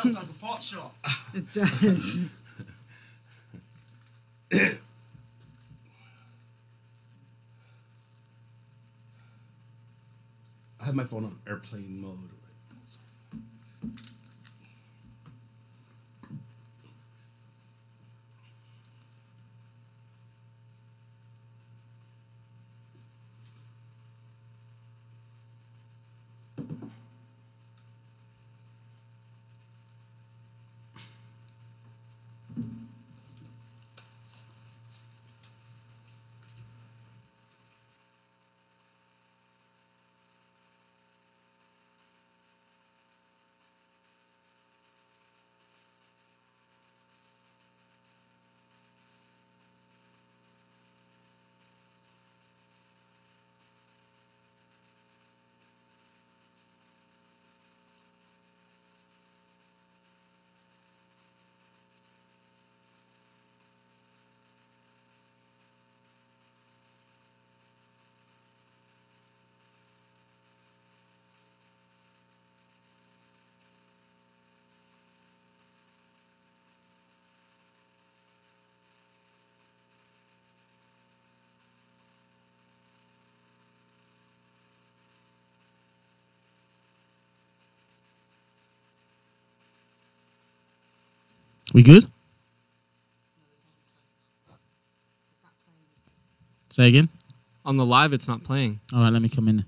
Smells like a pot shop. It does. I have my phone on airplane mode. We good? Say again? On the live, it's not playing. All right, let me come in.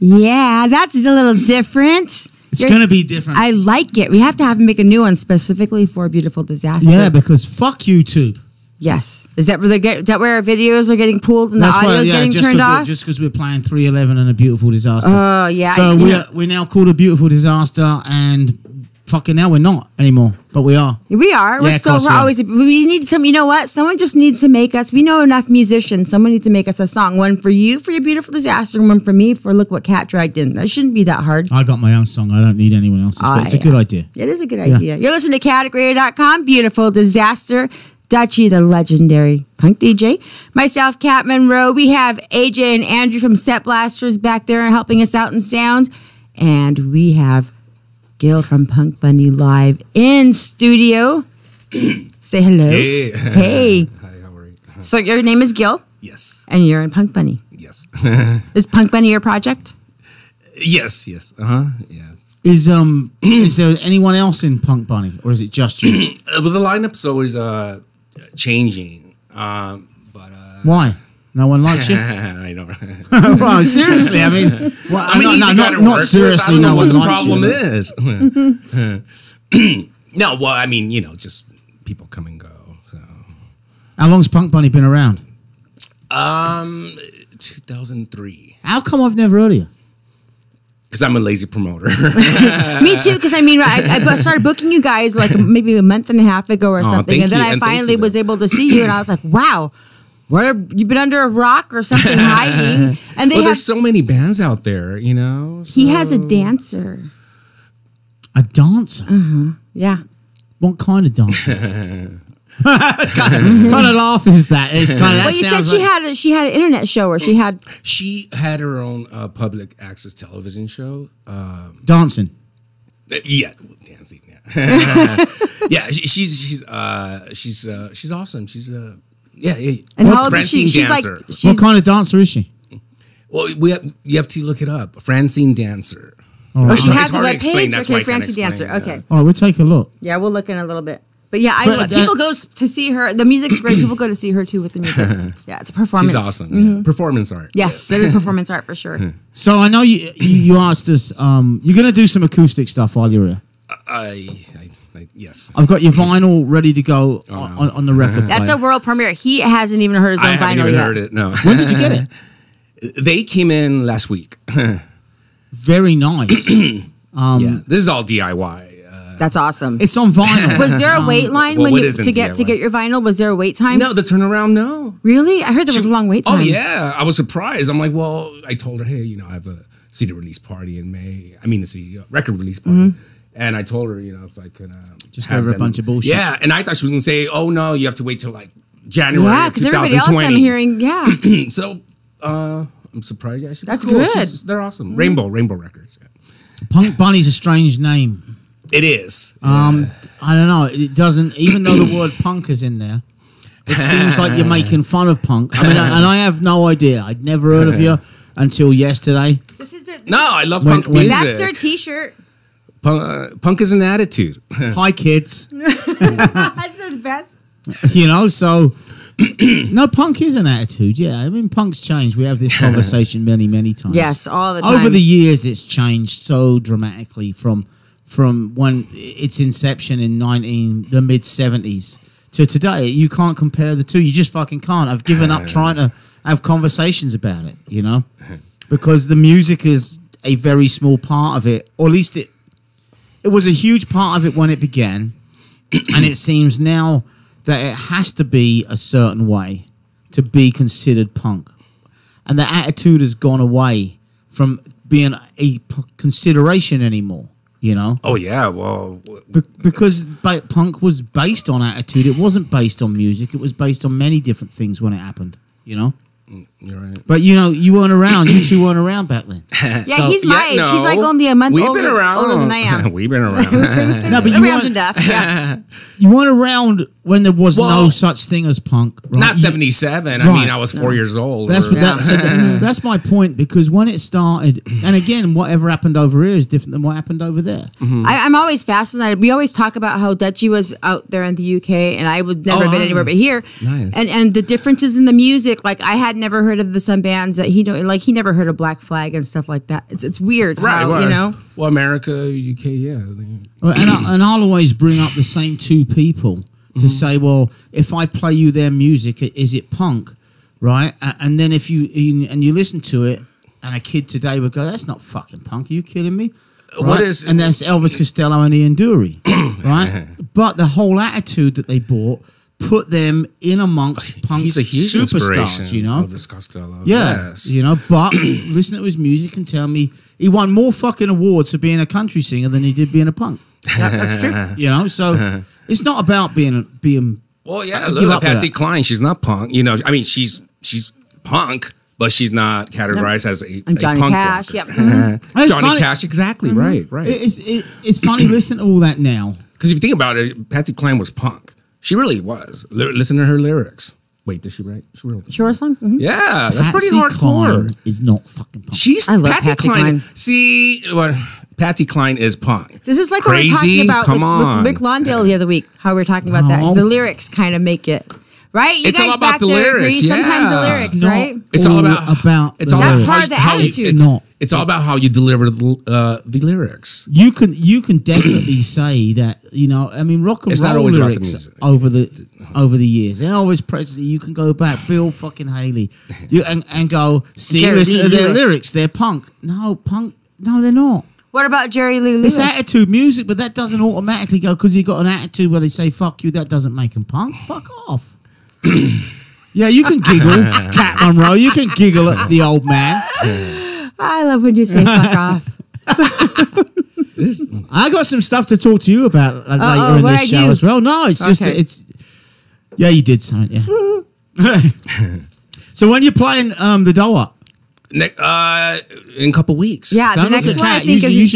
Yeah, that's a little different. It's going to be different. I like it. We have to make a new one specifically for Beautiful Disaster. Yeah, because fuck YouTube. Yes. Is that where our videos are getting pulled and the audio is getting turned off? Just because we're playing 311 and a Beautiful Disaster. Oh, yeah. So we're now called a Beautiful Disaster, and fucking now we're not anymore, but we are. We are. We're always. We need some. You know what? Someone just needs to make us. We know enough musicians. Someone needs to make us a song. One for you for your Beautiful Disaster, and one for me for Look What Cat Dragged In. That shouldn't be that hard. I got my own song. I don't need anyone else's. But it's a good idea. It is a good idea. You're listening to CaoticRadio.com. Beautiful Disaster. Dutchie, the legendary punk DJ. Myself, Kat Monroe. We have AJ and Andrew from Set Blasters back there helping us out in sound. And we have Gil from Punk Bunny live in studio. Say hello. Hey. Hey. Hi, how are you? So your name is Gil? Yes. And you're in Punk Bunny? Yes. Is Punk Bunny your project? Yes. Uh-huh. Yeah. Is there anyone else in Punk Bunny, or is it just you? Well, the lineup's always changing. Why? No one likes you? I don't. Well, seriously, I mean, well, I mean, not seriously. No one likes problem you. is. No, well, I mean, just people come and go. So, How long's Punk Bunny been around? 2003. How come I've never heard of you? Because I'm a lazy promoter. Me too, because I mean, I started booking you guys like maybe a month and a half ago or something, thank and then you, I and thank finally you, was though. able to see you, and I was like, wow. Where you've been under a rock or something hiding? And Well, there's so many bands out there, he has a dancer. A dancer? Yeah. What kind of dancer? kind of laugh is that? It's kind of. Well, you said she had an internet show, or she had her own public access television show. dancing. Yeah, dancing. Yeah, yeah. She's awesome. She's yeah. And how old is she? Francine She's like dancer. What kind of dancer is she? Well, you have to look it up. Francine dancer. Oh, she It's has a hard to web explain, page. that's Okay, why I can't Francie Dancer. explain, Okay. All right, we'll take a look. Yeah, we'll look in a little bit. But yeah, But people go to see her. The music's great. People go to see her too with the music. Yeah, it's a performance. She's awesome. Yeah. Performance art. Yes, it is performance art for sure. So I know you asked us. You're going to do some acoustic stuff while you're here. Yes. I've got your vinyl ready to go on the record. That's player. a world premiere. He hasn't even heard his I own haven't vinyl even yet. heard it. No. When did you get it? They came in last week. Very nice. Yeah. This is all DIY. That's awesome. It's on vinyl. Was there a wait line well, when what you isn't to get DIY? your vinyl? Was there a wait time? No, the turnaround. No. Really? I heard there was a long wait Oh time. yeah, I was surprised. I'm like, well, I told her, hey, I have a CD release party in May. I mean, a CD record release party, and I told her, if I could Just have over a them- bunch of bullshit. Yeah, and I thought she was gonna say, oh no, you have to wait till like January. Yeah, of because everybody else 2020. I'm hearing, yeah. So I'm surprised. Yeah, That's good. They're awesome. Rainbow Records. Yeah. Punk Bunny's a strange name. It is. I don't know. It doesn't, even though the word punk is in there, it seems like you're making fun of punk. I mean, and I have no idea. I'd never heard of you until yesterday. This is No, I love When- punk when- music. That's their T-shirt. Punk is an attitude. Hi, kids. That's the best. So no, punk is an attitude. Yeah, I mean, punk's changed. We have this conversation many, many times. Yes, all the time. Over the years, it's changed so dramatically from when its inception in the mid 70s to today. You can't compare the two. You just fucking can't. I've given up trying to have conversations about it. Because the music is a very small part of it, or at least it was a huge part of it when it began, and it seems now that it has to be a certain way to be considered punk. And the attitude has gone away from being a consideration anymore, Oh yeah, well, because punk was based on attitude. It wasn't based on music. It was based on many different things when it happened, you're right. But, you weren't around. You two weren't around back then. Yeah, So- he's my age. no. He's like only a month We've older, been around. older than I am. We've been around. No, but you Around weren't, enough, yeah. you weren't around when there was no Well, such thing as punk. Right? Not You- 77. I Right. mean, I was 4 years old. That's or- that's my point, because when it started, and again, whatever happened over here is different than what happened over there. I'm always fascinated. We always talk about how Dutchie was out there in the UK, and I would never been anywhere but here. Nice. And the differences in the music, like I had never heard of some bands that he never heard of Black Flag and stuff like that. It's weird, Right, how, right. Well, America, UK, yeah. Well, and I'll always bring up the same two people to say, well, if I play you their music, is it punk, right? And then if you listen to it, and a kid today would go, that's not fucking punk. Are you kidding me? What Right? is- And that's Elvis Costello and Ian Dury, right? But the whole attitude that they brought put them in amongst punk He's a huge superstars, inspiration. Elvis Costello. Yeah, Yes. but listen to his music and tell me he won more fucking awards for being a country singer than he did being a punk. That's true. So it's not about being. Well, yeah. I give Look up at with Patsy that. Cline. She's not punk. I mean, she's punk, but she's not categorized as a And Johnny punk Cash, rocker. yep. It's Johnny funny. Cash, exactly. Right. It's funny listening to all that now. Because if you think about it, Patsy Cline was punk. She really was. Listen to her lyrics. Wait, did she write? She wrote Shore songs. Mhm. Yeah, that's pretty Patsy hardcore. Cline is not fucking punk. She's I love Patsy Patsy Cline. Cline. See, well, Patsy Cline is punk. This is like Crazy? what we were talking about Come on. with Rick Londale the other week. How we were talking about that. No. The lyrics kind of make it. Right? You It's guys all about back the there lyrics, agree sometimes the yeah. lyrics, It's not right? It's all about it's all That's about part of the attitude. It's not. It's all about how you deliver the lyrics. You can definitely say that, you know, I mean, rock and It's not roll always about the lyrics music. over the years. Elvis Presley, you can go back, Bill fucking Haley, and go see, Jerry listen Lee to their Lewis. lyrics. They're punk. No, they're not. What about Jerry Lee Lewis? It's attitude music, but that doesn't automatically go because you got an attitude where they say "fuck you." That doesn't make them punk. Fuck off. Yeah, you can giggle, Cat Monroe. You can giggle at the old man. I love when you say fuck off. I got some stuff to talk to you about later in what'd this I show do? as well. No, it's just Okay. it's. Yeah, you did something. Yeah. So when you're playing the Doa, In a couple weeks. Yeah, the don't look next at one I Cat. think You is.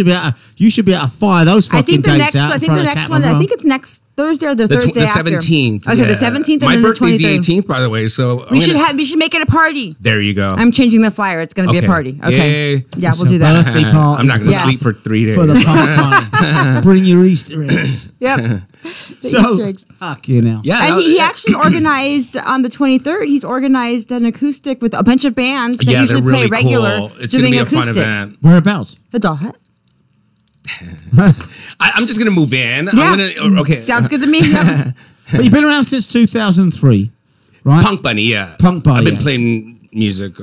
should be able to fire those I fucking think the dates next. out. I in think front the of next Cat one. I Monroe. think it's next Thursday or the The Thursday after. 17th. Okay, yeah. the 17th and My then the birthday's 23rd. the 18th, by the way. So We should make it a party. There you go. I'm changing the flyer. It's going to be a party. Okay. Yay. Yeah, It's we'll a do that. birthday party I'm not going to Yes. sleep for 3 days. for the punk party. Bring your Easter eggs. Yep. The So, Easter eggs. fuck you now. yeah, And no, he actually organized on the 23rd. He's organized an acoustic with a bunch of bands that yeah, usually they're really play regular. cool. It's going to doing be a acoustic. fun event. Whereabouts? The Doll Hut. I'm just going to move in. Yeah. I'm gonna, okay. Sounds good to me. Yep. But you've been around since 2003, right? Punk Bunny, yeah. Punk Bunny, I've been yes. playing music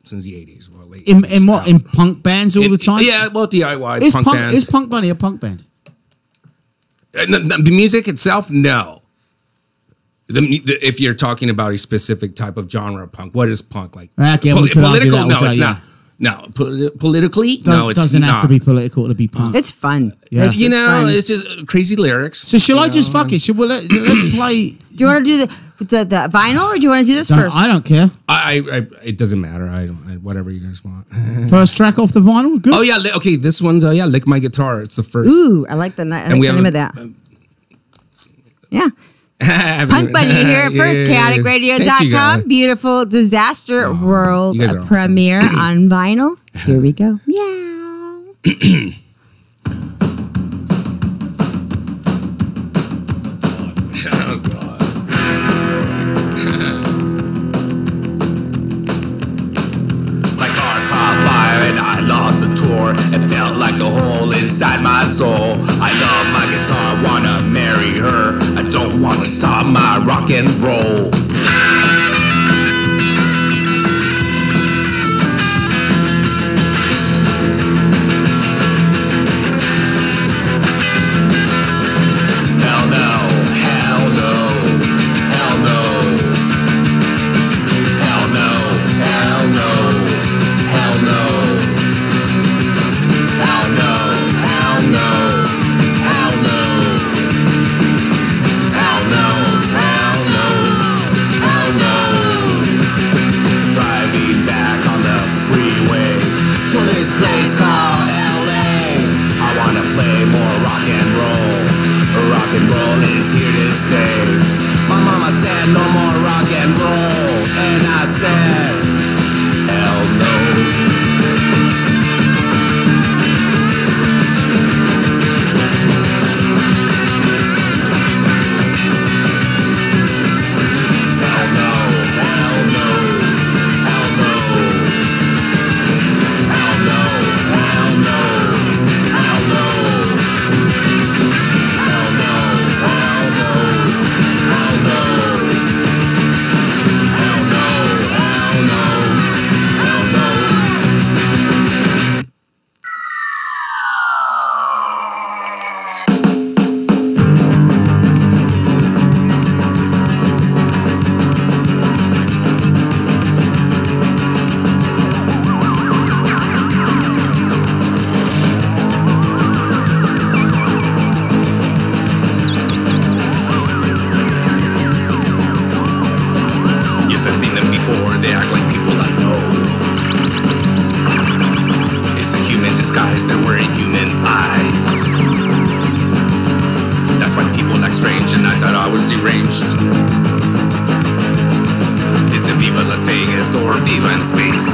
since the 80s. Well, late In 80s what? now. In punk bands all the time? Yeah, well, DIY, Is punk bands. Is Punk Bunny a punk band? The music itself, no. If you're talking about a specific type of genre of punk, what is punk like? Okay, we could argue Political? that No, all day, it's yeah. not. No, politically, no, it's doesn't not. have to be political to be punk. It's fun. Yeah. It's You know, fun. it's just crazy lyrics. So shall I just fuck it? Let's play? Do you want to do the vinyl or do you want to do this first? I don't care. I it doesn't matter. Whatever you guys want. First track off the vinyl. Good. Oh yeah, okay. This one's yeah, Lick My Guitar. It's the first. Ooh, I like the name of that. Yeah. Punk Bunny here at Thank you, FirstChaoticRadio.com. guys. Beautiful Disaster World you guys are awesome. premiere on vinyl. Here we go. Meow. Oh God. My car caught fire and I lost the tour. It felt like a hole inside my soul. I love my guitar, wanna marry her. I don't wanna stop my rock and roll. Hell no, hell no, hell no. Hell no, hell no, hell no. Hell no, hell no, hell no. Hell no, hell no, hell no. Driving back on the freeway to this place called LA. I wanna play more rock and roll. Rock and roll is here to stay. My mama said no more rock and roll, and I said, hell no. Hell no, hell no, hell no. Hell no, hell no, hell no. Hell no, hell no, hell no. Hell no, hell no, hell no. Yes, I've seen them before. They act like people I know. It's a human disguise. They're wearing human eyes. That's why people act strange, and I thought I was deranged. Is it Viva Las Vegas or Viva in space?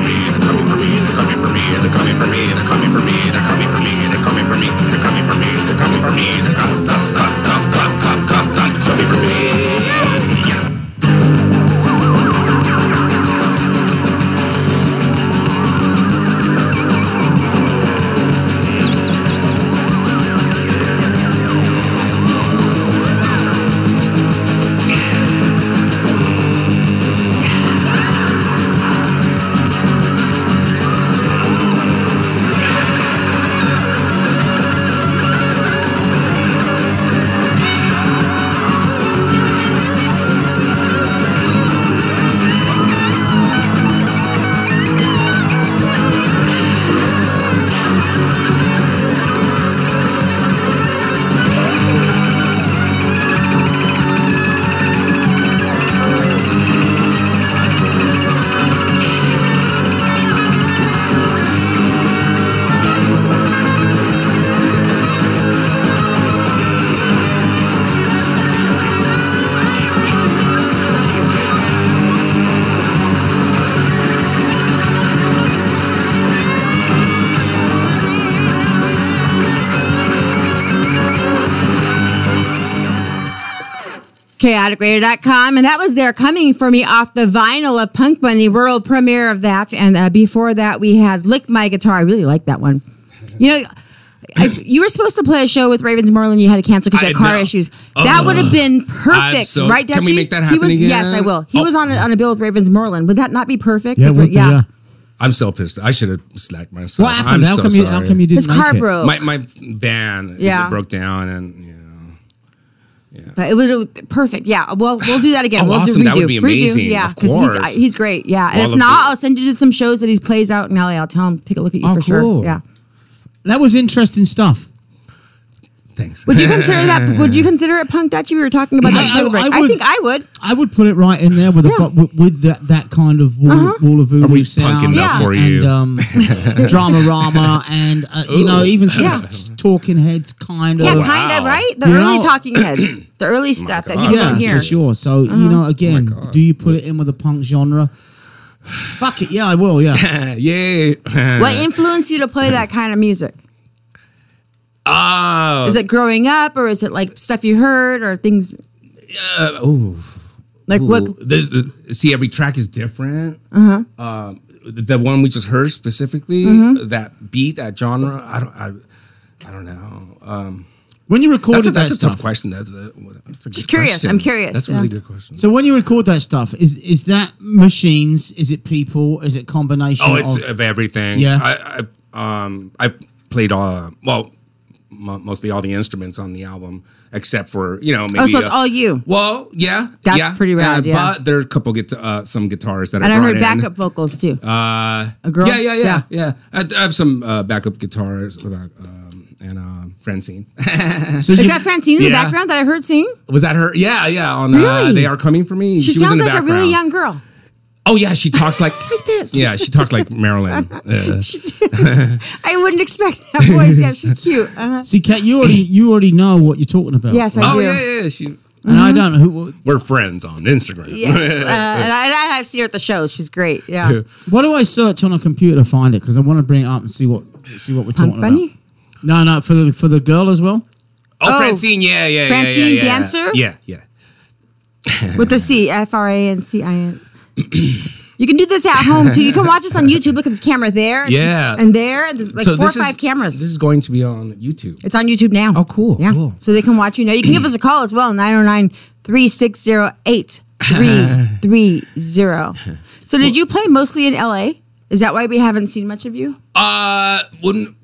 me, they're coming for me, they're coming for me, they're coming for me, they're coming for me, they're coming for me, they're coming for me, they're coming for me, they're coming for me, they're coming for me. chaoticradio.com, and that was their Coming For Me off the vinyl of Punk Bunny, world premiere of that. And before that, we had Lick My Guitar. I really like that one. You know, you were supposed to play a show with Ravens Merlin. You had to cancel because you had car issues. That would have been perfect, right, Dutchie? Can we make that happen again? Yes, I will. He was on a bill with Ravens Merlin. Would that not be perfect? Yeah, yeah. I'm so pissed. I should have slacked myself. What happened? How come you didn't His car make it? broke. My van it broke down and But it was perfect. Yeah. Well, we'll do that again. Oh, we'll awesome. do redo. That would be amazing. Redo. Yeah. Of course. He's great. Yeah. And All if not, I'll send you to some shows that he plays out in LA. I'll tell him, take a look at you for cool. sure. Yeah. That was interesting stuff. Thanks. Would you consider that? Would you consider it punk Dutchie? We were talking about that. I think I would. I would put it right in there with with that kind of wall of voodoo Are we sound. punking up for you? And drama and you know, even some Talking Heads kind of. Yeah, kind of, right? The You early know- Talking Heads, the early stuff that people Yeah, don't hear. for sure. So you know, again, do you put it in with a punk genre? Fuck it, yeah, I will. Yeah. Yay. What influenced you to play that kind of music? Is it growing up, or is it like stuff you heard, or things? Like what? See, every track is different. The one we just heard specifically, that beat, that genre, I don't know. When you recorded That's a stuff, tough question. That's a Just good curious. question. I'm curious. That's a really good question. so when you record that stuff, is that machines? Is it people? Is it combination? Oh, it's of everything. Yeah. I've played mostly all the instruments on the album, except for maybe. Oh, so it's all you. Well, yeah, That's pretty rad, yeah. But there are a couple some guitars that And I I brought heard in. backup vocals too. A girl? Yeah. I have some backup guitars and Francine. So Is that Francine in the Yeah. background that I heard sing? Was that her? Yeah. On Really? They Are Coming For Me. She was in sounds the like a background. really young girl. Oh yeah, she talks like this. Yeah, she talks like Marilyn. I wouldn't expect that voice. Yeah, she's cute. See, Kat, you already know what you're talking about. Yes, I Oh do. yeah. She. And I don't know who. We're friends on Instagram. Yes, and I see her at the shows. She's great. Yeah. What do I search on a computer to find it? Because I want to bring it up and see what we're talking Punk Bunny? about. No, for the girl as well. Oh, Francine, yeah. Francine Dancer? Yeah. With the C, Francin. You can do this at home too. You can watch this on YouTube. Look at this camera there. Yeah. And there. There's like 4 or 5 cameras. This is going to be on YouTube. It's on YouTube now. Oh, cool. Yeah. Cool. So they can watch you now. You can give us a call as well, 909-360-8330. So did you play mostly in LA? Is that why we haven't seen much of you? I've been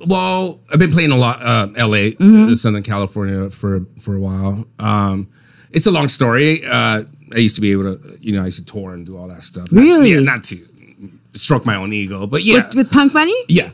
playing a lot LA, Southern California for a while. It's a long story. I used to be able to, I used to tour and do all that stuff. Really? Not to stroke my own ego, but yeah. With Punk Bunny? Yeah.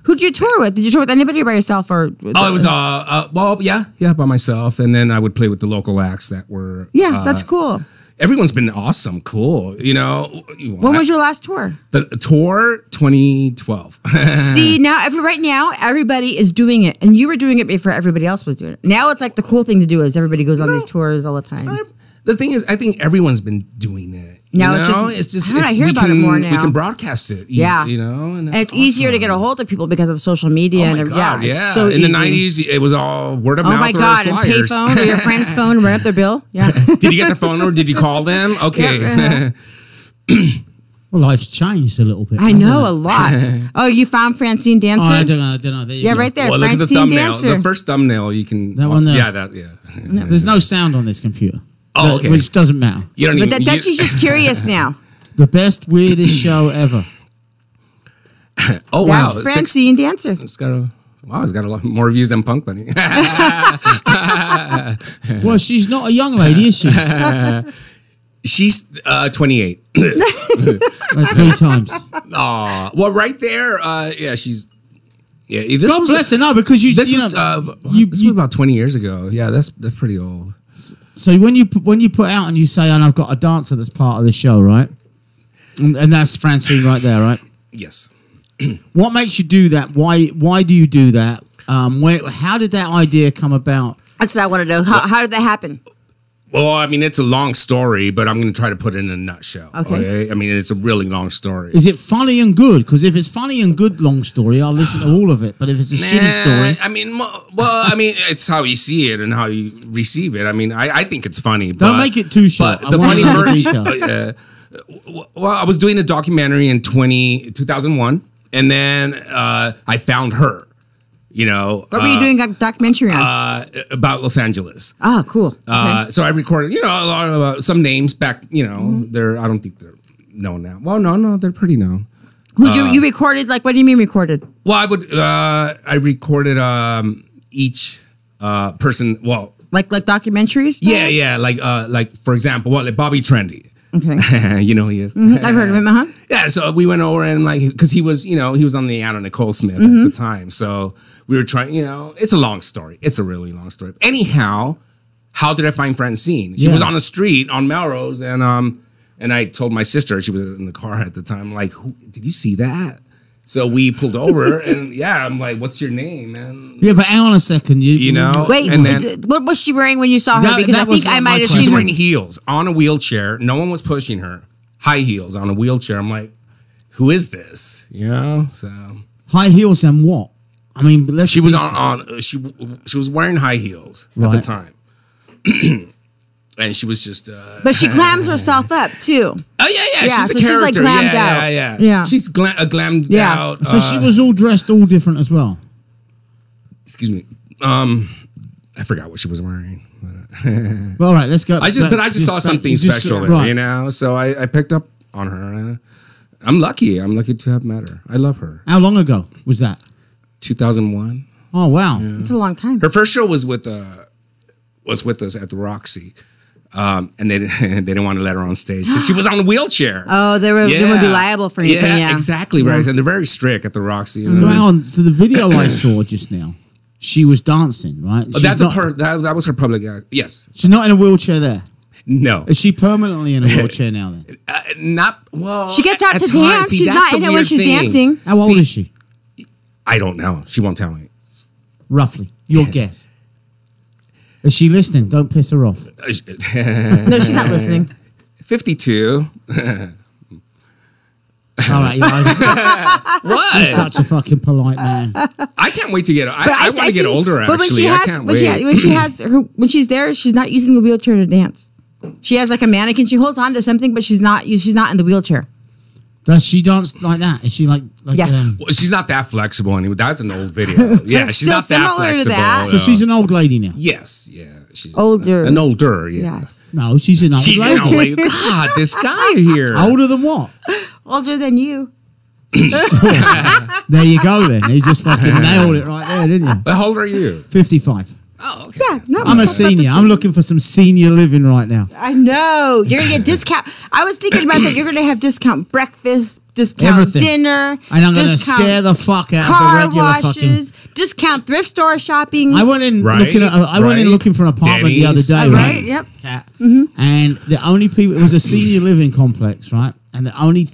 Who did you tour with? Did you tour with anybody or by yourself? Or it was by myself, and then I would play with the local acts that were. Yeah, that's cool. Everyone's been awesome, cool. When was your last tour? The tour 2012. See, right now, everybody is doing it. And you were doing it before everybody else was doing it. Now it's like the cool thing to do is everybody goes on these tours all the time. The thing is, I think everyone's been doing it. Now you it's know? just, it's how did I hear we about it can, more now? We can broadcast it. Yeah. You know, And it's easier to get a hold of people because of social media. Oh my and God, it's yeah. so In easy. the 90s, it was all word of Oh mouth my or God, and flyers. payphone or your friend's phone and run up their bill. Yeah. Did you get their phone number? Did you call them? Okay. Yeah. Well, life's changed a little bit. I hasn't know it? a lot. Oh, you found Francine Oh, Dancer? I don't know. There you Yeah, go. right there. Well, look at the Francine thumbnail. Dancer. The first thumbnail you can. That one there. Yeah, that. Yeah. There's no sound on this computer. Oh, okay. Which doesn't matter. You don't But even. that's just curious now. The best, weirdest show ever. Oh wow, That's Francine Dancer. It's got a. Wow, it's got a lot more views than Punk Bunny. Well, she's not a young lady, is she? She's 28. Like 3 times. Aw, well, right there. Yeah, she's. Yeah, this God was. bless her. No, because you. This you was. know, This was about 20 years ago. Yeah, that's pretty old. so when you put out and you say, "And I've got a dancer that's part of the show," right? And that's Francine right there, right? Yes. What makes you do that? Why do you do that? How did that idea come about? That's what I want to know. How did that happen? Well, I mean, it's a long story, but I'm going to try to put it in a nutshell. Okay. I mean, it's a really long story. Is it funny and good? Because if it's funny and good, long story, I'll listen to all of it. But if it's a shitty story, I mean, I mean, it's how you see it and how you receive it. I mean, I think it's funny. don't make it too short. But the I want funny to know the part, details. well, I was doing a documentary in 2001, and then I found her. You know, What were you doing a documentary on? about Los Angeles. Oh, cool. Okay. So I recorded, you know, a lot of some names back. You know, they're. I don't think they're known now. Well, no, they're pretty known. You recorded, like, what do you mean recorded? Well, I recorded each person. Well, Like documentaries? yeah, like for example, like Bobby Trendy. Okay. You know who he is. I've heard of him, uh-huh. Yeah, so we went over and like because he was, you know, he was on the Anna Nicole Smith at the time. So we were trying, you know, it's a long story. It's a really long story. Anyhow, how did I find Francine? She was on the street on Melrose, and I told my sister, she was in the car at the time, like, did you see that? So we pulled over, and yeah, I'm like, what's your name, man? Yeah, but hang on a second. You know, Wait, and then what was she wearing when you saw her? That- Because that I think was I my might have question. she's seen her. wearing heels on a wheelchair. No one was pushing her. High heels on a wheelchair. I'm like, who is this? You know, so high heels and what? I mean, let's she was be- she was wearing high heels at the Right. time, and she was just. But she clams herself up, too. Oh yeah, Yeah, she's so a she's, character. like, glammed yeah, out. yeah. Yeah. She's glammed Yeah. out. So she was all dressed all different as well. Excuse me. I forgot what she was wearing. Well, all right, let's go. I just saw something special in her, you know. So I picked up on her. I'm lucky. I'm lucky to have met her. I love her. How long ago was that? 2001. Oh wow! It's a long time. Her first show was with us at the Roxy, and they didn't want to let her on stage because she was on a wheelchair. Oh, they would be liable for anything. Yeah, exactly right. And they're very strict at the Roxy. So hang on. So the video I saw just now, she was dancing, right? Oh, that's that was her public act. Yes. She's not in a wheelchair there. No. Is she permanently in a wheelchair now? Then Not well. She gets out at to times. dance. See, She's that's not the in it when weird she's thing. dancing. how old is she? I don't know. She won't tell me. Roughly, your guess. Is she listening? Don't piss her off. No, she's not listening. 52. All right, you're What? such a fucking polite man. I can't wait to get. I want to see- get older. But Actually, I can't wait. when she's there, she's not using the wheelchair to dance. She has like a mannequin. She holds on to something, but she's not in the wheelchair. Does she dance like that? Is she like Yes. Well, she's not that flexible anyway. That's an old video. Yeah, she's Still not that similar to flexible. that. so she's an old lady now? Yes, yeah. She's Older. An older, yeah. Yes. No, she's an old She's lady. an old lady. God, this guy here. Older than what? Older than you. There you go then. You just fucking nailed it right there, didn't you? But how old are you? 55. Oh, okay. Yeah, no. I'm a senior. I'm looking for some senior living right now. I know. You're gonna get discount. I was thinking about that. You're gonna have discount breakfast, discount Everything. dinner, And I'm going to discount scare the fuck out of the car regular washes, discount thrift store shopping. I went in Right, looking. I went in right. looking for an apartment the other Denny's. day, Oh, right? right, yep. Cat. And the only people, it was a senior living complex, right? And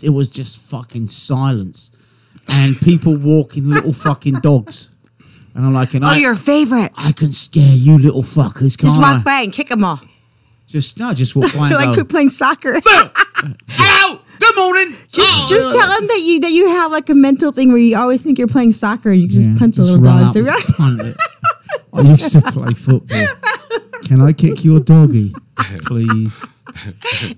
it was just fucking silence, and people walking little fucking dogs. And I'm like, Oh, your favorite. I can scare you little fuckers, can't Just I? walk by and kick them all. Just walk by and Like go. we're playing soccer. Hello. Good morning. Just tell him that you have like a mental thing where you always think you're playing soccer and you just punch the little run dogs. up and punt it. I used to play football. Can I kick your doggy, please?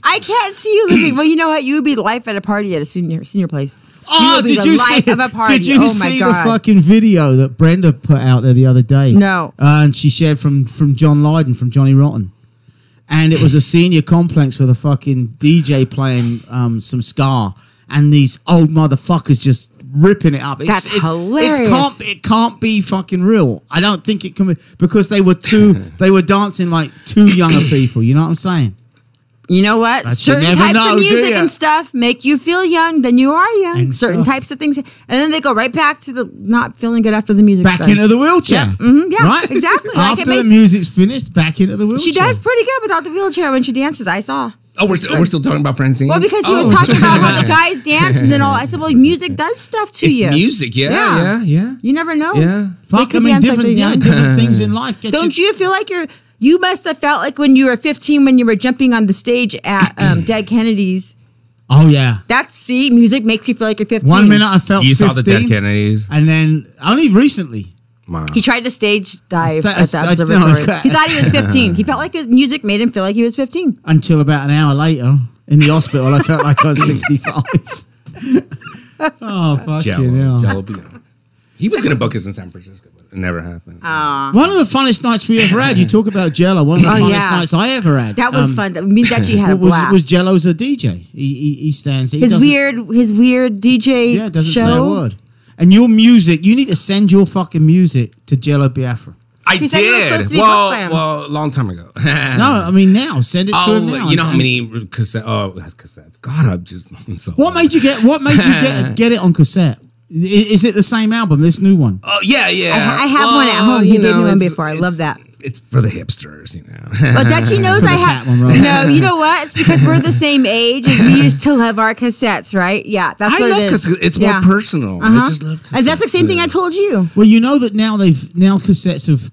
I can't see you living. Well, you know what? You would be the life at a party at a senior place. Oh, did you see of a party? Did you see the fucking video that Brenda put out there the other day? No. And she shared from John Lydon from Johnny Rotten. And it was a senior complex with a fucking DJ playing some ska, and these old motherfuckers just ripping it up. That's hilarious. It can't be fucking real. I don't think it can be, because they were dancing like two younger people. You know what I'm saying? You know what? But certain you never types know, of music do ya? and stuff make you feel young, then you are young. And certain stuff. types of things. And then they go right back to the not feeling good after the music. Back into the wheelchair. Yeah, right? exactly. Like After the music's finished, back into the wheelchair. She does pretty good without the wheelchair when she dances. I saw. Oh, we're still talking about Francine. Well, because he was talking about how the guys dance, and then I said, "Well, music does stuff to it's you. music, yeah. You never know. Yeah. Fuck, could I mean, dance like they're young. different things in life. Don't you feel like you must have felt like when you were 15 when you were jumping on the stage at Dead Kennedys. Oh, yeah. Music makes you feel like you're 15. 1 minute I felt You 15, saw the Dead Kennedys. and then only recently. Wow. He tried to stage dive I- at the I- observatory. no, He thought he was 15. He felt like his music made him feel like he was 15. Until about an hour later in the hospital, I felt like I was 65. Oh, fucking hell. Jalapeno. He was going to book us in San Francisco, but it never happened. One of the funnest nights we ever had. You talk about Jello. One of the funnest nights I ever had. That was fun. Me and Dutchie had a blast. Was Jello's a DJ? He stands. His weird DJ doesn't show. say a word. And your music, you need to send your fucking music to Jello Biafra. I He said he was supposed did. to be booked by him. Well, a long time ago. No, I mean now. Send it to him now. You know how many cassettes? Oh, that's cassettes. God, I'm so. What made you get get it on cassette? Is it the same album? This new one? Oh yeah. I have one at home. You gave me one before. I love that. It's for the hipsters, you know. Well, Dutchie knows I have. Catwoman, right? No, you know what? It's because we're the same age and we used to love our cassettes, right? Yeah, that's I what love it is. cassettes. It's more personal. I just love cassettes. And that's the same thing I told you. Well, you know that now cassettes have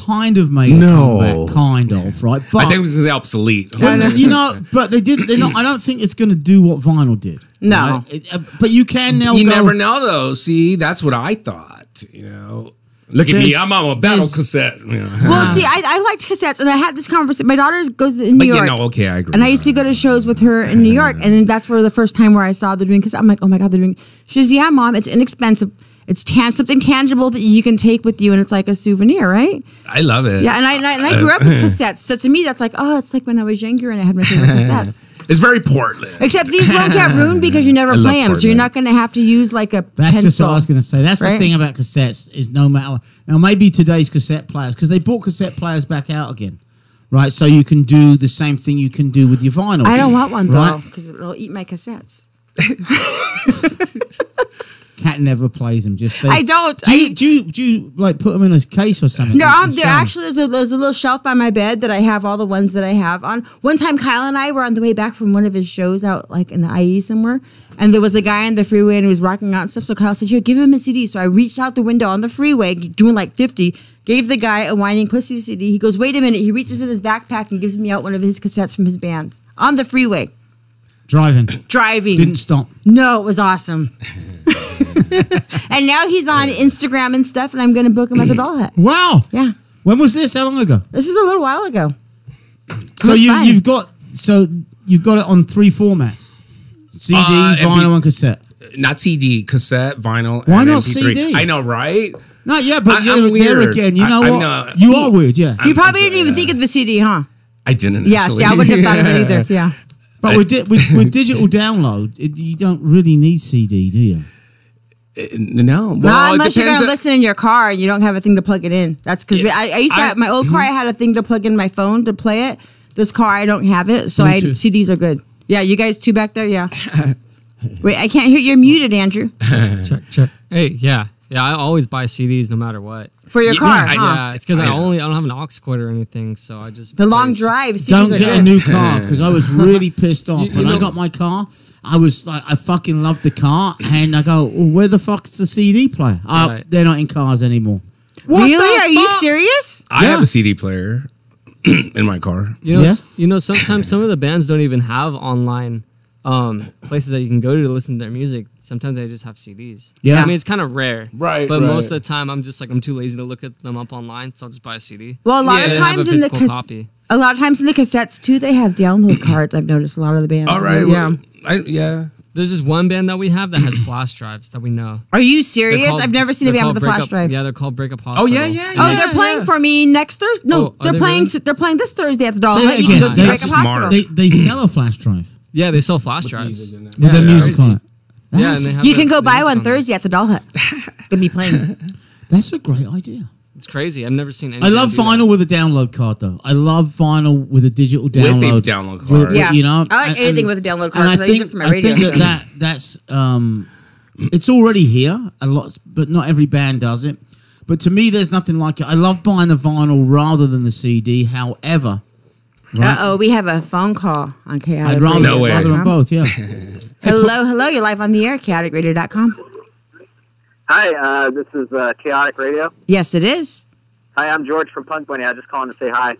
kind of made No. a comeback, kind of, right? But I think it was obsolete. you know, but they did. They're not. I don't think it's going to do what vinyl did. No. right? But you can now. You go, never know, though. See, that's what I thought. You know, look at me. I'm on a battle cassette. You know. Well, see, I liked cassettes, and I had this conversation. My daughter goes in New York. Okay, I agree. And I used to go to shows with her in New York, and then that's where the first time where I saw the drink. Because I'm like, oh my god, the drink. She goes, yeah, mom, it's inexpensive. It's something tangible that you can take with you, and it's like a souvenir, right? I love it. Yeah, and I grew up with cassettes, so to me, that's like, oh, it's like when I was younger and I had my favorite cassettes. It's very Portland. Except these won't get ruined because you never play them, so you're not going to have to use like a That's pencil. just what I was going to say. That's right? the thing about cassettes is no matter now maybe today's cassette players because they brought cassette players back out again, right? So you can do the same thing you can do with your vinyl. I don't want one though right? because it'll eat my cassettes. Cat never plays them. Just I don't. Do you like put them in a case or something? No, And there show 'em? actually there's a little shelf by my bed that I have all the ones that I have on. One time, Kyle and I were on the way back from one of his shows out like in the IE somewhere, and there was a guy on the freeway and he was rocking out and stuff. So Kyle said, "Yo, give him a CD." So I reached out the window on the freeway, doing like 50, gave the guy a Whining Pussy CD. He goes, "Wait a minute." He reaches in his backpack and gives me out one of his cassettes from his bands on the freeway. Driving. Didn't stop. No, it was awesome. And now he's on Instagram and stuff, and I'm going to book him at the Doll Hut. Wow. Yeah. When was this? How long ago? This is a little while ago. So It was fun. you've got it on 3 formats: CD, vinyl, and cassette. Not CD, cassette, vinyl. Why and not MP3. CD? I know, right? No, yeah, but I'm there weird. again, you know I'm what? not- You are weird, yeah. You probably didn't even think of the CD, huh? I didn't. Yeah, actually. see, I wouldn't have thought of it either. Yeah. But with digital download, you don't really need CD, do you? No. Well, Not it unless you're depends going to listen in your car and you don't have a thing to plug it in. That's because I used to have my old car. I had a thing to plug in my phone to play it. This car, I don't have it, so CDs are good. Yeah, you guys two back there, yeah. Wait, I can't hear. You're muted, Andrew. Check. Hey, yeah. I always buy CDs no matter what. For your car, huh? Yeah, it's because I don't have an aux cord or anything, so I just The long drive. CDs Don't are get good. a new car because I was really pissed off You when I know- got my car. I was like, I fucking loved the car, and I go, well, where the fuck's the CD player? Oh, Right. they're not in cars anymore. Really? the Are you fuck? serious? I have Yeah. a CD player in my car. You know, Yeah? sometimes some of the bands don't even have online places that you can go to listen to their music, sometimes they just have CDs. Yeah. I mean, it's kind of rare. Right, But right. most of the time, I'm too lazy to look at them up online, so I'll just buy a CD. Well, a lot Yeah. of They have a times in the physical copy. a lot of times in the cassettes too, they have download cards. I've noticed a lot of the bands. All right. Yeah. Yeah. There's this one band that we have that has flash drives that we know. Are you They're serious? called- I've never seen a they're band with a called flash Breakup- drive. Yeah, they're called Breakup Oh, Hospital. yeah, yeah. Oh, yeah. they're playing for me next Thursday. No, Oh, are they're they playing. really? They're playing this Thursday at the Doll Say Hut. that You can go again. see That's Breakup smart. Hospital. They sell a flash drive Yeah, they sell flash drives. music in it. with Yeah, their they're music crazy. on it. Yeah, That's, and they have You the- can go the buy music one on there. Thursday at the Doll Hut. Gonna be playing. that's a great idea. It's crazy. I've never seen. I love vinyl with a download card, though. I love vinyl with a digital download. With a download card. Yeah, You know, I like anything with a download card and because I use it for my radio. I think that's it's already here a lot, but not every band does it. But to me, there's nothing like it. I love buying the vinyl rather than the CD. However, We have a phone call on Chaotic I'd rather, No way. rather than both. Yeah. Hello, you're live on the air, chaoticradio.com. Hi, this is Chaotic Radio. Yes, it is. Hi, I'm George from Punk Bunny. I was just calling to say hi.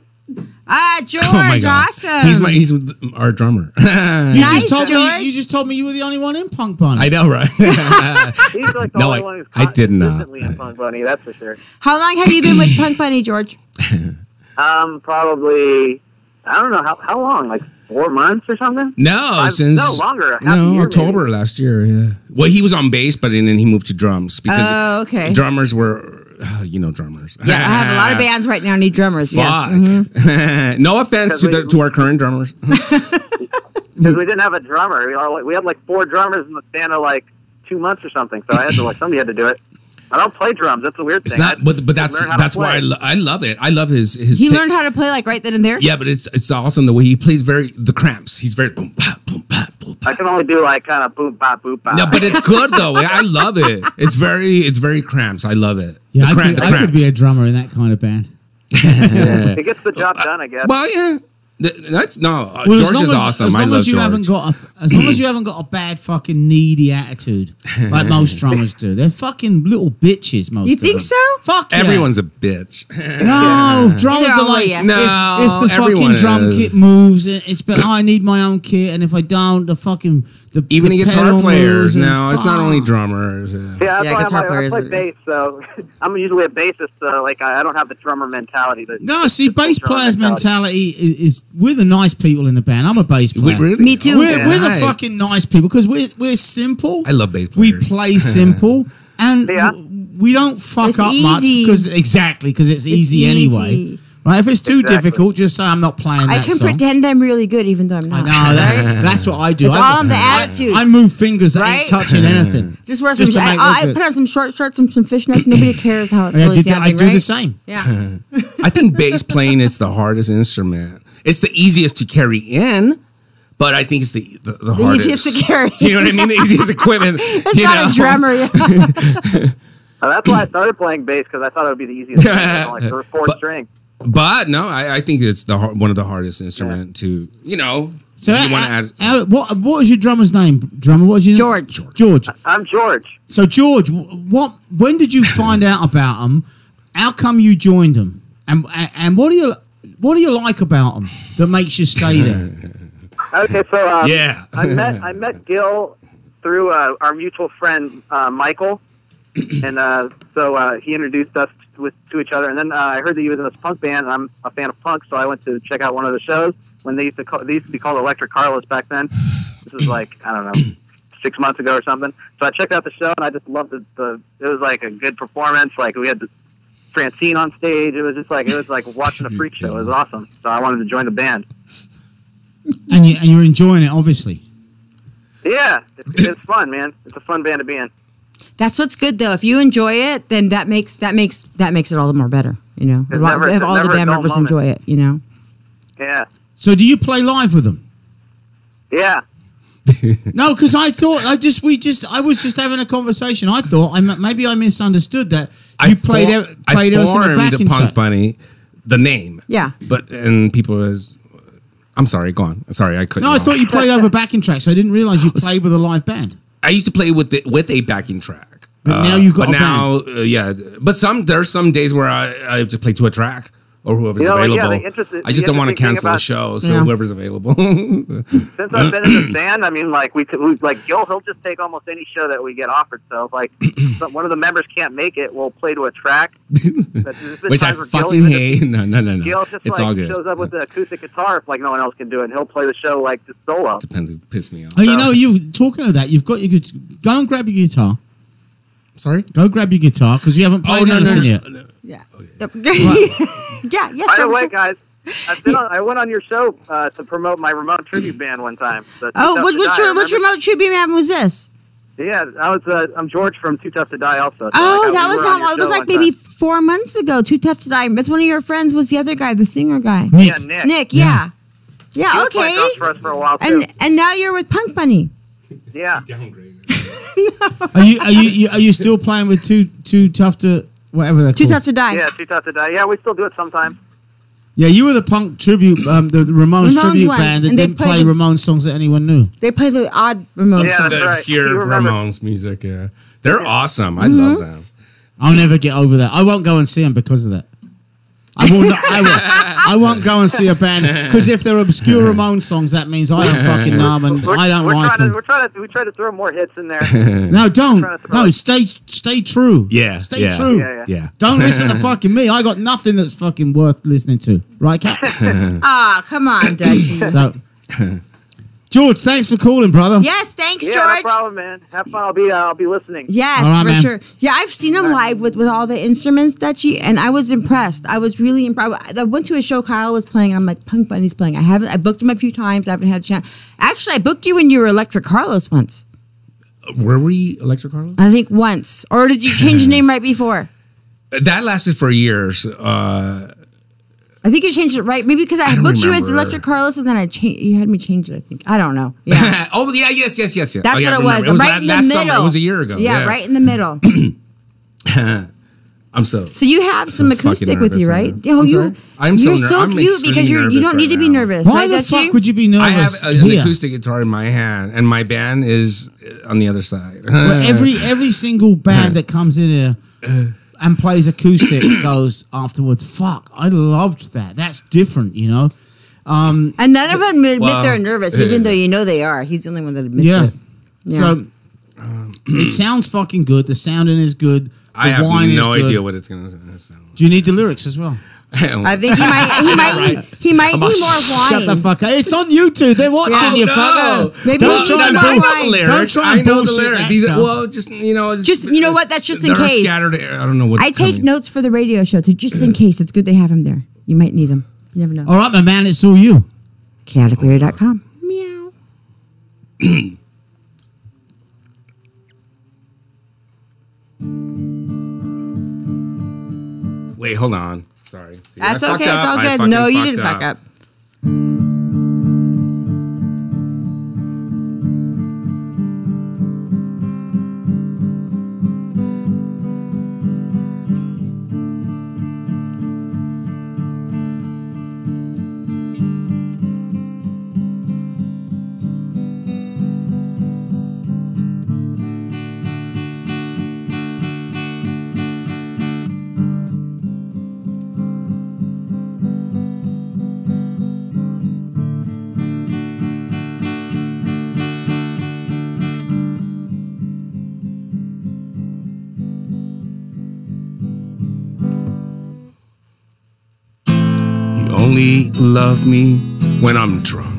George, Oh my god. awesome. He's our drummer. You Nice, just told George. me. You just told me you were the only one in Punk Bunny. I know, right? He's like the No, only I- one who's I did not. consistently in Punk Bunny, that's for sure. How long have you been with Punk Bunny, George? Probably, I don't know, how long? Like 4 months or something? No, since no, longer, half a No, year, October maybe. last year. Yeah. Well, he was on bass, but then he moved to drums because Oh, okay. drummers were, drummers. Yeah, I have a lot of bands right now need drummers. Yes. Fuck. Mhm. No offense to our current drummers. Because we didn't have a drummer. We had like 4 drummers in the span of like 2 months or something. So I had to somebody had to do it. I don't play drums. That's a weird It's thing. not, but that's learn how to why play. I love it. I love his. He learned how to play like right then and there. Yeah, but it's awesome the way he plays. The cramps. He's very boom bap boom bap boom bap. I can only do like kind of boop bop boop bop. No, but it's good though. I love it. It's very cramps. I love it. Yeah, The I could cramps. be a drummer in that kind of band. It gets the job done, I guess. Well, yeah. That's no. Well, George as long is as, awesome. As I long love as you George. haven't got as long as you haven't got a bad fucking needy attitude like most drummers do. They're fucking little bitches. Most You of think them. so? Fuck yeah. Everyone's a bitch. No, drummers They're are all like yes. No, if the everyone fucking drum is. kit moves, it's but I need my own kit, and if I don't, Even the the guitar pedal players moves and now. It's not fuck. only drummers. Yeah, Yeah, that's why guitar I players play are- bass, so I'm usually a bassist, so I don't have the drummer mentality. No, see, bass drummer players' mentality is we're the nice people in the band. I'm a bass player. Really? Me too. We're the Right. fucking nice people because we're simple. I love bass We players. play simple and Yeah. we don't fuck It's up much easy. because it's easy anyway. easy. Right? If it's too Exactly. difficult, just say I'm not playing I that can song. pretend I'm really good even though I'm I not. know that's what I do. It's I, all in the attitude. I move fingers that Right? ain't touching anything. Just wear Just some. to make I look good. put on some short shorts and some fishnets. Nobody cares how it's I really do, sounding, I do right? the same. Yeah. I think bass playing is the hardest instrument. It's the easiest to carry in, but I think it's the The hardest. easiest to carry. Do you know what I mean? The easiest equipment. It's not a drummer. Yeah. That's why I started playing bass, because I thought it would be the easiest thing, like the 4th string. But no, I think it's one of the hardest instrument to So you want to add. what was your drummer's name? Drummer, what was your George. George. I'm George. So George, when did you find out about them? How come you joined them? And what do you like about them that makes you stay there? Okay, so Yeah. I met Gil through our mutual friend Michael, and so he introduced us to each other. And then I heard that he was in this punk band, and I'm a fan of punk, so I went to check out one of the shows when they used to be called Electric Carlos back then. This is like, I don't know, 6 months ago or something. So I checked out the show, and I just loved it. It was like a good performance. Like we had Francine on stage. It was like watching a freak show. It was awesome. So I wanted to join the band. And you're enjoying it, obviously. Yeah, it's fun, man. It's a fun band to be in. That's what's good though. If you enjoy it, then that makes it all the more better. You know, It's if all never the a band dull members moment. enjoy it. You know. Yeah, So do you play live with them? yeah. No, because I was just having a conversation. I thought maybe I misunderstood that you played everything I a formed backing Punk track. Bunny, the name. Yeah. And people I'm sorry, go on. Sorry, I couldn't. No, I thought you played over backing tracks. I didn't realize you played with a live band. I used to play with a backing track. But now you've got but a now, yeah. But there's some days where I just play to a track. or whoever's You know, like, available. yeah, I just don't want to interesting thing cancel the about- show, so Yeah. whoever's available. Since I've been in this band, I mean, like like Gil, he'll just take almost any show that we get offered. So, like, one of the members can't make it, we'll play to a track. Which I fucking hate. No. Gil just It's like all good. shows up with the acoustic guitar if like no one else can do it, and he'll play the show like just solo. Depends who pissed me off. Oh, you know, you talking of that, you've got your go and grab your guitar. Sorry? Go grab your guitar because you haven't played anything yet. Yeah. Yeah. Yes. By the go way, ahead. guys, I went on your show to promote my remote tribute band one time. the Too Oh, Tough which to Die, remember? remote tribute band was this? Yeah, I'm George from Too Tough to Die also. So, Oh, like, that we was were on not. your It was show like one maybe time. 4 months ago. Too Tough to Die. That's one of your friends. Was the other guy, the singer guy? Yeah, Nick. Nick. Yeah. He Yeah. was playing drums Okay. for us for a while too. And now you're with Punk Bunny. Yeah. Downgrade. Are you still playing with too tough to whatever they're Too called? Tough to Die. Yeah, Too Tough to Die. Yeah, we still do it sometimes. Yeah, you were the punk tribute, the Ramones Ramones tribute one, band that and they didn't play played the- Ramones songs that anyone knew. They play the odd remote. Yeah, song. that's The right. obscure You remember- Ramones music, yeah. They're awesome. I Mm-hmm. love them. I'll never get over that. I won't go and see them because of that. I will not. I won't go and see a band because if they're obscure Ramones songs, that means I am fucking numb and I don't like them. We try to throw more hits in there. No, don't. trying to throw No, it. stay true. Yeah, stay yeah. true. Yeah, Yeah. Don't listen to fucking me. I got nothing that's fucking worth listening to. Right, Cat? Ah, come on, Dutchie. So, George, thanks for calling, brother. Yes, thanks, Yeah, no George. problem, man. Have fun. I'll be listening. Yes, All right, for man. sure. Yeah, I've seen him live with all the instruments, Dutchie, and I was impressed. I was really impressed. I went to a show Kyle was playing. And I'm like, Punk Bunny's playing. I booked him a few times. I haven't had a chance. Actually, I booked you when you were Electric Carlos once. Were we Electric Carlos? I think once. Or did you change the name right before? That lasted for years. I think you changed it right. Maybe because I don't booked you as remember. Electric Carlos and then you had me change it, I think. I don't know. Yeah. Oh, yeah, yes. That's Oh, yeah, what I it remember. was. Right in the last middle. Summer. It was a year ago. Yeah, right in the middle. I'm so. So you have some fucking acoustic with you, right? nervous Oh, I'm you, sorry? I'm you're so so I'm cute extremely because you nervous don't need right to be now. nervous. Why right, the Dutchie? fuck would you be I have nervous an here? acoustic guitar in my hand, and my band is on the other side. Well, every single band that comes in here and plays acoustic goes afterwards, fuck, I loved that. That's different, you know? And none of them admit Well, they're nervous, even though you know they are. He's the only one that admits Yeah. it. Yeah. So it sounds fucking good. The sounding is good. The I have wine no is good. idea what it's going to sound. Do you need the lyrics as well? I think he might need more wine. Shut the fuck up. It's on YouTube. They're watching Yeah. you, No. fucker. Maybe Don't you try need and more bull- wine. I know the lyrics. Don't try I and know the bullshit lyrics. that These, stuff. well, just it's- Just, you know what? That's just in they're case. scattered. I don't know what. I take notes for the radio show, too, just in case. It's good they have him there. You might need him. You never know. All right, my man, it's all you. Chaoticradio.com. Meow. Wait, hold on. Sorry. See, That's I fucked okay. It's up. all I good. fucking No, you fucked didn't fuck up. You only love me when I'm drunk.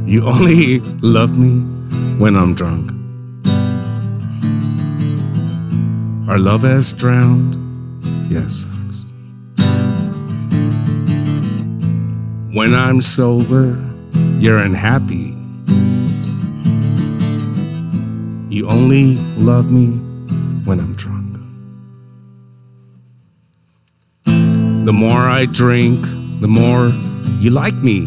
You only love me when I'm drunk. Our love has drowned. Yes. When I'm sober, you're unhappy. You only love me when I'm drunk. The more I drink, the more you like me.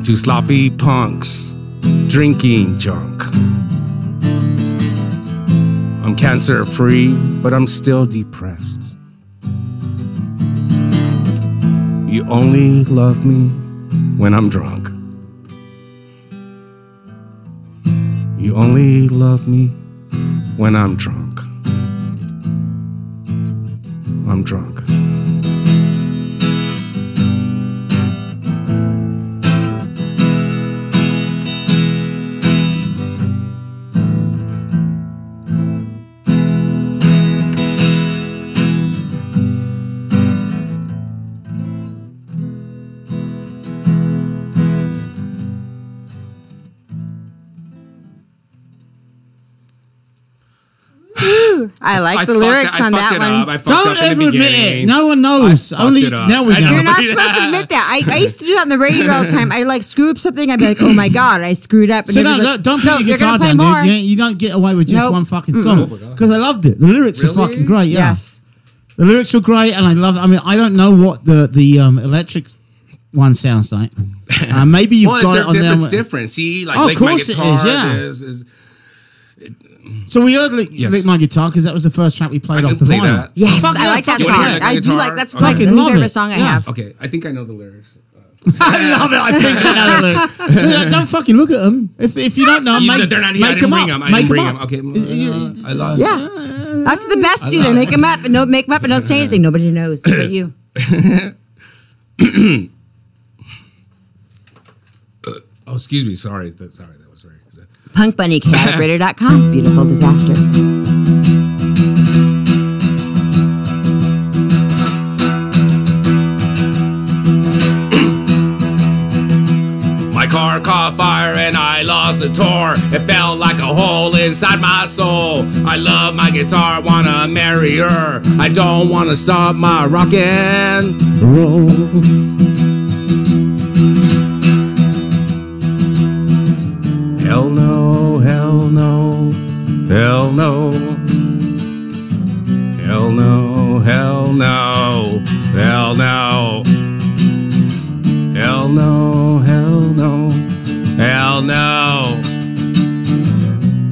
Two sloppy punks drinking junk. I'm cancer free, but I'm still depressed. You only love me when I'm drunk. You only love me when I'm drunk. I'm drunk. I like the lyrics on that one. Don't ever admit it. No one knows. Only now we know. You're not supposed to admit that. I used to do that on the radio all the time. I like screw up something. I'd be like, oh my God, I screwed up. And So like, don't put your guitar down, more. dude. You don't get away with just Nope. one fucking song. Because I loved it. The lyrics are fucking great. Yeah. Yes. The lyrics were great, and I love it. I mean, I don't know what the electric one sounds like. Maybe you've got it on there. It's different. See, like, Oh, Lick of My course it Guitar, is, yeah. So we heard Lick My Guitar because that was the first track we played I off can the play vinyl. that. Yes, Fuck I yeah, like that fuck song. yeah. I do Guitar? like that's Okay. like the Fucking new love favorite it. song I Yeah. have. Okay, I think I know the lyrics. I love it. I think I know the lyrics. Don't fucking look at them. If you don't know, They're not. I make didn't them bring up. them. I Make didn't them bring up. them. Okay, I love. Yeah, that's the best. Do they make them up and don't make them up and don't say anything? Nobody knows but you. Oh, excuse me. Sorry. That was very. Punkbunnychaoticradio.com. Beautiful disaster. My car caught fire and I lost the tour. It felt like a hole inside my soul. I love my guitar, wanna marry her. I don't wanna stop my rock and roll. Hell no, hell no, hell no. Hell no, hell no, hell no. Hell no, hell no, hell no.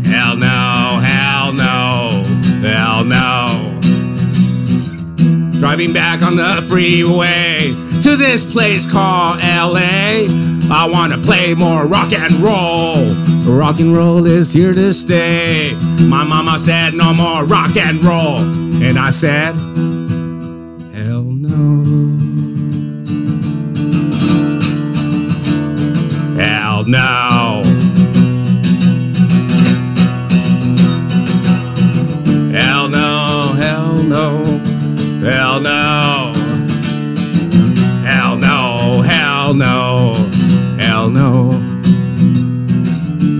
Hell no, hell no, hell no. Driving back on the freeway to this place called LA. I wanna play more rock and roll. Rock and roll is here to stay. My mama said no more rock and roll. And I said, hell no. Hell no. Hell no, hell no, hell no. Hell no, hell no, hell no.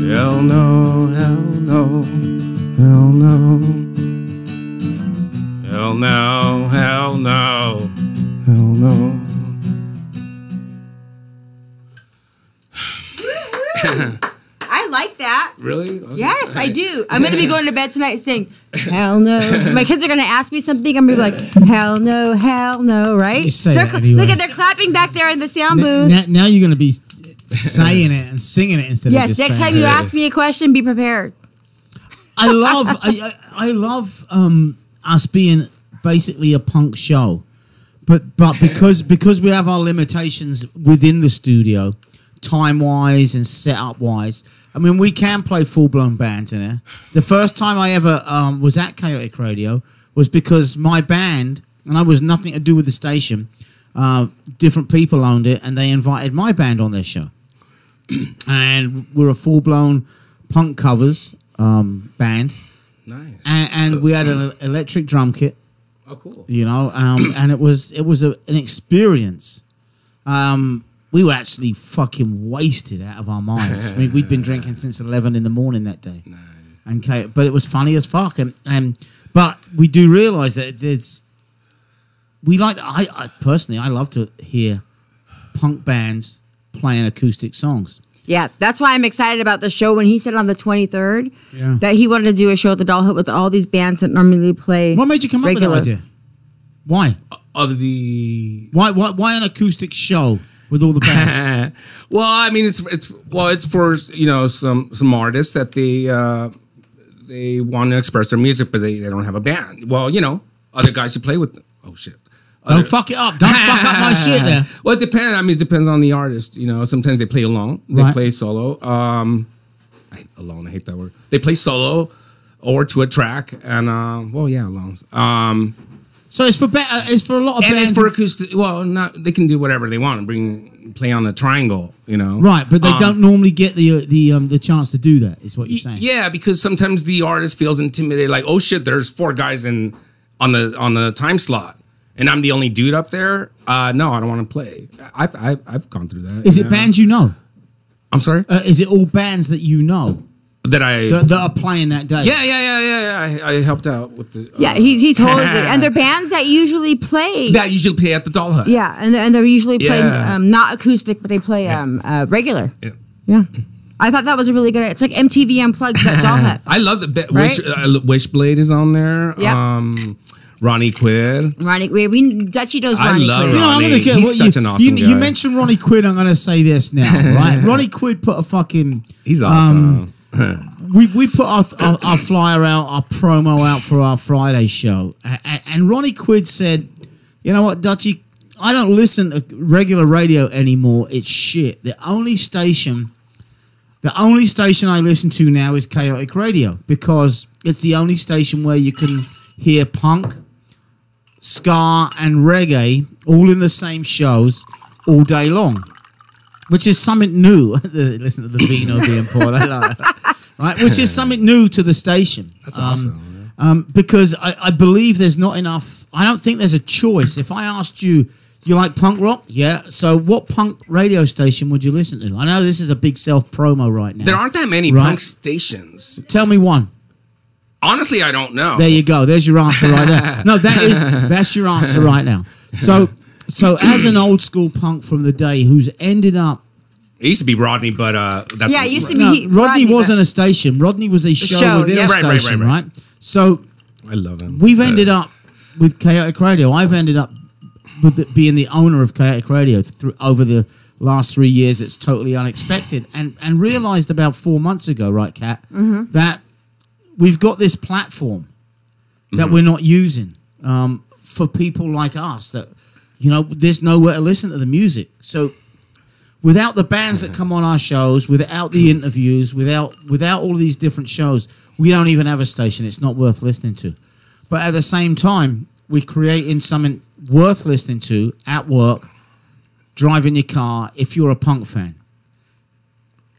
Hell no, hell no, hell no. Hell no, hell no, hell no. I like that. Really? Okay. Yes, I do. I'm going to be going to bed tonight saying, hell no. My kids are going to ask me something. I'm going to be like, hell no, right? You say that anyway. Look at, they're clapping back there in the sound booth. Now you're going to be saying it and singing it instead of Yes, just next saying time you it. ask me a question, be prepared. I love us being basically a punk show, but because we have our limitations within the studio, time wise and setup wise. I mean, we can play full blown bands in there. The first time I ever was at Kaotic Radio was because my band, and I was nothing to do with the station. Different people owned it, and they invited my band on their show, and we're a full blown punk covers band. Nice. And we had an electric drum kit, Oh, cool. you know, and it was an experience. We were actually fucking wasted out of our minds. I mean, we'd been drinking since 11 in the morning that day. Nice. But it was funny as fuck. But we do realise that I personally, I love to hear punk bands playing acoustic songs. Yeah, that's why I'm excited about the show. When he said on the 23rd Yeah. that he wanted to do a show at the Doll Hut with all these bands that normally play. What made you come regular. up with that idea? Why? Why an acoustic show with all the bands? Well, I mean, it's for some artists that they want to express their music, but they don't have a band. Well, other guys who play with them. Oh shit! Don't fuck it up. Don't fuck up my shit there. Well, it depends. I mean, it depends on the artist. Sometimes they play along, they Right. play solo. alone. I hate that word. They play solo or to a track, and alone. So it's for a lot of And bands. it's for acoustic. Well, they can do whatever they want and play on the triangle, Right, but they don't normally get the chance to do that. Is what you're saying? Yeah, because sometimes the artist feels intimidated, like, oh shit, there's 4 guys on the time slot, and I'm the only dude up there. No, I don't want to play. I've gone through that. Is it bands you know? I'm sorry. Is it all bands that you know That are playing that day? Yeah. I helped out with the. Yeah, he totally did. And they're bands that usually play. That usually play at the Doll Hut. Yeah, and they're usually playing Yeah. not acoustic, but they play regular. Yeah. Yeah. I thought that was a really good. It's like MTV Unplugged but Doll Hut. I love the Right? Wishblade is on there. Yep. Ronnie Quid. Ronnie, Dutchie knows I Ronnie love Quid. Ronnie. I'm gonna get He's such an awesome You guy. mentioned Ronnie Quid. I'm going to say this now, right? Ronnie Quid put a fucking. He's awesome. We put our flyer out, our promo out for our Friday show, and Ronnie Quid said, "You know what, Dutchie? I don't listen to regular radio anymore. It's shit. The only station I listen to now is Kaotic Radio because it's the only station where you can hear punk, ska, and reggae all in the same shows all day long, which is something new." Listen to the vino being poured, I like that. Right? Which is something new to the station. That's awesome. Because I believe there's not enough. I don't think there's a choice. If I asked you, you like punk rock? Yeah. So what punk radio station would you listen to? I know this is a big self promo right now. There aren't that many Right. punk stations. Tell me one. Honestly, I don't know. There you go. There's your answer right there. No, that's your answer right now. So as an old school punk from the day who's ended up. It used to be Rodney, but that's Yeah, it used to be. No, Rodney wasn't but- a station. Rodney was a show show, within yeah. a Right. station, right? So I love him. we've ended up with Chaotic Radio. I've ended up with being the owner of Chaotic Radio over the last 3 years. It's totally unexpected, and realized about 4 months ago, right, Kat, that we've got this platform that we're not using for people like us. That there's nowhere to listen to the music. So without the bands that come on our shows, without the interviews, without all of these different shows, we don't even have a station. It's not worth listening to. But at the same time, we're creating something worth listening to at work, driving your car, if you're a punk fan.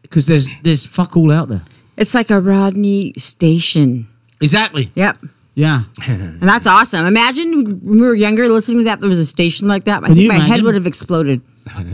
Because there's fuck all out there. It's like a Rodney station. Exactly. Yep. Yeah. And that's awesome. Imagine when we were younger listening to that, there was a station like that. I think you my head imagine? would have exploded.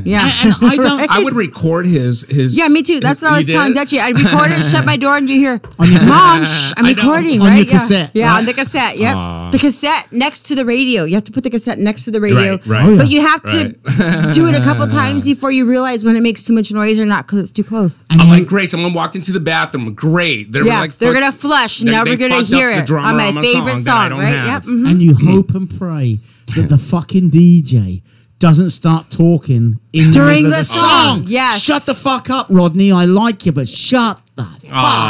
Yeah. And I don't. I would record his. Yeah, me too. That's what I was You telling did? Dutchie. I'd record it, shut my door, and you hear, your- Mom, shh, I'm I know. recording, On right? your cassette, Yeah, right? on the cassette, yep. Aw. The cassette next to the radio. You have to put the cassette next to the radio. Right. Oh, yeah. But you have to do it a couple times before you realize when it makes too much noise or not because it's too close. And I'm you- like, great. Someone walked into the bathroom. Great. They're Yeah, like, they're fuck- going to flush. they- Never they going to fucked up hear the it drummer on my a favorite that I song, don't right? have. Yep. Mhm. and you hope and pray that the fucking DJ doesn't start talking in During middle of the the song, yes. Shut the fuck up, Rodney. I like you, but shut the fuck.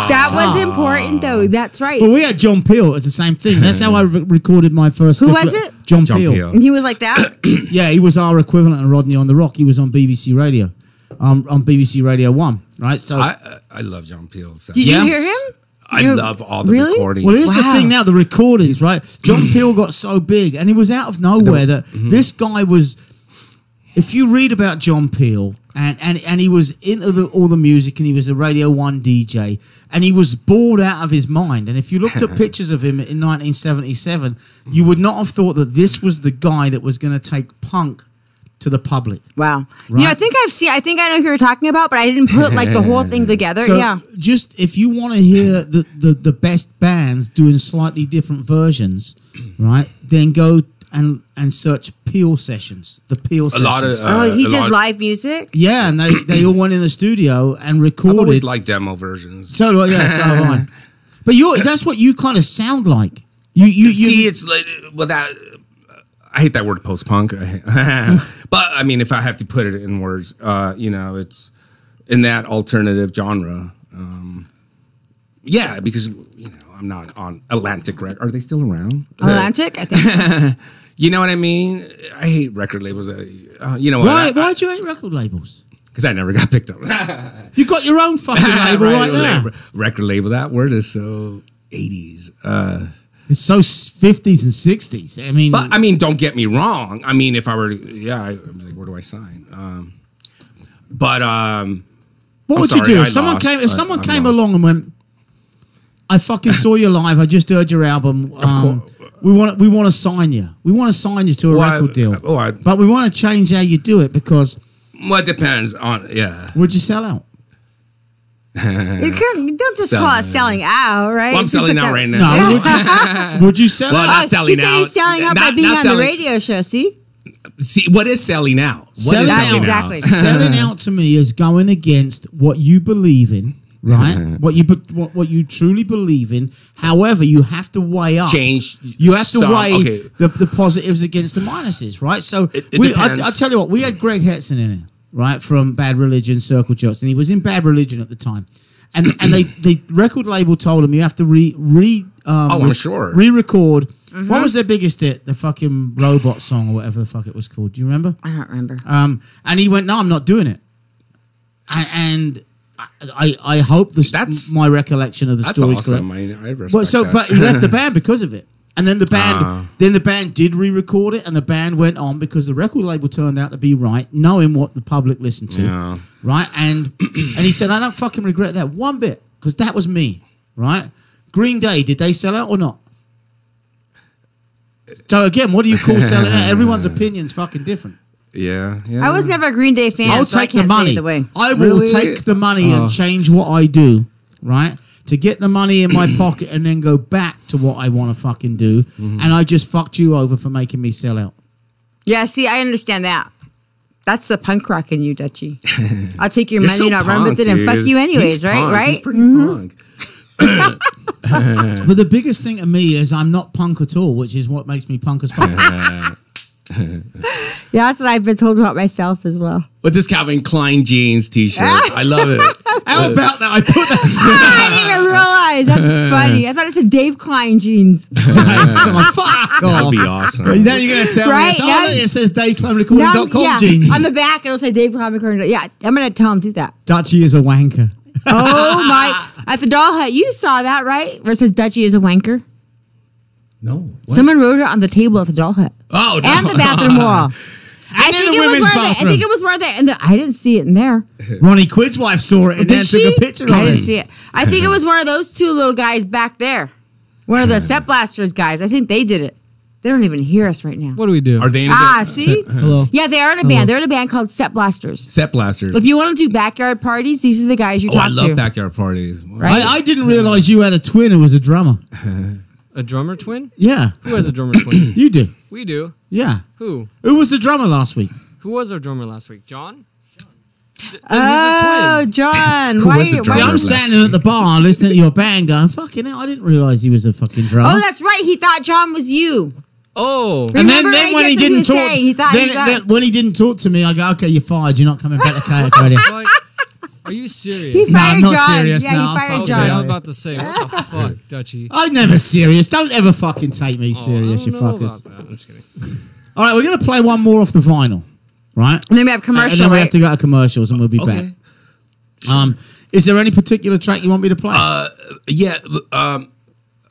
That was important, though. That's right. But we had John Peel. It was the same thing. That's how I recorded my first. Who was it? John John Peel. Peel. And he was like that? Yeah, he was our equivalent of Rodney on the Rock. He was on BBC Radio, on BBC Radio 1, right? So, I love John Peel. So. Did Yeah. you hear him? I You- love all the Really? recordings. well, here's the Wow. thing now, the recordings, right? John Peel got so big, and he was out of nowhere that this guy was... If you read about John Peel, and he was into all the music, and he was a Radio 1 DJ, and he was bored out of his mind. And if you looked at pictures of him in 1977, you would not have thought that this was the guy that was going to take punk to the public. Wow. Right. You know, I think I know who you're talking about, but I didn't put like the whole thing together. So Yeah. just if you want to hear the best bands doing slightly different versions, right, then go and search Peel sessions. The Peel sessions. lot of, Oh, he a did lot- live music? yeah, and they all went in the studio and I've recorded. always liked demo versions. So do I, yeah, so have I. But that's what you kind of sound like. You See, it's like without. I hate that word post punk, but I mean, if I have to put it in words, it's in that alternative genre. Yeah, because I'm not on Atlantic Records. Are they still around? Atlantic? I think. You know what I mean? I hate record labels. You know why what? why do you hate record labels? because I never got picked up. You got your own fucking label right there. Record label. That word is so 80s. It's so 50s and 60s. I mean, But I mean, don't get me wrong. I mean, if I were, I'm like, where do I sign? But what would you do if someone came? If someone came along and went, "I fucking saw you live. I just heard your album. We want to sign you. We want to sign you to a record deal. But we want to change how you do it because well, it depends on Would you sell out? You don't just call it selling out, right? Well, I'm selling out right now. No, would you sell well, out? not selling he said out. he's selling out by being on the radio show. See, what is selling out? What Selling is out. selling Exactly. out? Selling out to me is going against what you believe in, right? what you truly believe in. However, you have to weigh up. Change. You have to weigh okay. the positives against the minuses, right? So It I tell you what, we had Greg Hetson in it, right, from Bad Religion, Circle Jerks, and he was in Bad Religion at the time. And the record label told him you have to re-record. Mm-hmm. What was their biggest hit? The fucking Robot song or whatever the fuck it was called. Do you remember? I don't remember. And he went, "No, I'm not doing it." And I hope That's my recollection of the That's story is awesome. correct. I respect that. But he left the band because of it. And then the band did re-record it, and the band went on because the record label turned out to be right, knowing what the public listened to, Yeah. right? And he said, "I don't fucking regret that one bit because that was me, right?" Green Day, did they sell out or not? So again, what do you call selling out? Everyone's opinion's fucking different. Yeah. I was never a Green Day fan. I'll so I take the can't say money. either way. I will Really? take the money and change what I do, right? To get the money in my pocket and then go back to what I want to fucking do. Mm-hmm. And I just fucked you over for making me sell out. Yeah, see, I understand that. That's the punk rock in you, Dutchie. I'll take your You're money so and I'll run with it and fuck dude. you anyways, He's right? punk. Right? He's pretty punk. But the biggest thing to me is I'm not punk at all, which is what makes me punk as fuck. Yeah, that's what I've been told about myself as well. With this Calvin Klein jeans T-shirt, I love it. How about that? I put that. I didn't even realize. That's funny. I thought it said Dave Klein jeans. Fuck off. That'd be awesome. Now you're going to tell Right, me, now- it says DaveClineRecording.com yeah, jeans. on the back, it'll say Dave Klein recording. Yeah, I'm going to tell him do that. Dutchie is a wanker. Oh, my. At the doll hut, you saw that, right? Where it says Dutchie is a wanker. No. What? Someone wrote it on the table at the doll hut. Oh, no. And the bathroom wall. I in think the it was women's where I bathroom. think it was where they. I didn't see it in there. Ronnie Quid's wife saw it and then Did took she? a picture of I it. didn't see it. I think it was one of those two little guys back there. One of the Set Blasters guys. I think they did it. They don't even hear us right now. What do we do? Are they in a Ah, band? see? Hello. Yeah, they are in a band. They're in a band called Set Blasters. Set Blasters? If you want to do backyard parties, these are the guys you Oh, I talk love to. backyard parties. Right? I didn't realize you had a twin who was a drummer. A drummer twin? Yeah, Who has a drummer twin? you do. We do. Yeah. Who? Who was the drummer last week? Who was our drummer last week? John? Oh, He's a twin. John. Who Why was the are you- drummer? See, why- I'm standing at the bar listening to your band going, fucking hell, I didn't realize he was a fucking drummer. Oh, that's right. He thought John was you. Oh. and Remember, then when I he guess what he didn't was talk, saying, he thought he got- then when he didn't talk to me, I go, okay, you're fired. You're not coming back to Kaotic Radio. Like, are you serious? He No, fired I'm not John. serious. Yeah, No, he I'm fired fucking Okay, John. I was about to say, what the fuck, Dutchie? I'm never serious. Don't ever fucking take me serious, I you don't know fuckers. about that. I'm just kidding. All right, we're going to play one more off the vinyl, right? And then we have And commercial, then we right? have to go to commercials and we'll be Okay. back. Is there any particular track you want me to play?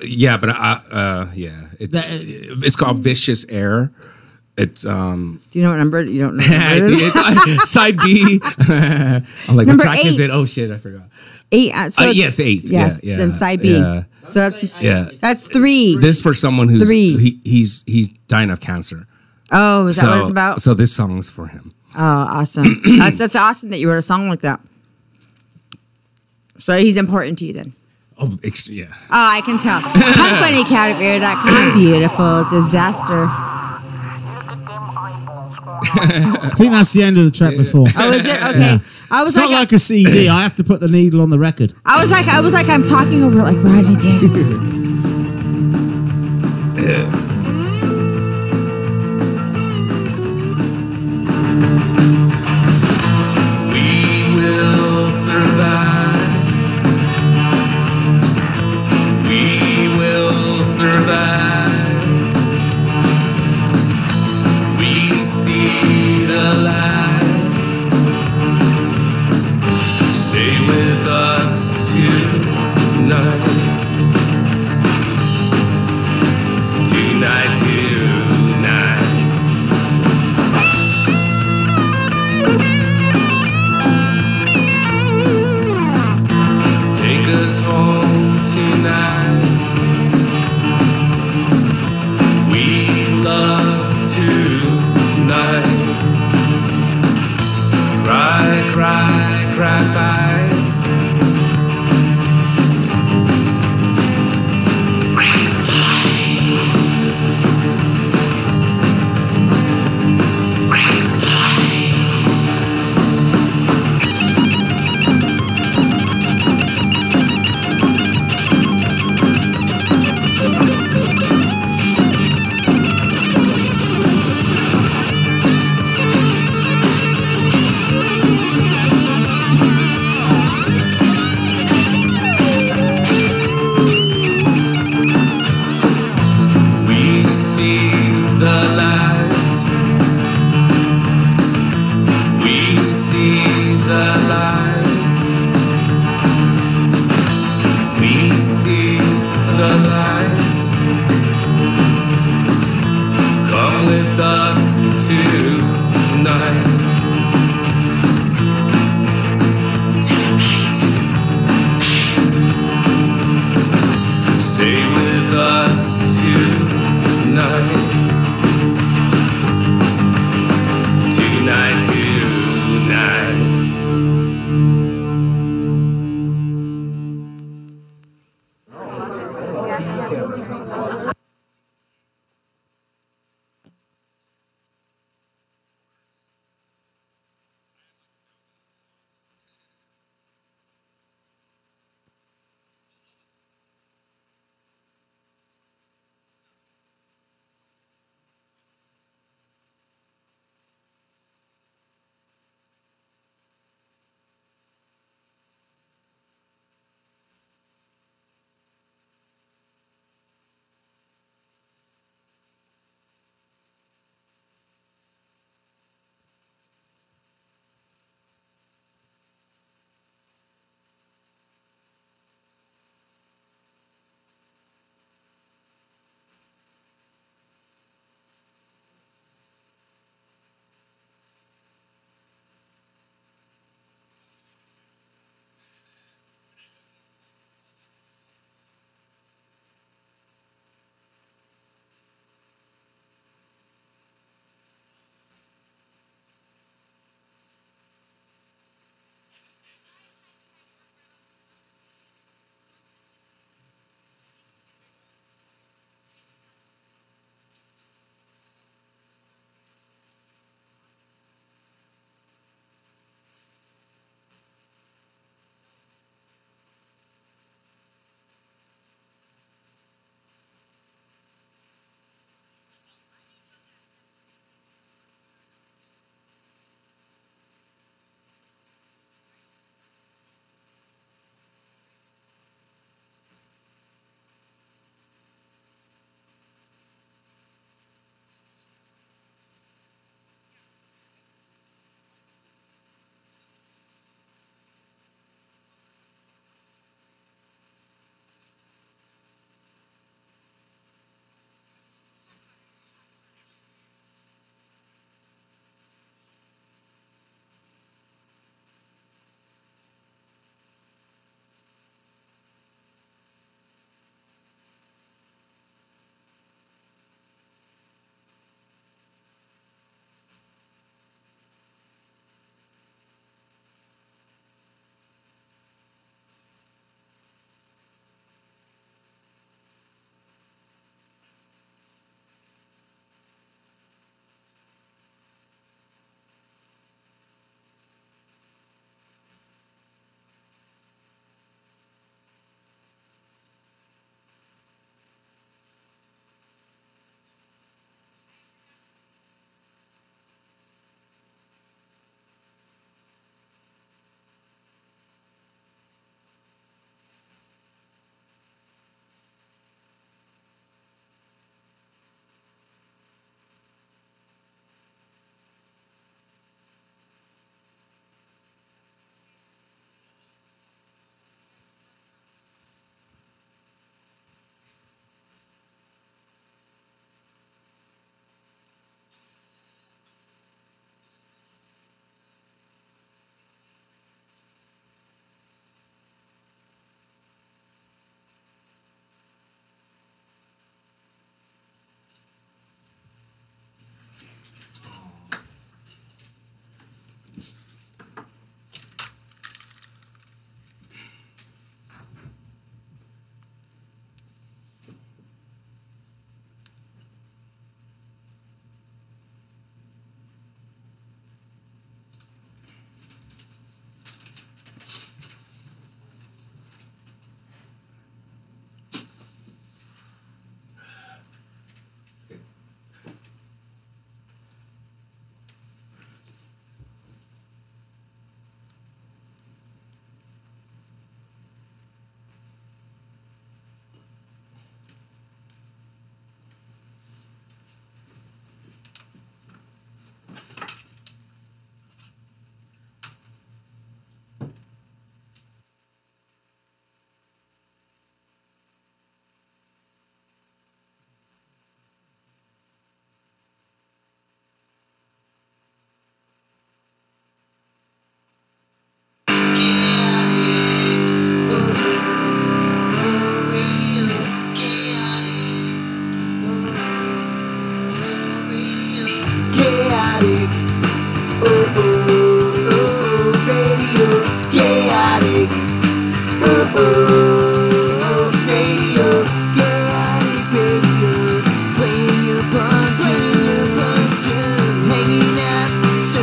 Yeah, but it's called Vicious Air. It's Do you know what number? You don't know what I number it think is? it's side B. I'm like, Number what track is 8. it? Oh shit, I forgot. 8. So it's- yes, 8. Yes, Yeah, then yeah, side B. yeah. So that's Yeah. 3. This is for someone who's 3. he's dying of cancer. Oh, is that what it's about? So this song's for him. Oh, awesome. That's awesome that you wrote a song like that. So he's important to you then. Oh, yeah. Oh, I can tell. PunkBunnyCategory.com. Beautiful disaster. I think that's the end of the track before. Oh, is it? Okay. I was It's not like a CD. I have to put the needle on the record. I was like, I'm talking over it like Rodney did. We will survive. We will survive. We see the light.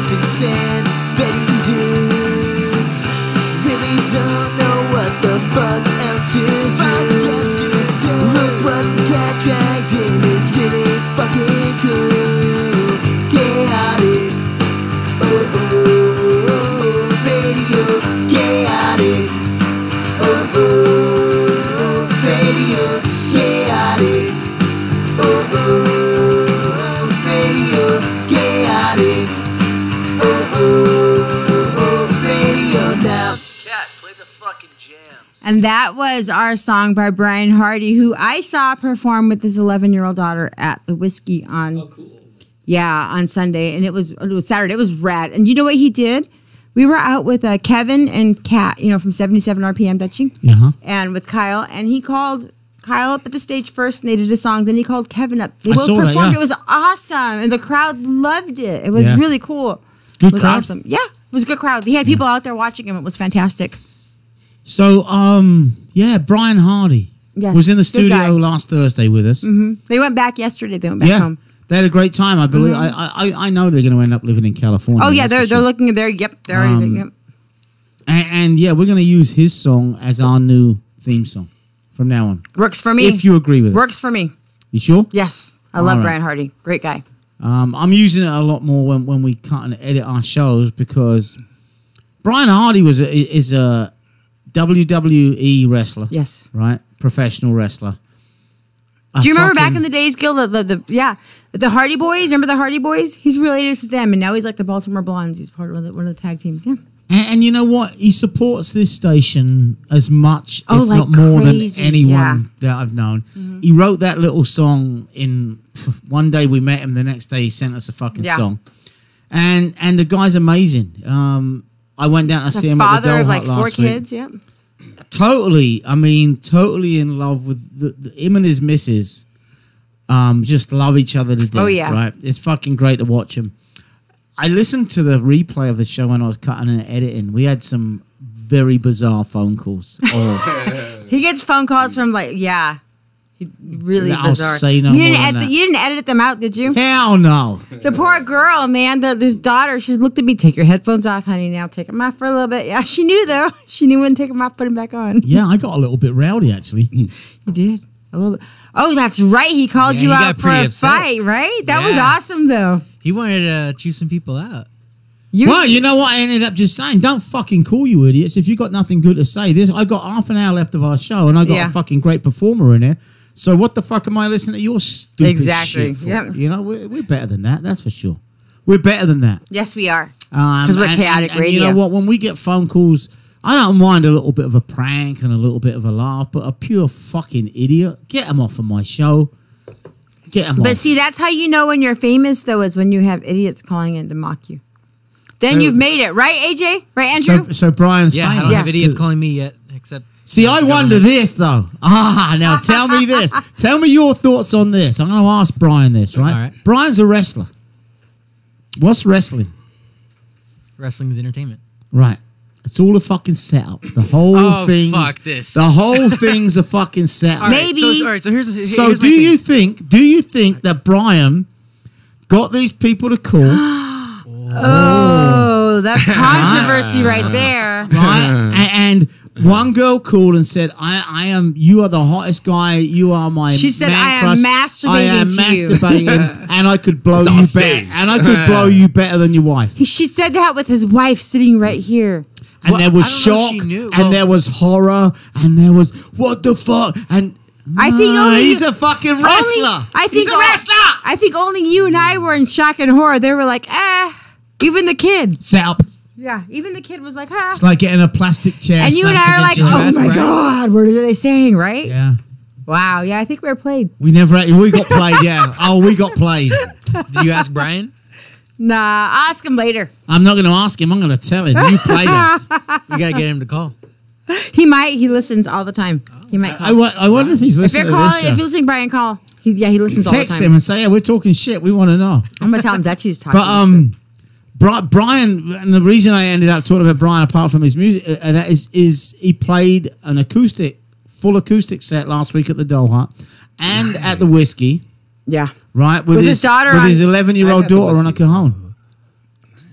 peasants and babies and dudes really don't know what the fuck else to do. Look what the cat dragged in, it's really fucking cool. Chaotic, oh oh, radio, chaotic, oh oh, radio, chaotic, oh oh, radio, chaotic, oh oh, radio now. Cat, play the fucking jams. And that was our song by Brian Hardy, who I saw perform with his 11-year-old daughter at the Whiskey on, on Sunday, and it was Saturday. It was rad. And you know what he did? We were out with Kevin and Kat, from 77 RPM Dutchie, and with Kyle, and he called Kyle up at the stage first, and they did a song. Then he called Kevin up. They both saw performed. that, yeah. It was awesome, and the crowd loved it. It was Yeah. really cool. Good It was crowd? awesome. Yeah, it was a good crowd. He had people out there watching him. It was fantastic. So, Brian Hardy Yes, was in the good guy. studio last Thursday with us. They went back yesterday. They went back Yeah, home. they had a great time. I believe. I know they're going to end up living in California. Oh yeah, that's for they're sure. looking there. Yep, they're already there. Yep. And yeah, we're going to use his song as our new theme song from now on. Works for me. If you agree with it. Works for me. You sure? Yes, I love All right. Brian Hardy. Great guy. I'm using it a lot more when we cut and edit our shows because Brian Hardy is a WWE wrestler. Yes. Right? Professional wrestler. Do you remember back in the days, Gil? The Hardy Boys. Remember the Hardy Boys? He's related to them, and now he's like the Baltimore Blondes. He's part of one of the tag teams. Yeah. And you know what? He supports this station as much, Oh, if like not more, crazy, than anyone yeah. that I've known. He wrote that little song in one day we met him, the next day he sent us a fucking Yeah. song. And the guy's amazing. I went down to see The him at the father Doll of Hut like last 4 week. kids. Yeah. Totally in love with him and his missus. Just love each other to death. Oh, yeah. Right? It's fucking great to watch him. I listened to the replay of the show when I was cutting and editing. We had some very bizarre phone calls. Oh, He gets phone calls from really I'll bizarre. say no you more didn't than that. you didn't edit them out, did you? hell no. The poor girl, man. This daughter, she looked at me. Take your headphones off, honey. Now take them off for a little bit. Yeah, she knew though. She knew when to take them off, put them back on. Yeah, I got a little bit rowdy actually. You did a little bit. Oh, that's right. He called Yeah, you he out got for pretty a upset. fight, right? That was Yeah. awesome, though. He wanted to chew some people out. Well, you know what I ended up just saying? Don't fucking call you idiots if you got nothing good to say. I got half an hour left of our show and I got Yeah. a fucking great performer in here. So what the fuck am I listening to your stupid Exactly. shit for? Yep. You know, we're better than that, that's for sure. We're better than that. Yes, we are. 'Cause we're chaotic and radio. you know what? When we get phone calls, I don't mind a little bit of a prank and a little bit of a laugh, but a pure fucking idiot, get them off of my show. Get them But off. see, that's how you know when you're famous, though, is when you have idiots calling in to mock you. Then you've made it, right, AJ? Right, Andrew? So Brian's Yeah, I famous. don't have idiots calling me yet, except. See, I wonder government. this though. Now tell me this. Tell me your thoughts on this. I'm going to ask Brian this, right? All right. Brian's a wrestler. What's wrestling? Wrestling's entertainment. Right. It's all a fucking setup. The whole Oh, thing's fuck this. The whole thing's a fucking setup. All right, Maybe. So, all right, so here's So here's my do you thing. think that Brian got these people to call, Oh, that's controversy right there. right? And one girl called and said, you are the hottest guy. You are my She said, man "I am crush. masturbating I am to you." masturbating and I could blow It's you on better. stage. And I could blow you better than your wife. She said that with his wife sitting right here. And Well, there was I don't know if shock, she knew. and Well- there was horror, and there was what the fuck, and I think only he's you- a fucking wrestler. He's a wrestler. I think only you and I were in shock and horror. They were like, even the kid. Set up. Yeah, even the kid was like, ah. It's like getting a plastic chair. And you and I are like, slapped against oh your my chest. God, what are they saying, right? Yeah, Wow, yeah, I think we were played. we got played. Yeah, we got played. Did you ask Brian? Nah, I'll ask him later. I'm not going to ask him. I'm going to tell him you played us. You gotta get him to call. He might. He listens all the time. He might call. I wonder if he's if listening you're to calling, this if show. you're listening, Brian, call. He listens all the Text time. him and say, yeah, we're talking shit. We want to know. I'm gonna tell him that she's talking. But Brian, and the reason I ended up talking about Brian, apart from his music, that is he played an full acoustic set last week at the Doll Hut and at the Whiskey, yeah. right? With his daughter with on- his 11-year-old And at the daughter on a cajon.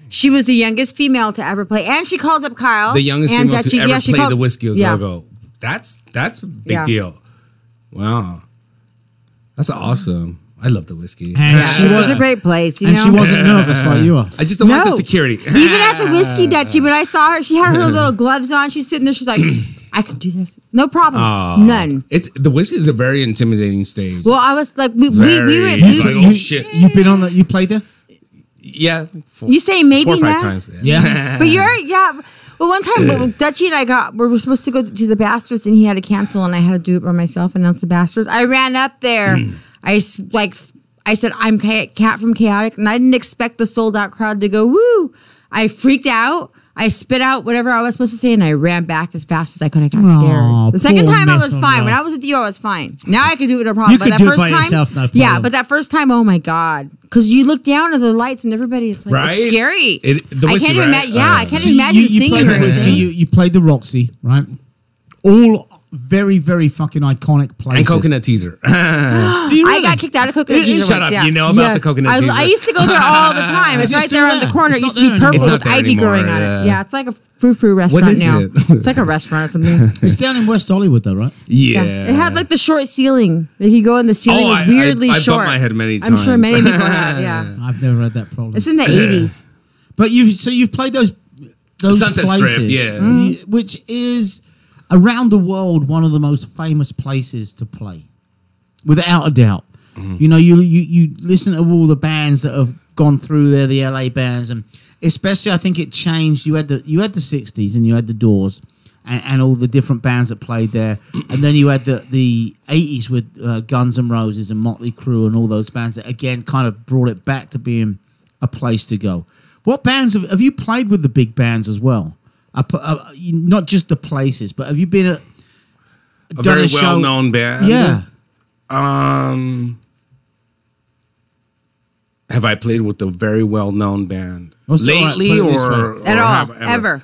She was the youngest female to ever play, and she called up Kyle. The youngest and female to Dutchie. ever She play called- the Whiskey Yeah. Go-Go. That's a big Yeah. deal. Wow. That's awesome. I love the Whiskey. And Yeah, she it's was, a great place, you and know. she wasn't nervous like you are. I just don't like the No. security. Even at the Whiskey Dutchie, when I saw her, she had her little gloves on. She's sitting there. She's like, I can do this. No problem. None. It's the Whiskey is a very intimidating stage. Well, I was like, we Very, went. like, oh shit. You've been on that. You played there. Yeah. You say maybe 4 or 5 now? times. Yeah. But well, one time Dutchie and I we were supposed to go to the Bastards, and he had to cancel, and I had to do it by myself, announce the Bastards. I ran up there. I said, I'm Kat from Kaotic, and I didn't expect the sold out crowd to go, woo. I freaked out. I spit out whatever I was supposed to say, and I ran back as fast as I could. I got scared. The second poor time I was Miss fine. Monroe. When I was with you, I was fine. Now I could do it no problem. You But could that do it first by time, yourself, no yeah, problem. but that first time, oh my God. Because you look down at the lights and everybody, it's like, Right? it's scary. The I Whiskey, can't even right? imagine. Yeah, I can't So even imagine you singing played or the Whiskey. anything. You played the Roxy, right? All very, very fucking iconic places. And Coconut Teaser. Do you I really? got kicked out of Coconut Teaser Shut once, up. yeah. You know about the Coconut Teaser. I used to go there all the time. It's Is it right still there on the there? corner. It It's used not to be there anymore. purple It's with not there ivy growing anymore, on yeah. it. Yeah, it's like a frou-frou restaurant is now. it? It's like a restaurant or something. It's down in West Hollywood, though, right? Yeah. It had like the short ceiling. Like you go in, the ceiling Oh, was weirdly I bumped short. my head many I'm sure times. many people have. Yeah, I've never had that problem. it's in the 80s. But you've played those Sunset Strip, places, yeah. which is around the world one of the most famous places to play, without a doubt. You know, you listen to all the bands that have gone through there, the LA bands, and especially I think it changed. You had the 60s and you had the Doors and all the different bands that played there, and then you had the 80s with Guns N' Roses and Motley Crue and all those bands that again kind of brought it back to being a place to go. What bands have you played with the big bands as well? Not just the places, but have you been A done very a show? well-known band. Yeah. Have I played with a very well-known band Well, so, all right, lately, put it this or way. At or all, have ever.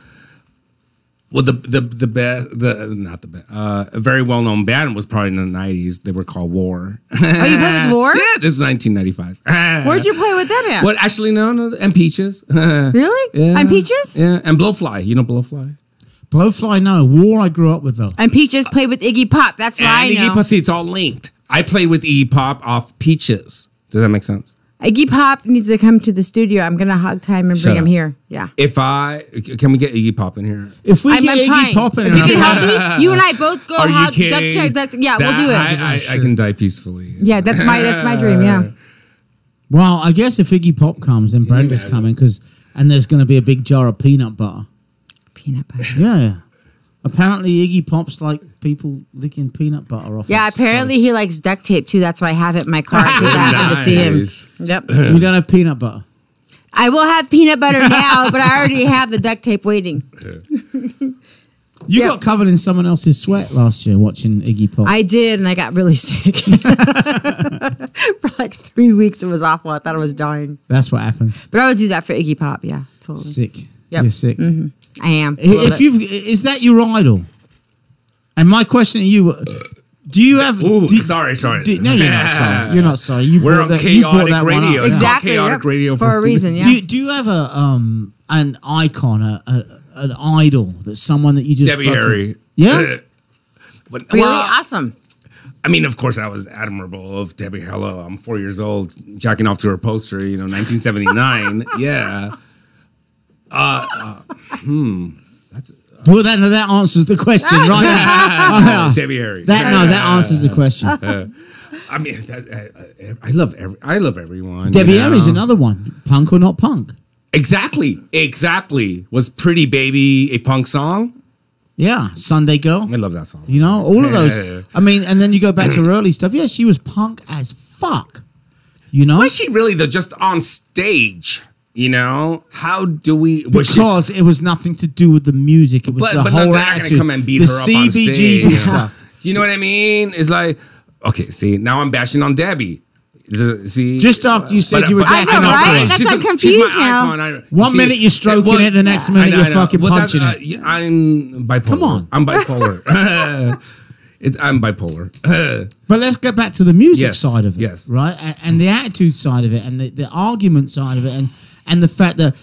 Well, the best, not the best. A very well-known band was probably in the '90s. They were called War. Oh, you played with War? Yeah, this is 1995. Where'd you play with them at? Well, actually, no, and Peaches. Really? Yeah. And Peaches? Yeah, and Blowfly. You know Blowfly? Blowfly, no. War, I grew up with though. And Peaches played with Iggy Pop. That's why I And know. Iggy Pop, see, it's all linked. I played with Iggy Pop off Peaches. Does that make sense? Iggy Pop needs to come to the studio. I'm going to hug time and Shut bring him up. here. Yeah. Can we get Iggy Pop in here? If we I'm get Iggy trying. Pop in, If you can help me, you and I both go Are you hug. kidding? Yeah, we'll do it. I can die peacefully. Yeah, that's my dream. Yeah. well, I guess if Iggy Pop comes, then Brenda's coming and there's going to be a big jar of peanut butter. Peanut butter. Yeah. Apparently, Iggy Pop's like people licking peanut butter off. Yeah, his apparently he likes duct tape too. That's why I have it in my car because I happened to see him. Nice. Yep. body. You don't have peanut butter. I will have peanut butter now, but I already have the duct tape waiting. You Yeah. got covered in someone else's sweat last year watching Iggy Pop. I did, and I got really sick. For like 3 weeks, it was awful. I thought I was dying. That's what happens. But I would do that for Iggy Pop. Yeah, totally. Sick. Yep. You're sick. I am. If you is that your idol? And my question to you: do you have? Ooh, do, sorry. no, you're not sorry. You're not sorry. You We're brought on that, you brought Chaotic that one Radio. up. It's Exactly. Chaotic Yep. Radio For a reason. Yeah. Do you have an icon, an idol that's someone that you just Debbie fucking- Harry. Yeah. But, Really well, awesome. I mean, of course, I was admirable of Debbie. Hello, I'm 4 years old, jacking off to her poster. 1979. Yeah. That's Well, that answers the question right now. Debbie Harry. That answers the question. I mean, I love everyone. Debbie you know? Harry's another one. Punk or not punk? Exactly. Was Pretty Baby a punk song? Yeah, Sunday Girl. I love that song. You know, all of those. I mean, and then you go back to her early stuff. Yeah, she was punk as fuck. You know, Was she really though? Just on stage, How do we? because it was nothing to do with the music. It was the but whole they're not gonna attitude. come and beat the her up on CBGB stage. stuff. Do you know what I mean? It's like, okay, see, now I'm bashing on Debbie. See, Just after you said you were I jacking know, off to right? her. That's she's I'm she's confused my now. icon. One minute you're stroking it, the next minute you're fucking punching it. Yeah, I'm bipolar. Come on. I'm bipolar. I'm bipolar. But let's get back to the music Yes, side of it, yes. right? And the attitude side of it, and the argument side of it, and the fact that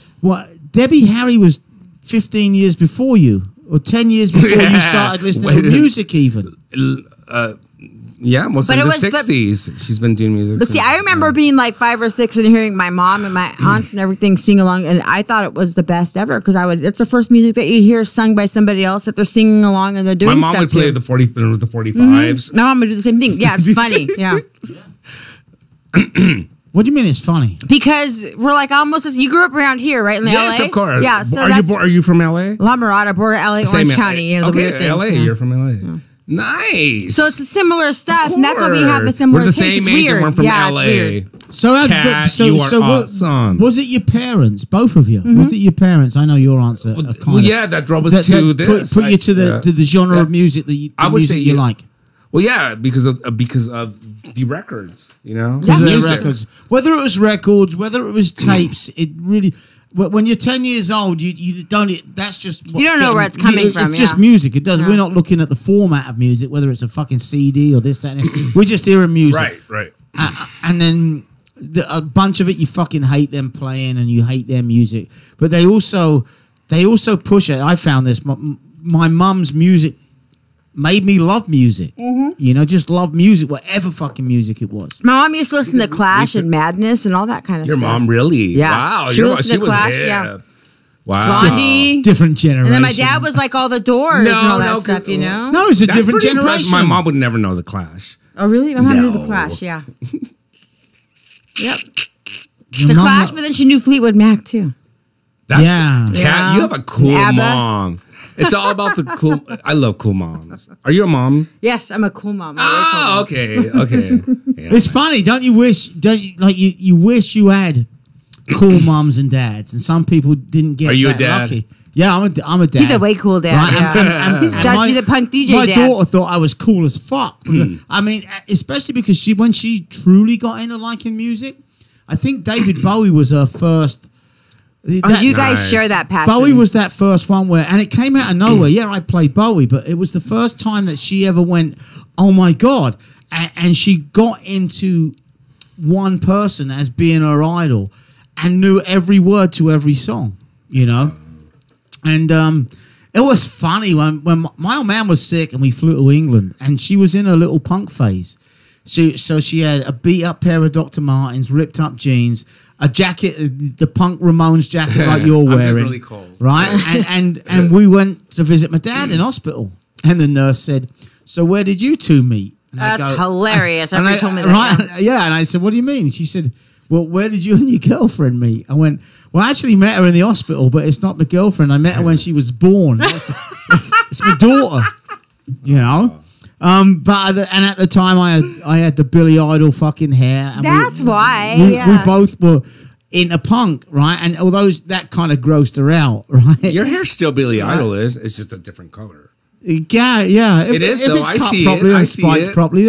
Debbie Harry was 15 years before you, or 10 years before you started listening to music, even. Yeah, most But of it the was- but- 60s. She's been doing music. But see, since- I remember being like 5 or 6 and hearing my mom and my aunts and everything sing along, and I thought it was the best ever because it's the first music that you hear sung by somebody else that they're singing along and they're doing my mom stuff would play to. the 45s. My mom would do the same thing. Yeah, it's funny. Yeah. What do you mean it's funny? Because we're like almost as you grew up around here, right? In the Yes, LA? of course. Yeah, so are you from LA? La Mirada, border LA, Orange County, you know, the okay, weird thing. LA. Yeah. You're from LA. Nice. So it's the similar stuff, and that's why we have the course. similar We're the taste. same It's age weird. and we're from yeah, LA. It's weird. So, Kat, you are awesome. was it your parents, both of you? Was it your parents? I know your answer. Well, yeah, that drove us to this. Put you to the genre of music that you, I would say you like. Well, yeah, because of the records, you know, Because of the Music. records. Whether it was records, whether it was tapes, it really. When you're 10 years old, you don't. That's just You don't know where it's coming from, It's just yeah. music. It does. We're not looking at the format of music, whether it's a fucking CD or this, that. And we're just hearing music, Right. and then a bunch of it you fucking hate them playing and you hate their music, but they also push it. I found this. My mum's music made me love music. You know, just love music, whatever fucking music it was. My mom used to listen to Clash and Madness and all that kind of Your stuff. mom really? Yeah. Wow. She listened to was Clash, hip. yeah. Wow. Blondie. Different generation. And then my dad was like all the Doors No, and all that no, stuff, you know? No, it's a That's different pretty impressive. generation. My mom would never know the Clash. Oh, really? My mom knew the No. Clash, yeah. Yep. Your The mum- Clash, but then she knew Fleetwood Mac, too. That's, Yeah. Kat, Yeah. you have a cool ABBA. mom. It's all about the cool. I love cool moms. Are you a mom? Yes, I'm a cool mom. I'm a very cool mom. Okay. Yeah. It's funny, don't you wish? Don't you, like you wish you had cool mums and dads, and some people didn't get. Are you a that dad? Lucky. Yeah, I'm a dad. He's a way cool dad. Right, Yeah. He's and Dutchy the Punk DJ My dad. daughter thought I was cool as fuck. I mean, especially because when she truly got into liking music, I think David Bowie was her first. Oh, you guys Nice. share that passion. Bowie was that first one where, and it came out of nowhere. Yeah, I played Bowie, but it was the first time that she ever went, oh my God. And she got into one person as being her idol and knew every word to every song, you know? And it was funny when my old man was sick and we flew to England and she was in her little punk phase. So she had a beat up pair of Dr. Martens, ripped up jeans, a jacket, the punk Ramones jacket like you're I'm wearing, just really cold. right? And we went to visit my dad in hospital, and the nurse said, "So where did you two meet?" And I That's go- hilarious. and Everybody told me that. right? Yeah, and I said, "What do you mean?" She said, "Well, where did you and your girlfriend meet?" I went, "Well, I actually met her in the hospital, but it's not my girlfriend. I met her when she was born. It's my daughter, you know." But at the time, I had the Billy Idol fucking hair. And That's why. we Yeah. both were into punk, right? And although that kind of grossed her out, right? Your hair's still Billy Idol is. It's just a different color. Yeah. It is though. it's I cut see properly it. I and see spiked it. properly.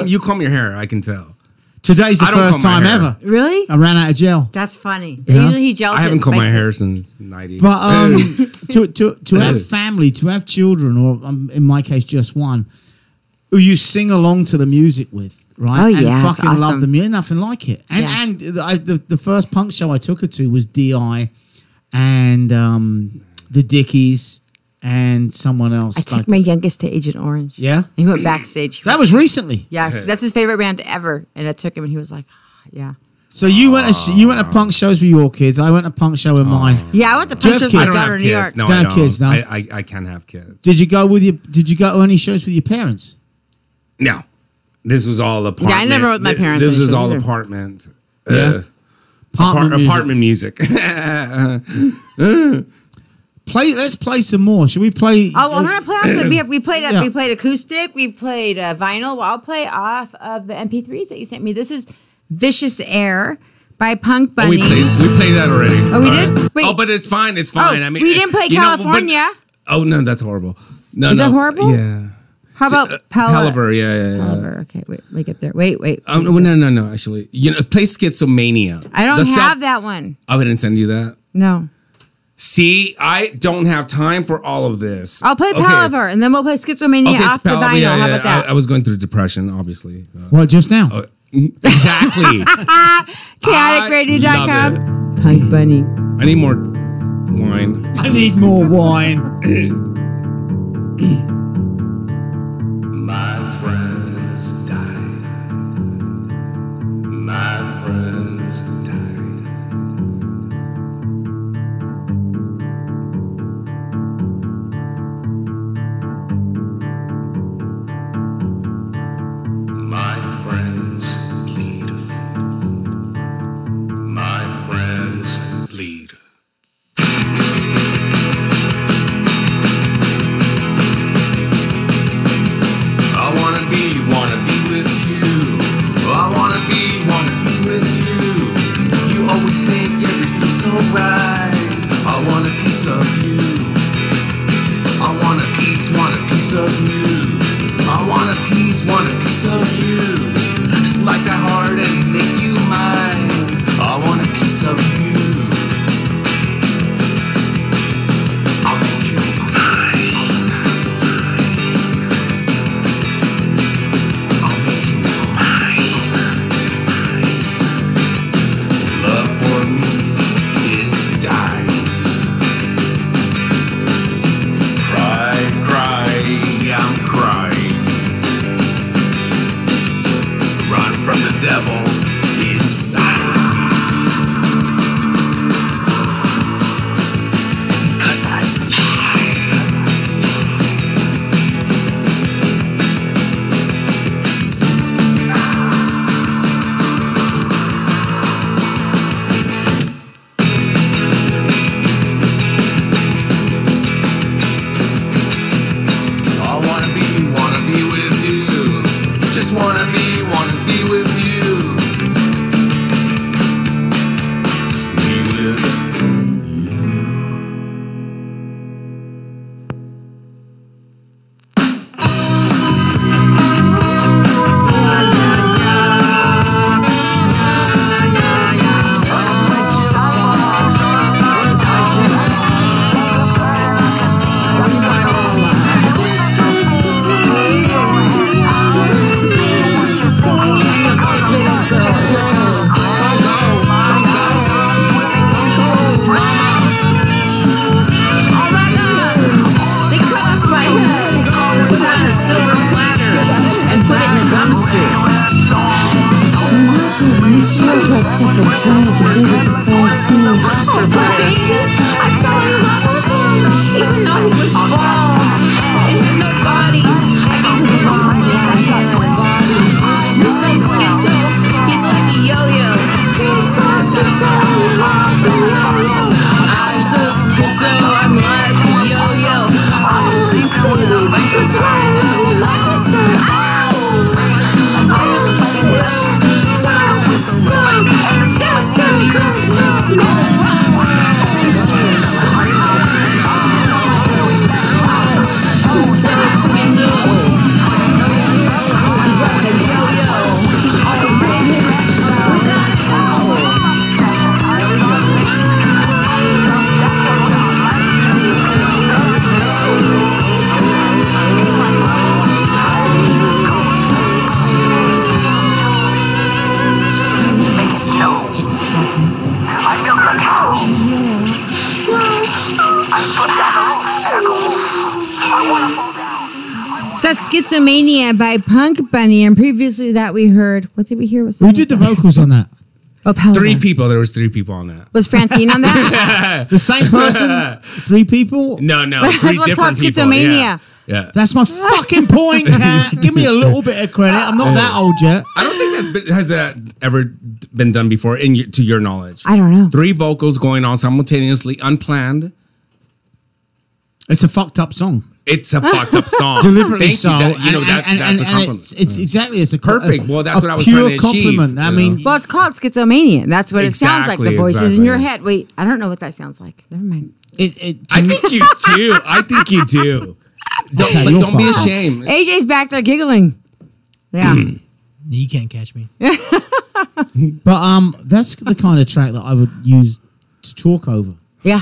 You comb your hair. I can tell. Today's the I don't first comb my time hair. ever. Really? I ran out of gel. That's funny. Yeah. Usually he gels I it haven't and combed my spikes it. hair since '90. But to have family, to have children, or in my case, just one, who you sing along to the music with, right? Oh, and yeah, it's fucking love awesome. the music, nothing like it. And Yeah. the first punk show I took her to was DI, and the Dickies, and someone else. I took my youngest to Agent Orange. Yeah, He went backstage. that was recently. Yes, that's his favorite band ever. And I took him and he was like, "Ah, yeah. So you went to punk shows with your kids. I went to punk show with mine. Yeah, I went to Do you have Punchers kids? with I my don't daughter have in New York. kids. No, Don't I have don't. kids, no? I can have kids. Did you go to any shows with your parents? No, this was all apartment. I never with my parents This or was all either. apartment. Yeah. Apartment music. Let's play some more. Should we play? Oh, I'm gonna play off the. We played. Yeah. We played acoustic. We played vinyl. Well, I'll play off of the MP3s that you sent me. This is "Vicious Air" by Punk Oh, Bunny. we played that already. Oh, we did? Wait. Oh, but it's fine. It's Oh, fine. I mean, we didn't play you know, but- California. oh no, that's horrible. No, Is no. that horrible? Yeah. How about Palaver? Yeah. Palaver. Okay, wait. Let me get there. Wait. No. Actually, play Schizomania. I don't have that one. I didn't send you that. No. See, I don't have time for all of this. I'll play Okay. Palaver, and then we'll play Schizomania Okay, off the Palaver, vinyl. yeah, How yeah. about that? I was going through depression, obviously. What, just now? Exactly. ChaoticRadio.com. love Punk Bunny. I need more wine. I need more wine. My friends died. My friends died. My friends bleed. My friends bleed. I wanna be with you. I wanna be with you. You always make everything so right. I want a piece of you. I want a piece of you. I want a piece of you. Just like that heart and make you mine. I want a piece of you. I'll make you mine. I'll make you mine. Love for me is dying. Cry, I'm crying. Run from the devil inside. Because I I wanna be with you. Just wanna be with you. Be with you. They cut off my head, put on a silver platter, and put it in a dumpster. Michelle dressed up and tried to give it to Francine. Oh, buddy, I fell in love with him, even though he was bald and had no body. I gave him a long body. He's so schizo, he's like a yo-yo. He's so schizo, I'm so schizo, I'm like a yo-yo. That's right, I like this So that's Schizomania by Punk Bunny, and previously that we heard. What did we hear? Who did the vocals on that? Oh, Paladin. Three people. There was 3 people on that. Was Francine on that? The same person? 3 people? No, 3 That's what's different called people. schizomania. Yeah. That's my fucking point, Kat. Give me a little bit of credit. I'm not that old yet. I don't think has that ever been done before, to your knowledge. I don't know. 3 vocals going on simultaneously, unplanned. It's a fucked up song. It's a fucked up song. Deliberately Thank so. you. That's a compliment. It's exactly, it's a Perfect. Well, that's a what I was pure trying to achieve, compliment. I you mean, know? Well, it's called Schizomania. That's what it sounds like. The Exactly, voices in your exactly. head. Wait, I don't know what that sounds like. Never mind. I think you do. I think you do. Don't, Okay, but you're don't be fine. ashamed. AJ's back there giggling. Yeah. You can't catch me. But that's the kind of track that I would use to talk over. Yeah.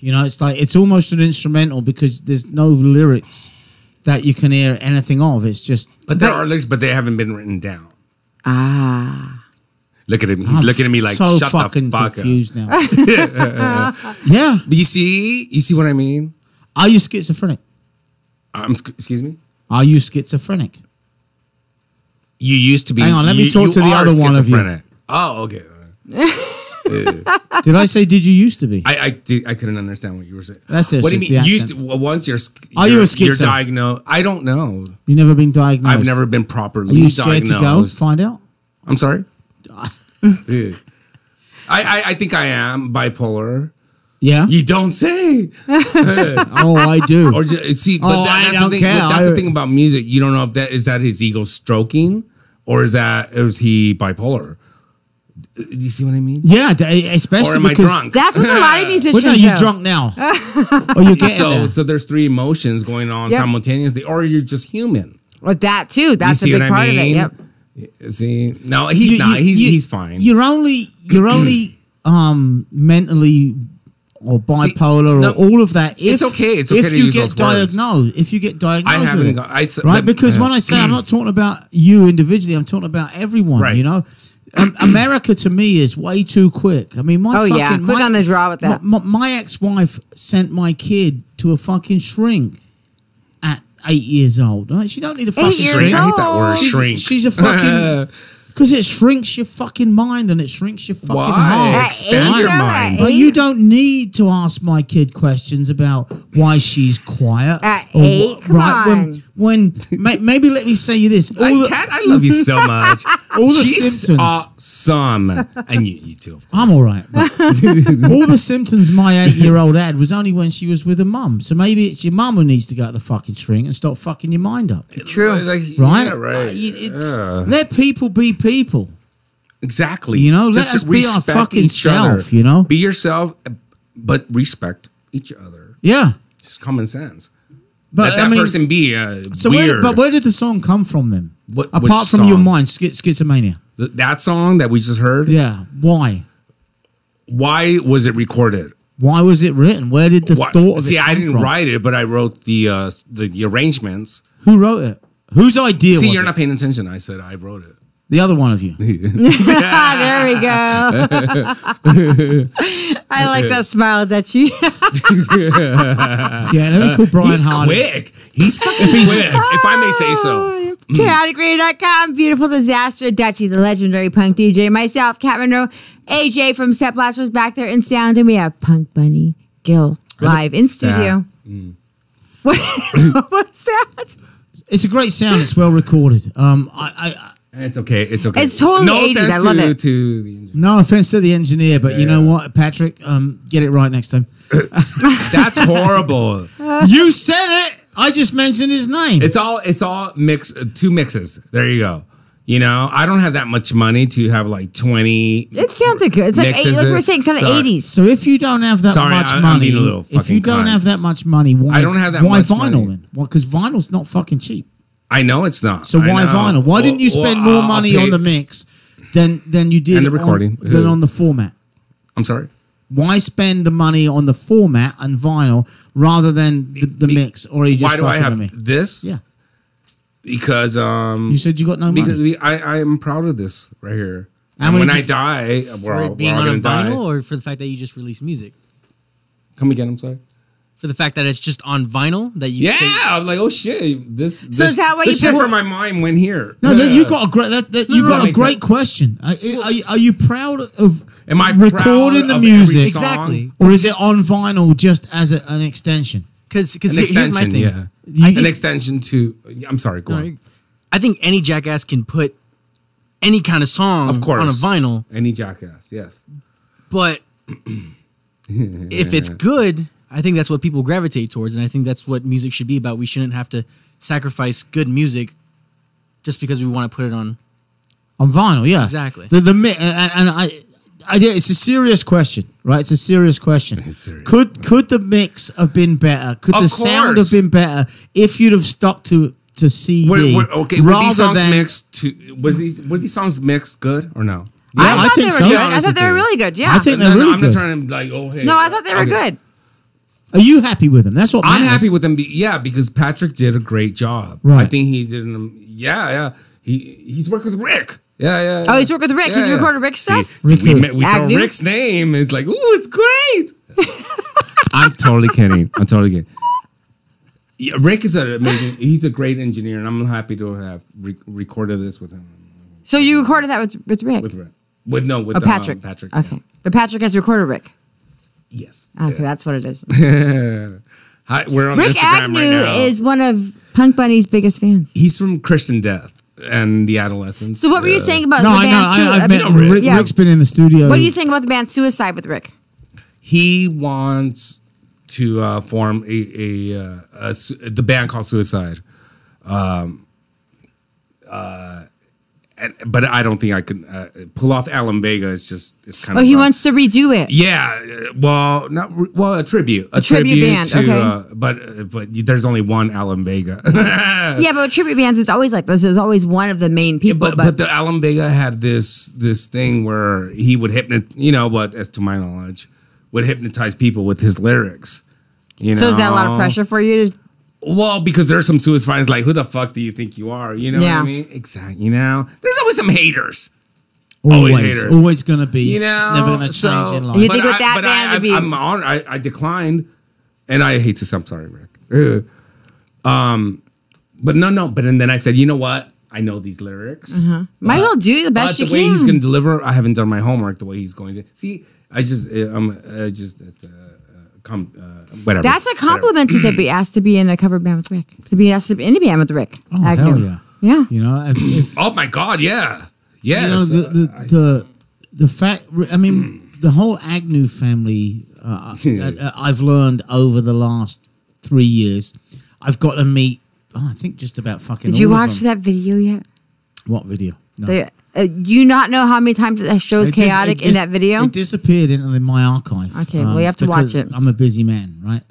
You know, it's like it's almost an instrumental because there's no lyrics that you can hear anything of. It's just But there are lyrics, but they haven't been written down. Ah. Look at him. He's looking at me like, so shut fucking the fuck confused up. now. Yeah. But you see what I mean? Are you schizophrenic? Excuse me? Are you schizophrenic? You used to be. Hang on, let me you- talk you to the are other one of you. schizophrenic. Oh, okay. Did I say did you used to be? I couldn't understand what you were saying. That's it, What do you it's mean? the Used accent. to, once you're Are you a you're schizo? diagnosed. I don't know. You never been diagnosed? I've never been properly Are you scared diagnosed. to go find out? I'm sorry. Yeah. I think I am bipolar. Yeah. You don't say. Oh, I do. Or just, see, but Oh, I that's don't the thing. care. But that's I- the thing about music. You don't know if that is his ego stroking, or is he bipolar? Do you see what I mean? Yeah, especially Or am I because drunk? That's what a lot of musicians Well, no, you're do. drunk now. Or you're getting there. So there's three emotions going on Yep. simultaneously, or you're just human. Or that too. That's a see big what I part of it. mean? Yep. See, no, he's You- not. you- He's fine. You're only mentally or bipolar no, or all of that. it's okay. It's okay if to you use get those words. diagnosed. If you get diagnosed, I with haven't it, got- right? but- Because when I say I'm not talking about you individually, I'm talking about everyone. Right. You know, America to me is way too quick. I mean, my Oh, fucking yeah. Quick on the draw with that. My ex-wife sent my kid to a fucking shrink at 8 years old. Right? She don't need a fucking years shrink. I hate that word. She's- Shrink. She's a fucking because it shrinks your fucking mind and it shrinks your fucking Why? heart. Expand At your eight, mind. But you don't need to ask my kid questions about why she's quiet. At or 8? Come on. Maybe let me say you this. I love you so much. all the She's symptoms. awesome, and you too. Of course. I'm all right. but all the symptoms my 8-year-old had was only when she was with her mum. So maybe it's your mum who needs to go to the fucking shrink and stop fucking your mind up. True. Right? Yeah, right. Let people be people. Exactly. You know, let Just us be our respect fucking each other. self, you know? Be yourself, but respect each other. Yeah. Just common sense. But Let that person be so weird. where did the song come from then? What- Apart which from your song? mind, schizomania. That song that we just heard. Yeah. Why? Why was it recorded? Why was it written? Where did the Why- thought of See, it come I didn't from? write it, but I wrote the arrangements. Who wrote it? Whose idea See, was you're it? not paying attention. I said I wrote it. The other one of you. There we go. I like that smile that you. Yeah, let me call Brian He's Hardy. quick. He's fucking quick, if I may say so. Chaoticradio.com, Beautiful Disaster, Dutchie, the legendary punk DJ, myself, Cat Monroe, AJ from Set Blasters back there in sound, and we have Punk Bunny Gill live in studio. What, what's that? It's a great sound. It's well recorded. It's okay. It's okay. It's totally 80s. offense I love it. To the, No offense to the engineer, but you know what, Patrick? Get it right next time. that's horrible. You said it. I just mentioned his name. It's all mix. Two mixes. There you go. You know, I don't have that much money to have like 20. It sounded good. It's like, Mixes like we were it. saying, it's kind of Sorry. 80s. So if you don't have that Sorry, much I'm money, being a little if you fucking don't cunt. have that much money, why? I don't have that why much vinyl money. then? Well, because vinyl's not fucking cheap. I know it's not. So I why know. vinyl? Why didn't you spend more I'll money pay- on the mix than you did And the recording. than on the format? I'm sorry. Why spend the money on the format and vinyl rather than the mix? Or are you just Why do I fucking with have me? this? Yeah, Because you said you got no because money. I am proud of this right here. How And many when I did- die, For we're all it being on gonna a die. vinyl, or for the fact that you just released music? Come again. I'm sorry. For the fact that it's just on vinyl that you Yeah, say- I'm like, oh shit. This. So is that why this you shit put- from my mind went here? No, Yeah. you got a great. You no, got a makes great sense. question. Are you proud of? Am I recording proud the of music? every song? Exactly. Or is it on vinyl just as an extension? Because An here's my extension, thing. yeah. You- An extension to. I'm sorry. Go on. I think any jackass can put any kind of song Of course. on a vinyl, Any jackass, yes. but if it's good, I think that's what people gravitate towards, and I think that's what music should be about. We shouldn't have to sacrifice good music just because we want to put it on. On vinyl, yeah, Exactly. It's a serious question, right? It's a serious question. It's serious. Could the mix have been better? Could Of the sound course. have been better if you'd have stuck to CD? Were rather these songs than, mixed to? Were these songs mixed good or no? Yeah, I thought think they so. were good. I thought they were really good. Yeah. I think they're really I'm good. not trying to like, oh hey. no, I thought they were Okay. good. Are you happy with them? That's what I'm matters. happy with them. Yeah, because Patrick did a great job. Right. I think he did. Yeah. He's worked with Rick. Yeah. Oh, he's working with Rick. He's recorded Rick's stuff? See, we throw Agnew? Rick's name. It's like, ooh, it's great. I'm totally kidding. Yeah, Rick is an amazing. He's a great engineer, and I'm happy to have recorded this with him. So you recorded that with Rick? With Rick. With Patrick. Patrick. Okay. Yeah. But Patrick has recorded Rick. Yes. Okay, that's what it is. Hi, we're on Rick Instagram Agnew right now. is one of Punk Bunny's biggest fans. He's from Christian Death and the Adolescents. So what were you saying about No, the I know. band? I've met Rick's been in the studio. What are you saying about the band Suicide with Rick? He wants to form the band called Suicide. But I don't think I can pull off Alan Vega. It's kind of. He wants to redo it. Yeah, a tribute, a tribute band. to, Okay, but there's only one Alan Vega. Yeah, but with tribute bands, it's always like this. There's always one of the main people. But the Alan Vega had this thing where he would but as to my knowledge, would hypnotize people with his lyrics. So is that a lot of pressure for you to? Well, because there's some suicides like, who the fuck do you think you are? You know what I mean? Exactly. There's always some haters. Always going to be. Never going to change in life. You think with that band to be? I declined, and I hate to. I'm sorry, Rick. But no. But and then I said, you know what? I know these lyrics. Might as well do the best you can. The way can. he's going to deliver, I haven't done my homework. The way he's going to see, whatever. That's a compliment to be asked to be in a cover band with Rick. To be asked to be in a band with Rick. Oh, Agnew. hell yeah. Yeah. If oh my God, yeah. Yes. The fact, I mean, the whole Agnew family, I've learned over the last 3 years, I've got to meet, I think just about fucking Did you all of watch them. that video yet? What video? No. Do you not know how many times it shows Chaotic in that video? It disappeared into my archive. Okay, well, you have to watch it. I'm a busy man, right?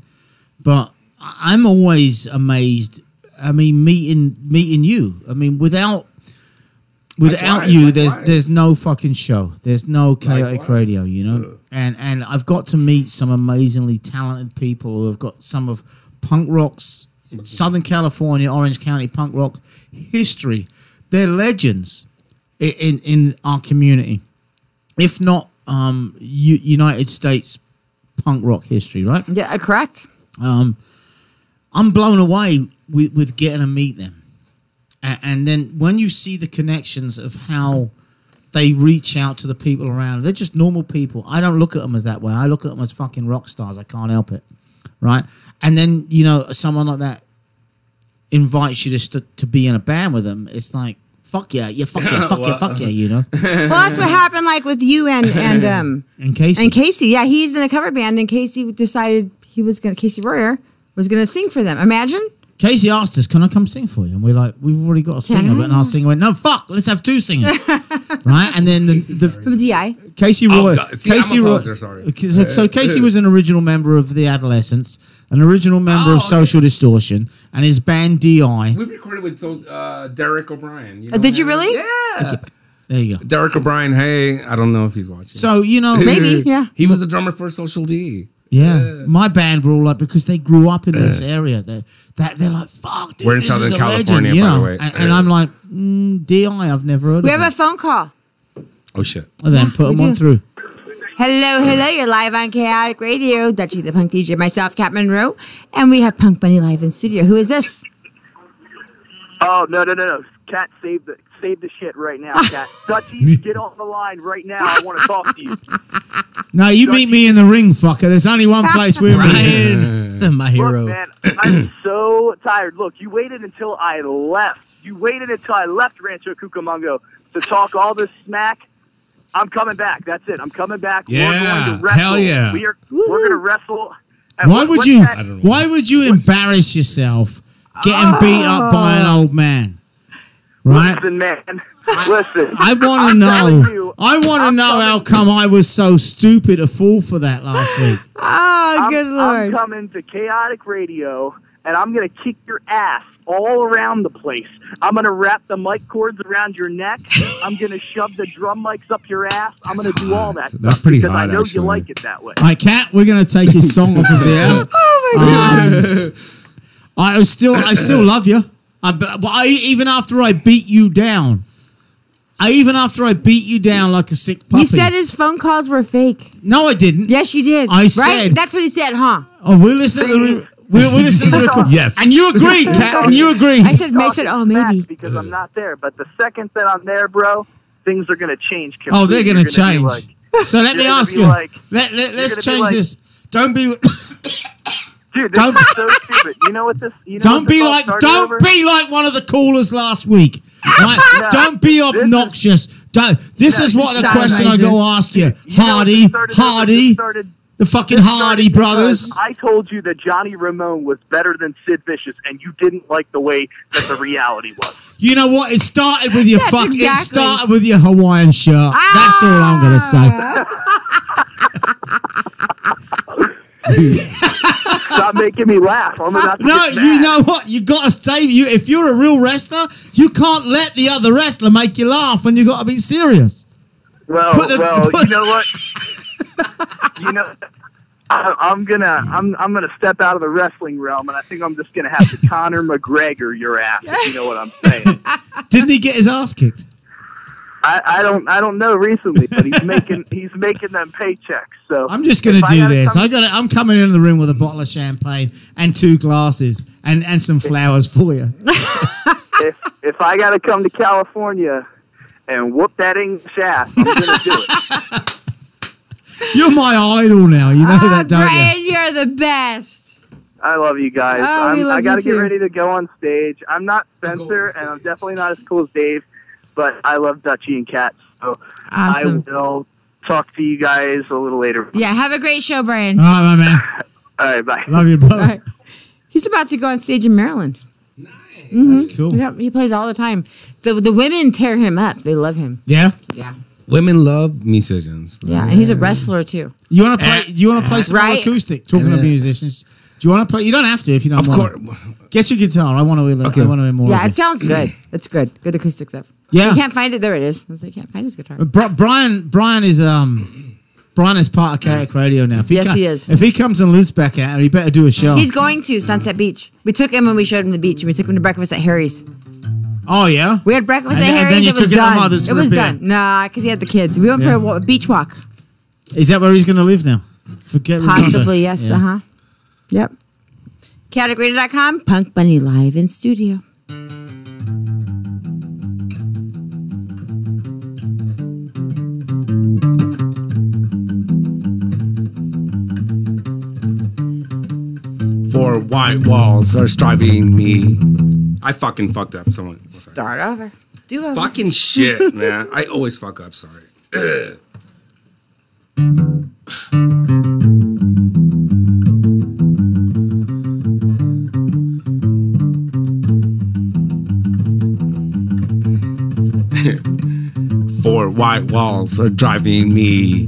But I'm always amazed. I mean, meeting you. I mean, without you, there's no fucking show. There's no Chaotic Radio, And I've got to meet some amazingly talented people who have got some of punk rock's Southern California, Orange County punk rock history. They're legends in our community, if not United States punk rock history, right? Yeah, correct. I'm blown away with getting to meet them. And then when you see the connections of how they reach out to the people around, they're just normal people. I don't look at them as that way. I look at them as fucking rock stars. I can't help it, right? And then, someone like that invites you to be in a band with them. It's like, fuck yeah, fuck yeah, Well, that's what happened like with you and Casey. And Casey, yeah, he's in a cover band, and Casey decided Casey Royer was gonna sing for them. Imagine. Casey asked us, "Can I come sing for you?" And we're like, "We've already got a singer." But our singer went, "No, fuck, let's have two singers." Right? And then from DI. Casey Roy. Casey Roy. Sorry. So Casey was an original member of the Adolescents, an original member of Social Distortion, and his band DI. We recorded with Derek O'Brien. Did you really? Yeah. There you go. Derek O'Brien. Hey, I don't know if he's watching. So maybe, yeah. He was the drummer for Social D. Yeah, my band were all like, because they grew up in this area. They're like, fuck, dude, we're in this Southern is a California, legend, by the way. And I'm like, DI, I've never heard of We have it. a phone call. Oh shit! And then put them on through. Hello, you're live on Chaotic Radio. Dutchie the Punk DJ, myself, Cat Monroe, and we have Punk Bunny live in studio. Who is this? Oh, no. Cat, save the shit right now, Cat. Dutchie, get on the line right now. I want to talk to you. No, you meet me in the ring, fucker. There's only one place we're Ryan, my hero. Look, man, I'm so tired. Look, you waited until I left. Rancho Cucamonga to talk all this smack. I'm coming back. That's it. I'm coming back. Yeah, we're going to wrestle. hell yeah. We're going to wrestle. And Why would you embarrass yourself getting beat up by an old man? Right? Listen, man. Listen. I want to know. I want to know how come I was so stupid to fall for that last week. Oh, good Lord. I'm coming to Chaotic Radio, and I'm going to kick your ass all around the place. I'm going to wrap the mic cords around your neck. I'm going to shove the drum mics up your ass. I'm going to do all that That's stuff pretty because hot, I know actually. you like it that way. All right, Cat, we're going to take his song off of the air. Oh, my God. I still love you. But even after I beat you down, Even after I beat you down like a sick puppy. You said his phone calls were fake. No, I didn't. Yes, you did. I right? said- That's what he said, huh? Oh, we listen to the we listen to the record. Yes. And you agreed, Kat, and you agreed. I said, oh, maybe. Because I'm not there. But the second that I'm there, bro, things are going to change. Oh, they're going to You're gonna be change. like- So let me you're gonna ask be you. like- Let's you're gonna be change like- this. Don't be. Dude, this Don't- is so stupid. You know what this? You know Don't what this be all like. started Don't over? be like one of the callers last week. Right? No, Don't be this is- obnoxious. Don't. This No, is what the sound question I amazing. go ask you. You know what Hardy, this started over? This Hardy, started- the fucking this Hardy started brothers. because I told you that Johnny Ramone was better than Sid Vicious, and you didn't like the way that the reality was. You know what? It started with your That's fuck. It exactly- started with your Hawaiian shirt. That's all I'm gonna say. Stop making me laugh. I'm about to No, get mad. you know what? You got to stay. If you're a real wrestler, you can't let the other wrestler make you laugh when you got to be serious. Well, Put the- you know what? You know, I'm gonna step out of the wrestling realm, and I think I'm just gonna have to Conor McGregor your ass. If you know what I'm saying? Didn't he get his ass kicked? I don't know recently, but he's making them paychecks. So I'm just gonna if I do gotta this. come- I'm coming in the room with a bottle of champagne and 2 glasses and some flowers for you. if I got to come to California and whoop that English ass, I'm gonna do it. You're my idol now. You know that, don't Brian, you? you're the best. I love you guys. Oh, we love I got to you get too. ready to go on stage. I'm not Spencer, and I'm definitely not as cool as Dave, but I love Dutchie and Kat. So Awesome. I will talk to you guys a little later. Yeah, have a great show, Brian. All right, my man. All right, bye. Love you, brother. All right. He's about to go on stage in Maryland. That's cool. Yep, he plays all the time. The women tear him up. They love him. Yeah. Yeah. Women love musicians. Yeah, and he's a wrestler too. You want to play? You want to play some Right. acoustic? Talking to musicians. Do you want to play? You don't have to if you don't Of want. course. Get your guitar. I want to hear. Okay. I want to hear more. Yeah, of it sounds good. It's good. Good acoustic stuff. Yeah. You can't find it. There it is. I was like, can't find his guitar. Brian is part of Kaotic Radio now. If Yes, he is. If he comes and lives back out, he better do a show. He's going to Sunset Beach. We took him when we showed him the beach, and we took him to breakfast at Harry's. Oh yeah. We had breakfast And at then- and then Harry's. you It was took it to done. Mother's It was Repair. done. Nah, because he had the kids. We went Yeah. for a beach walk. Is that where he's going to live now? Forget Possibly, yes. Yeah. Uh-huh. Yep. Category.com, Punk Bunny live in studio. Four white walls are striving me. I fucking fucked up. Someone. Start over. Do over. Fucking shit, man. I always fuck up. Sorry. Ugh. Four white walls are driving me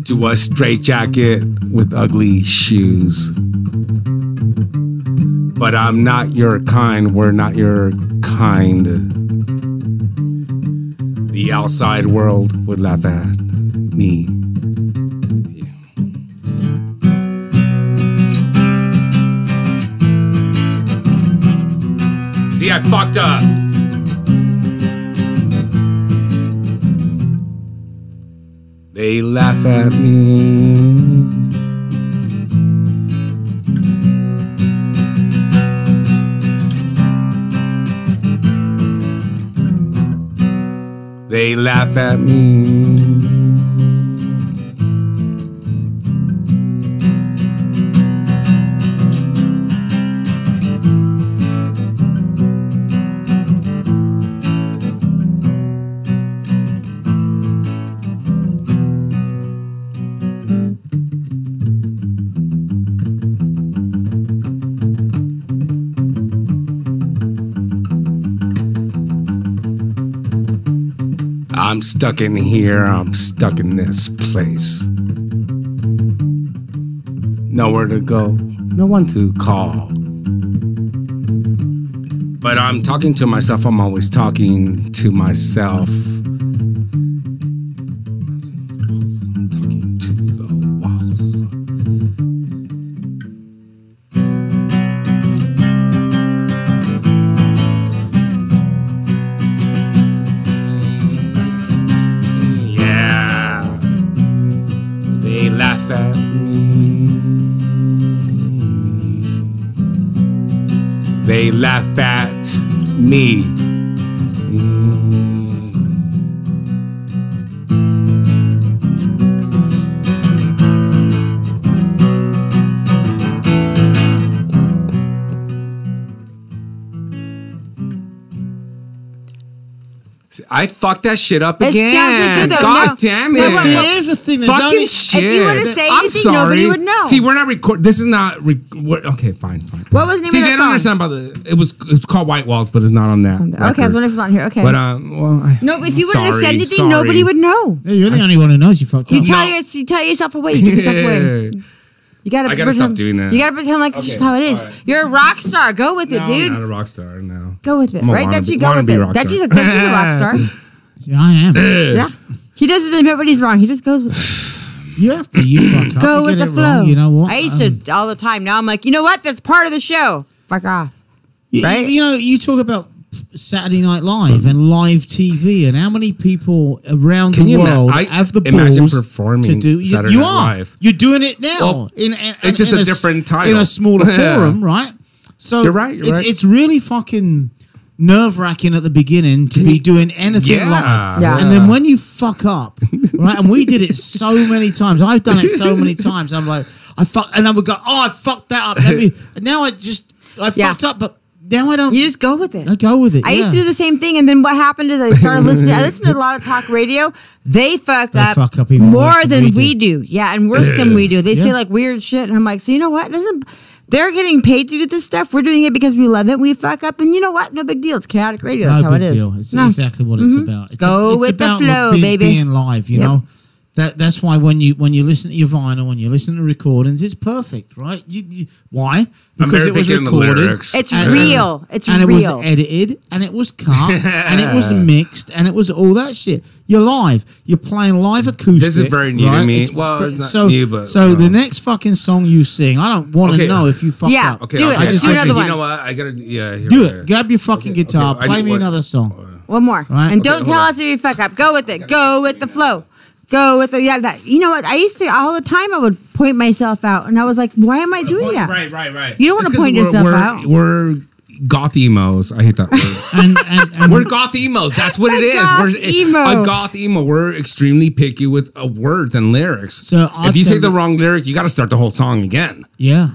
to a straitjacket with ugly shoes. But I'm not your kind, we're not your kind. The outside world would laugh at me. See, I fucked up. They laugh at me. They laugh at me. I'm stuck in here, I'm stuck in this place. Nowhere to go, no one to call. But I'm talking to myself, I'm always talking to myself. I'm talking to the walls. at me. They laugh at me. I fucked that shit up It again. sounded good, though. God No. damn it. No, See, here's the thing. There's Fucking only, shit. If you were to say I'm anything, sorry. nobody would know. See, we're not recording. This is not. Okay, fine. What was the name See, of they that don't understand song? about the. It's called White Walls, but it's not on that. Okay, I was wondering if it's on here. Okay. But well, no, but if you wouldn't have said sorry, anything, sorry. nobody would know. Yeah, you're the only one who knows you fucked up. You tell yourself away. You give yourself away. You gotta. I gotta stop doing that. You gotta pretend like that's just how it is. all right. You're a rock star. Go with it, No, dude. I'm not a rock star now. Go with it, I'm a right? wannabe- Dutchie, go with wannabe it. rock star. Dutchie's a rock star. Yeah, I am. Yeah. He doesn't admit when he's wrong. He just goes with it. You have to. You fuck up. Go You with get the it flow. wrong, you know what? I used to all the time. Now I'm like, you know what? That's part of the show. Fuck off. Right? You know, you talk about Saturday Night Live and live TV, and how many people around Can the you world I have the imagine balls performing to do. Saturday You Night are. Live? You're doing it now. Well, it's just in a different title. in a smaller Yeah. forum, right? So You're right, you're right. It's really fucking nerve-wracking at the beginning to be doing anything Yeah. live. Yeah. And then when you fuck up, right? And we did it so many times. I've done it so many times. I'm like, and I would go, oh, I fucked that up. And now I Yeah. fucked up, but now I don't. You just go with it. I go with it. I used to yeah. do the same thing, and then what happened is I started listening. I listened to a lot of talk radio. They fuck up even more worse than we do. Yeah, and worse than we do. They say Yeah. like weird shit, and I'm like, so you know what? They're getting paid to do this stuff. We're doing it because we love it. We fuck up, and you know what? No big deal. It's chaotic radio. That's No how big it is. deal. It's No. exactly what it's about. It's Go with the about flow, baby. being live. You Yep. know, that's why when you listen to your vinyl, when you listen to recordings, it's perfect, right? Why? I'm Because very it was picky on the recorded. lyrics. It's And- real. It's and it real. was edited, and it was cut, and it was mixed, and it was all that shit. You're live. You're playing live acoustic. This is very new to right? me. Well, it's not new, but, the next fucking song you sing, I don't want to Okay. know if you fucked Yeah. up. Okay, Do it. okay. Let's do another You one. know what? I gotta. Yeah. Here Do we it. go. Grab your fucking guitar. okay. I Play need- me what- another song. One more. Right. And Okay, don't tell hold on. us if you fuck up. Go with it. Go with the flow. Go with the that. You know what? I used to all the time. I would point myself out, and I was like, "Why am I doing that?" Right. You don't wanna It's 'cause point yourself out. We're goth emos. I hate that word. And We're goth emos. That's what it is. goth We're emo. a goth emo. We're extremely picky with words and lyrics. So I'll if you say tell the you- wrong lyric, you got to start the whole song again. yeah.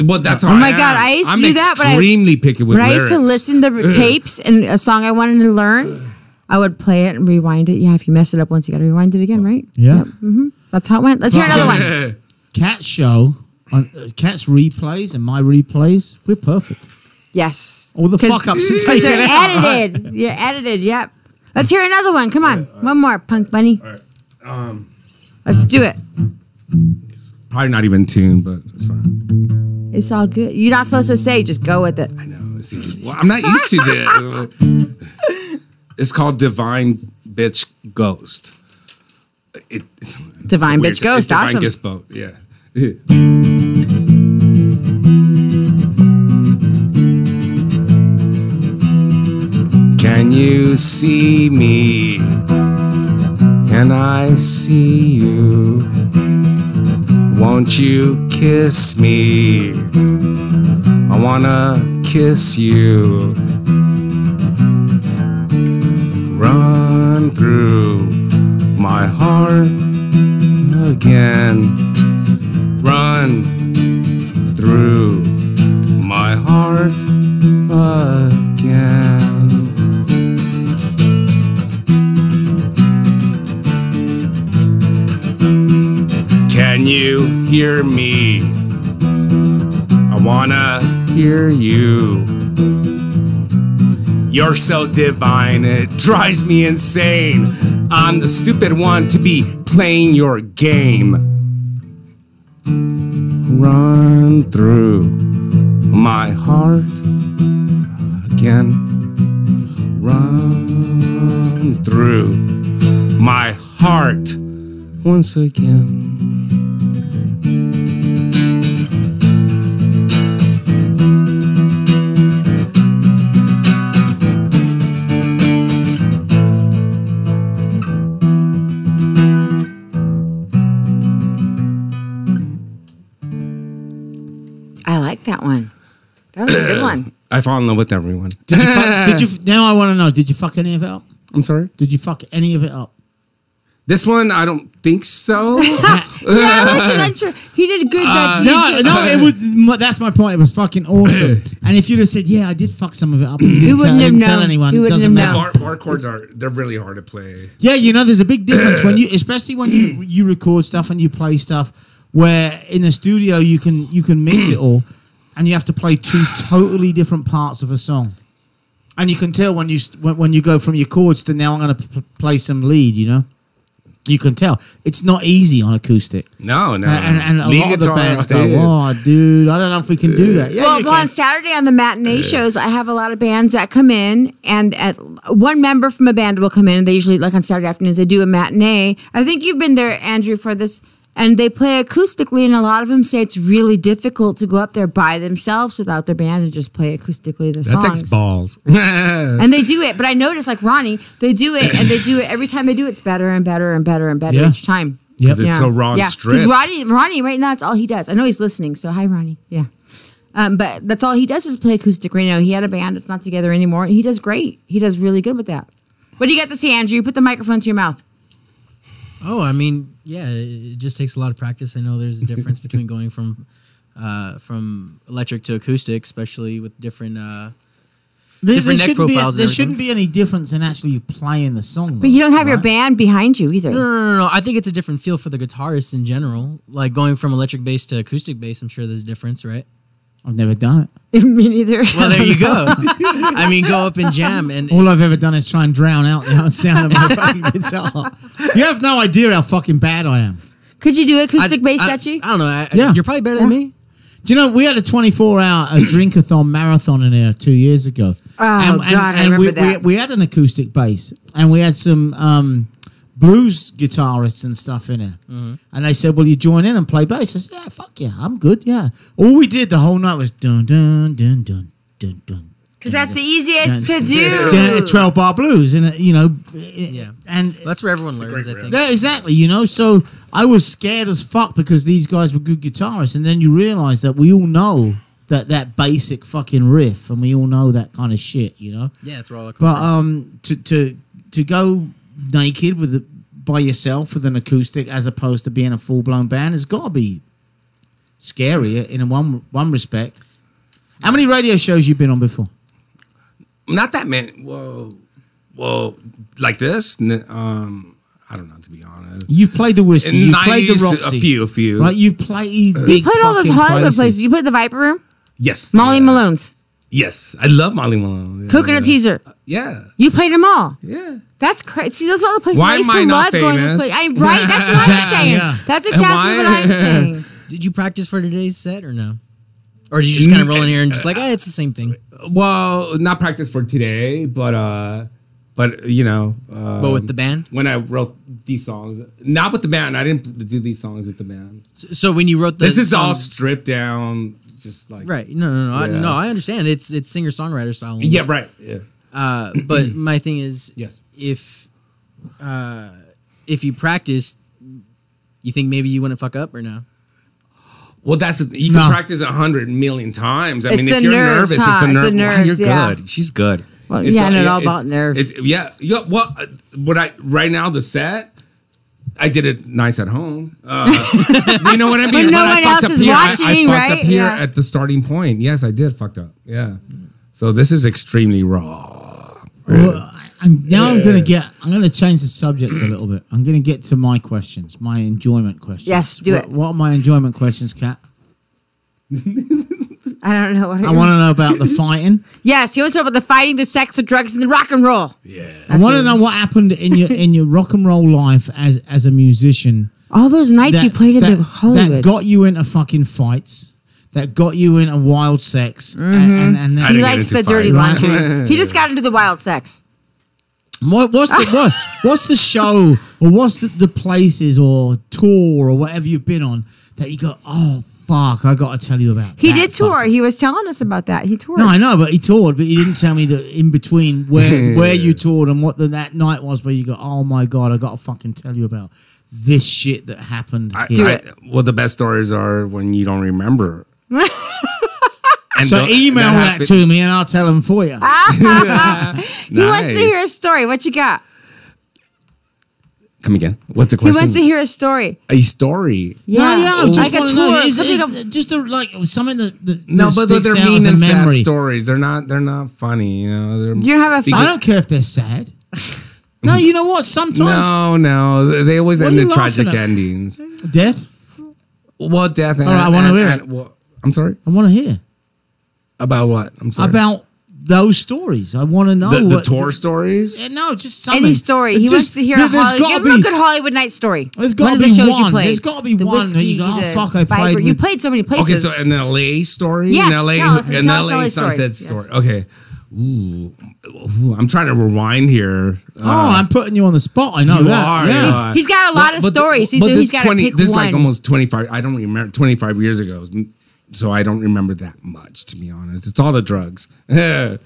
Well, that's how Oh my I God, am. I used to I'm do that, but extremely picky with When I lyrics. used to listen to tapes and a song I wanted to learn, I would play it and rewind it. Yeah, if you mess it up once, you got to rewind it again, right? Yeah. That's how it went. Let's hear another one. Cat's show, on Cat's replays and my replays, we're perfect. Yes. All the 'Cause fuck ups are taken They're out. edited. You're edited. Yep. Let's hear another one. Come on. One more, punk bunny. Let's do it. Probably not even tuned, but it's fine. It's all good. You're not supposed to say, just go with it. I know. See, well, I'm not used to this. It's called Divine Bitch Ghost. Divine Weird. Bitch Ghost. It's Divine Awesome. Ghost Boat. Yeah. Can you see me? Can I see you? Won't you kiss me? I wanna kiss you. Run through my heart again. Run through my heart again. Can you hear me? I wanna hear you. You're so divine, it drives me insane. I'm the stupid one to be playing your game. Run through my heart again. Run through my heart once again. I like that one. That was a good one. I fall in love with everyone. Did you? Now I want to know. Did you fuck any of it up? I'm sorry. Did you fuck any of it up? This one, I don't think so. Yeah, I like that. He did good. No, it was. That's my point. It was fucking awesome. And if you'd have said, "Yeah, I did fuck some of it up," and you wouldn't have didn't tell known. anyone. You It wouldn't doesn't have matter. known. Bar chords they're really hard to play. Yeah, there's a big difference when you, especially when you record stuff and you play stuff, where in the studio you can mix it all, and you have to play two totally different parts of a song, and you can tell when you go from your chords to now I'm going to play some lead. You can tell it's not easy on acoustic. No. And a Lead lot of the guitar, bands go, yeah. "Oh, dude, I don't know if we can do that." Yeah, Well, you on can. Saturday on the matinee shows, I have a lot of bands that come in, and one member from a band will come in. And they usually, like on Saturday afternoons, they do a matinee. I think you've been there, Andrew, for this. And they play acoustically, and a lot of them say it's really difficult to go up there by themselves without their band and just play acoustically the That songs. takes balls. And they do it, but I notice, like Ronnie, they do it, and they do it every time they do it. It's better and better and better and better Yeah. each time. Yep. It's so raw and Because stripped. Ronnie, right now, that's all he does. I know he's listening, so hi, Ronnie. Yeah. But that's all he does is play acoustic right now. He had a band that's not together anymore, and he does great. He does really good with that. What do you got to say, Andrew? Put the microphone to your mouth. Oh, I mean, yeah, it just takes a lot of practice. I know there's a difference between going from electric to acoustic, especially with different different neck profiles. There shouldn't be any difference in actually playing the song. But you don't have your band behind you either. No. I think it's a different feel for the guitarist in general. Like going from electric bass to acoustic bass, I'm sure there's a difference, right? I've never done it. Me neither. Well, there you go. I mean, go up and jam. And All I've ever done is try and drown out the sound of my fucking guitar. You have no idea how fucking bad I am. Could you do acoustic bass, I Dutchie? don't know. Yeah. You're probably better than me. Do you know, we had a 24-hour drinkathon marathon in here 2 years ago. God, I remember that. We had an acoustic bass, and we had some blues guitarists and stuff in it. Mm-hmm. And they said, "Will you join in and play bass?" I said, "Yeah, fuck yeah, I'm good, yeah." All we did the whole night was dun, dun, dun, dun, dun, dun. Because that's the easiest to do. 12-bar blues, and Yeah. and That's where everyone learns, I think. yeah, exactly. So I was scared as fuck because these guys were good guitarists, and then you realise that we all know that basic fucking riff, and we all know that kind of shit, Yeah, that's where all that But comes to go naked by yourself with an acoustic as opposed to being a full blown band has got to be scary in one respect. How many radio shows you been on before? Not that many. Well, like this. I don't know, to be honest. You played the Whiskey. In You played the 90s, Roxy. a few. Right, you played big. You played all those fucking Hollywood places. You played the Viper Room? Yes. Molly yeah. Malone's. Yes, I love Molly Malone. Yeah, Coconut yeah. Teaser. Yeah, You played them all. yeah. That's crazy. See, those are all the places Why I used am to I not love going to those famous? places. Right? That's what I'm saying. Yeah. That's exactly what I'm saying. Did you practice for today's set or no? Or did you just kind of roll in here and just like, it's the same thing? Well, not practice for today, but you know, But with the band? when I wrote these songs, not with the band. I didn't do these songs with the band. So when you wrote the This is all songs- stripped down, just like Right. No. Yeah. I understand. It's singer-songwriter style. almost. Yeah, right. Yeah. But my thing is, Yes. if you practice, you think maybe you wouldn't fuck up or no? Well, you No. can practice 100 million times. I It's mean, the if you're nerves, nervous, huh? it's the It's the nerves. nerves, You're yeah. good. She's good. Well, yeah, I know all about nerves. Yeah. Well, right now the set, I did it nice at home. You know what I mean? When no I one fucked else up is here. watching, I fucked right? up here Yeah. at the starting point. Yes, I did fucked up. Yeah. So this is extremely raw. Well, I'm going to change the subject a little bit. I'm going to get to my questions, my enjoyment questions. Yes, do it. What are my enjoyment questions, Kat? I don't know what I want to know about the fighting. Yes, he wants to know about the fighting, the sex, the drugs, and the rock and roll. I want to know what happened in your rock and roll life as a musician. All those nights you played in the Hollywood. That got you into fucking fights. That got you into wild sex. And then, I he didn't likes get the into dirty fights. laundry. He just got into the wild sex. what's the show or what's the places or tour or whatever you've been on that you go, oh, fuck, I got to tell you about. He that did tour. fucking-" He was telling us about that. He toured. No, I know, but he toured, but he didn't tell me that in between where you toured and what that night was where you go, oh my God, I got to fucking tell you about this shit that happened here. Well, the best stories are when you don't remember. And So email that happened- to me and I'll tell them for you. He wants to Nice. hear a story. What you got? Come again. What's the He question? wants to hear a story. A story. Yeah, I just like a want to tour. know. Is Something it just like something that No, but sticks they're out mean as a and sad memory. stories. They're not funny. You know. You don't have a I don't care if they're sad. No, you know what? Sometimes No. They always What end are in you tragic laughing at? endings. death. Well, death. And, All right, I wanna hear it. I'm sorry. I want to hear About what? I'm sorry. about those stories. I want to know the what, tour stories. Yeah, no, just something. any story. He Just- wants to hear a there's Hollywood. gotta Give him a be- good Hollywood night story. There's One got to of the be shows you one. played. There's got to be The one that whiskey, you go, oh the fuck, I Viper. played You with. played so many Okay, places. so an LA story. Yes, an LA, tell us- an tell us LA LA story. Sunset Yes. story. Okay. Ooh, I'm trying to rewind here. Oh, I'm putting you on the spot. I know You that. are, yeah. you are. He's got a lot of stories. He but said this he's got to pick This is one. like almost 25. I don't remember 25 years ago, so I don't remember that much. To be honest, it's all the drugs. Were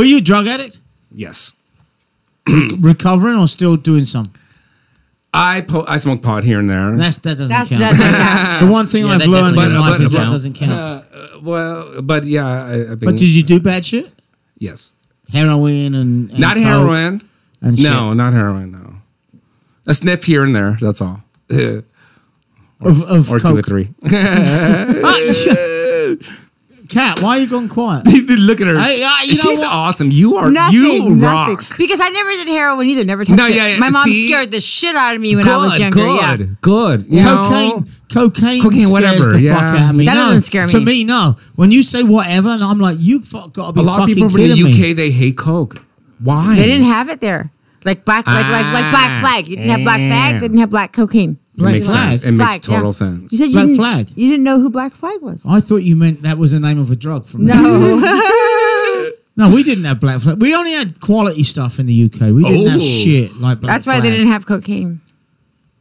you a drug addict? Yes, Recovering or still doing some? I smoke pot here and there. That doesn't That's count. that. The one thing Yeah, I've that learned definitely in life doesn't is that count. doesn't count. Well, but yeah, I've been. But did you do bad shit? Yes, Heroin and not coke heroin. and shit. No, not heroin. No, a sniff here and there. That's all. Of or coke. 2 or 3. Kat, why are you going quiet? Look at her. You know She's what? awesome. You are. Nothing, you nothing. rock. Because I never did heroin either. Never touched No, it. yeah, yeah. My mom See? scared the shit out of me when I was younger. Yeah. Good. You know? Cocaine Cocaine, scares whatever, the yeah. fuck out of me. That No, doesn't scare me. To me, no. When you say whatever, and I'm like, you got to be A lot of fucking people from the kidding UK me. they hate coke. Why? They didn't have it there. Like black flag. You didn't have black flag. They didn't have black cocaine. It makes Black sense. Flag. It makes Flag, total yeah. sense. You said Black you didn't, Flag. You didn't know who Black Flag was. I thought you meant that was the name of a drug. From No. No, we didn't have Black Flag. We only had quality stuff in the UK. We didn't have Oh. shit like Black That's why Flag. they didn't have cocaine.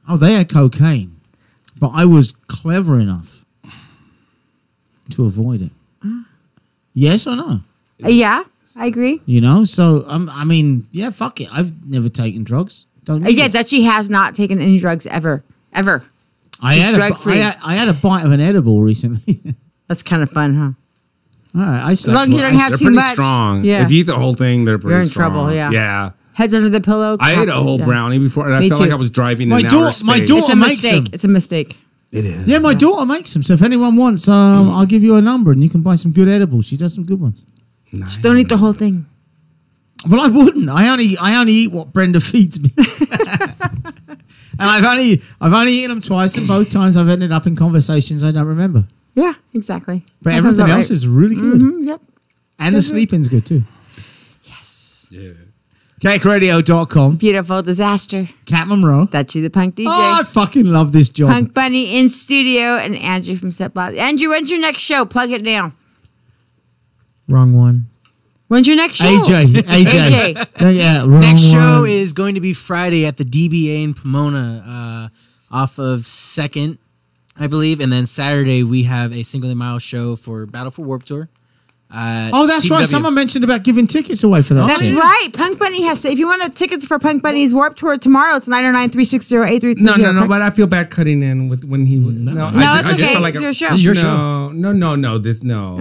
Oh, they had cocaine. But I was clever enough to avoid it. Yes or no? Yeah, I agree. You know? So, I mean, yeah, fuck it. I've never taken drugs. Don't need Yeah, it. Dutchie has not taken any drugs ever. Ever. I He's had drug-free. I had a bite of an edible recently. That's kind of fun, huh? All right, I slept. long as you well. don't have They're too pretty much. strong. Yeah. If you eat the whole thing, they're pretty You're in strong. trouble, yeah. Yeah. Heads under the pillow. I ate a whole Yeah. brownie before, and I Me felt too. like I was driving My in daughter- outer space. my daughter- It's a makes mistake. them. It's a mistake. It is. Yeah, my daughter makes them. So if anyone wants, I'll give you a number and you can buy some good edibles. She does some good ones. Just don't eat the whole thing. Well, I wouldn't. I only eat what Brenda feeds me. And I've only eaten them twice, and both times I've ended up in conversations I don't remember. Yeah, exactly. But That sounds everything about else right. is really good, Yep. and the sleeping's good too. Yes. CakeRadio.com. Beautiful disaster. Cat Monroe. Dutchie the Punk DJ. Oh, I fucking love this job. Punk Bunny in studio and Andrew from Set Blast. Andrew, when's your next show? Plug it now. Wrong one. When's your next show? AJ. Yeah, wrong Next show one. is going to be Friday at the DBA in Pomona, off of 2nd, I believe, and then Saturday we have a Cinco de Mayo show for Battle for Warped Tour. Oh, that's right. PW. Someone mentioned about giving tickets away for that. That's shit. right. Punk Bunny has to. If you want tickets for Punk Bunny's Warped Tour tomorrow, it's 909-360-8330. No, but I feel bad cutting in with when he. No, I it's just okay. felt like It's your show. It's your no, no. This no.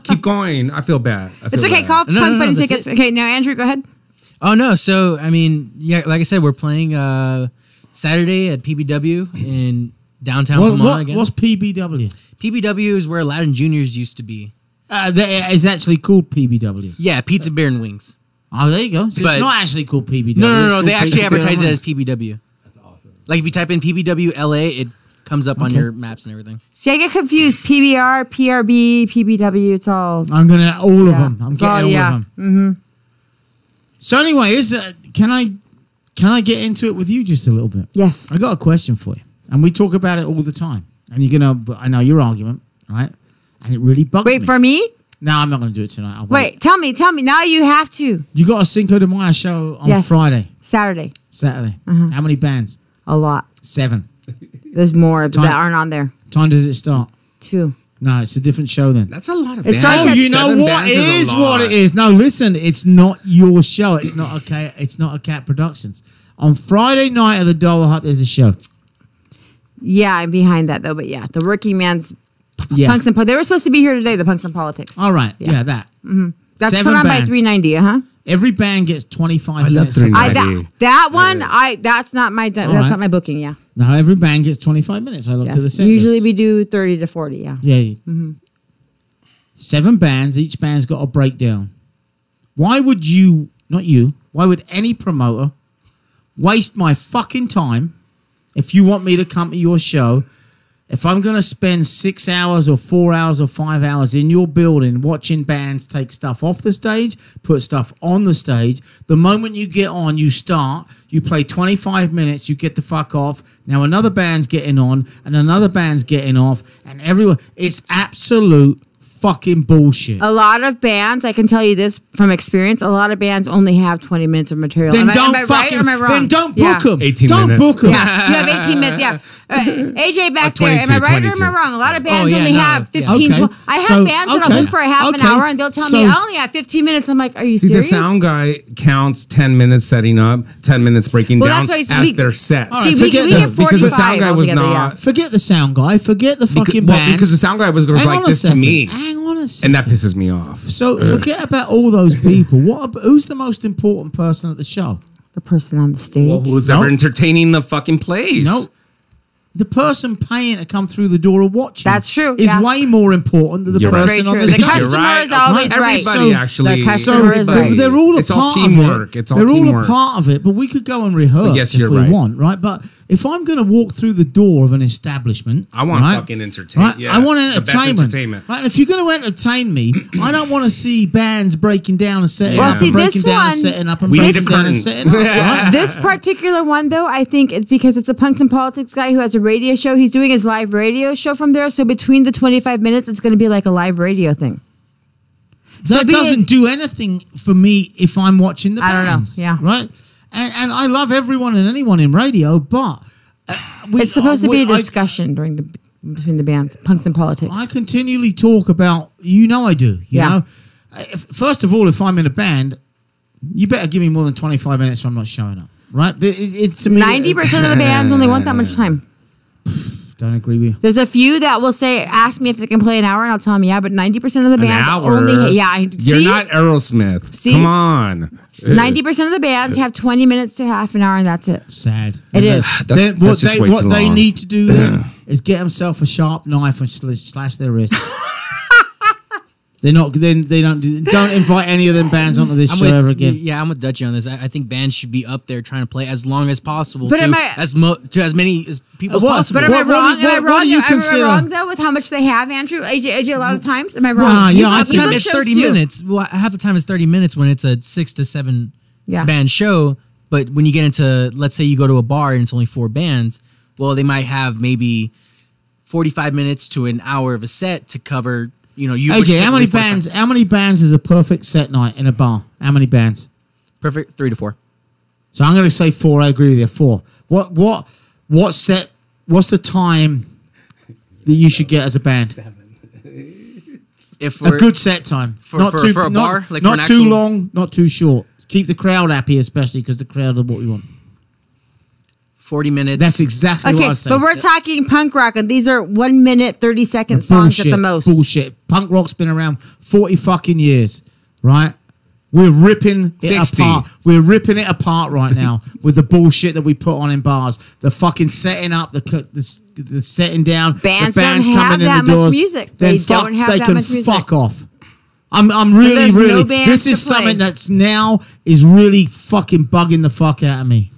Keep going. I feel bad. I feel It's okay. bad. Call No, Punk no, Bunny that's tickets. it. Okay, now Andrew, go ahead. Oh, no. So, I mean, yeah, like I said, we're playing Saturday at PBW in downtown Pomona again. What's PBW? PBW is where Aladdin Juniors used to be. It's actually called PBWs. Yeah, Pizza, Beer, and Wings. Oh, there you go. So But- it's not actually called PBW. No. It's called They actually Pizza, Beer, advertise and it as Wings. PBW. That's awesome. Like if you type in PBW LA, it comes up on your maps and everything. See, I get confused. PBR, PRB, PBW. It's all. I'm gonna all of Yeah. them. I'm It's all- getting all yeah. of them. So anyway, can I get into it with you just a little bit? Yes. I got a question for you, and we talk about it all the time. And you're gonna, I know your argument, right? And it really bugs me. Wait for me. No, I'm not gonna do it tonight. I'll Wait, tell me. Now you have to. You got a Cinco de Mayo show on Yes. Friday, Saturday. Saturday. How many bands? A lot. 7. There's more Time- that aren't on there. Time does it start? 2. No, it's a different show then. That's a lot of It bands. starts Oh, at you know 7 what? bands It a is what lot. it is. No, listen, it's not your show. It's not okay. It's not a Cat Productions. On Friday night at the Dollar Hut, there's a show. Yeah, I'm behind that though. But yeah, the Working Man's Yeah. Punks and They were supposed to be here today, the Punks and Politics. All right. Yeah, that. That's 7 put on by bands. 390, huh? Every band gets 25 love minutes. 390. That one, that's not my right. not my booking, yeah. Now every band gets 25 minutes. I look to the Yes. set Usually list. we do 30 to 40, yeah. Yeah. 7 bands. Each band's got a breakdown. Why would you, not you, why would any promoter waste my fucking time if you want me to come to your show? If I'm going to spend 6 hours or 4 hours or 5 hours in your building watching bands take stuff off the stage, put stuff on the stage, the moment you get on, you start, you play 25 minutes, you get the fuck off. Now another band's getting on and another band's getting off and everyone, it's absolute fucking bullshit. A lot of bands, I can tell you this from experience, a lot of bands only have 20 minutes of material. Then am don't I right fucking, or am I wrong? then don't Yeah. book them. 18 don't minutes. book them. Yeah, you have 18 minutes, yeah. AJ back there, am I 22, right or am 22. I wrong? A lot of bands yeah, only no, have yeah. 15, Okay. 20. I have So, bands that okay. I'll book for a half an Okay. hour and they'll tell me, So- I only have 15 minutes. I'm like, are you See, serious? the sound guy counts 10 minutes setting up, 10 minutes breaking Well, down that's why it's- as we- their sets. All See, right, we forget get that. 45 Because the sound guy was altogether, not- yeah. Forget the sound guy. Forget the fucking band. Because the sound guy was Hang like on a this to second. me. Hang on a second. And that pisses me off. So forget about all those people. Who's the most important person at the show? The person on the stage. Well, who's Nope. ever entertaining the fucking place? No. The person paying to come through the door or watching. That's true, Is yeah. way more important than the You're right. person Very on true. the The stage. customer is always right. Everybody So- actually. The customer So is everybody- right. they're all a it's part all of teamwork. it. It's all they're teamwork. all a part of it, but we could go and rehearse Yes, if you're we right. want, right? But if I'm going to walk through the door of an establishment, I want right, fucking entertainment. right, Yeah, I want the best entertainment. entertainment. Right? And if you're going to entertain me, I don't want to see bands breaking down and setting Well, up see, and breaking this down and one- setting up and We need breaking a down and curtain. setting up. Right? This particular one, though, I think it's because it's a Punks and Politics guy who has a radio show. He's doing his live radio show from there. So between the 25 minutes, it's going to be like a live radio thing. That be doesn't it- do anything for me if I'm watching the I don't know, bands. yeah. Right? And I love everyone and anyone in radio, but It's supposed to be a I- discussion between the bands, Punks and Politics. I continually talk about, I do. You Yeah. know, first of all, if I'm in a band, you better give me more than 25 minutes, or I'm not showing up. Right? But it's 90% of the bands only want that much time. Don't agree with you. There's a few that will say, ask me if they can play an hour, and I'll tell them, yeah, but 90% of the An bands hour. only, yeah. You're See? not Aerosmith. See? Come on. 90% of the bands have 20 minutes to half an hour, and that's it. Sad. It is. That's just way what too they long. need to do then is get themselves a sharp knife and slash their wrists. They're not. Then they don't invite any of them bands onto this show ever again. Yeah, I'm with Dutchie on this. I think bands should be up there trying to play as long as possible But to am I- as many as people as What? possible. But am I What wrong? do you Am I consider- wrong though with how much they have, Andrew? AJ, a lot of times. Am I wrong? Nah, yeah, I half the think time book it's shows 30 too. minutes. Well, half the time it's 30 minutes when it's a 6 to 7 Yeah. band show. But when you get into, let's say you go to a bar and it's only 4 bands, well, they might have maybe 45 minutes to an hour of a set to cover. You which AJ, how many typically 45 bands? How many bands is a perfect set night in a bar? How many bands? Perfect 3 to 4. So I'm going to say 4. I agree with you. 4. What set? What's the time that you should get as a band? If A we're good set time. For a bar? Like for not an too actual- long, not too short. Keep the crowd happy, especially because the crowd are what we want. 40 minutes. That's exactly what Okay, I said. but we're talking punk rock, and these are 1 minute, 30-second songs at the most. Bullshit. Punk rock's been around 40 fucking years, right? We're ripping it 60. apart. We're ripping it apart right now with the bullshit that we put on in bars. The fucking setting up, the setting down. Bands the bands don't have coming in that the much doors. music. Then They don't have they that can much music. fuck off. I'm really, there's no really. bands This is to play. something that's now is really fucking bugging the fuck out of me.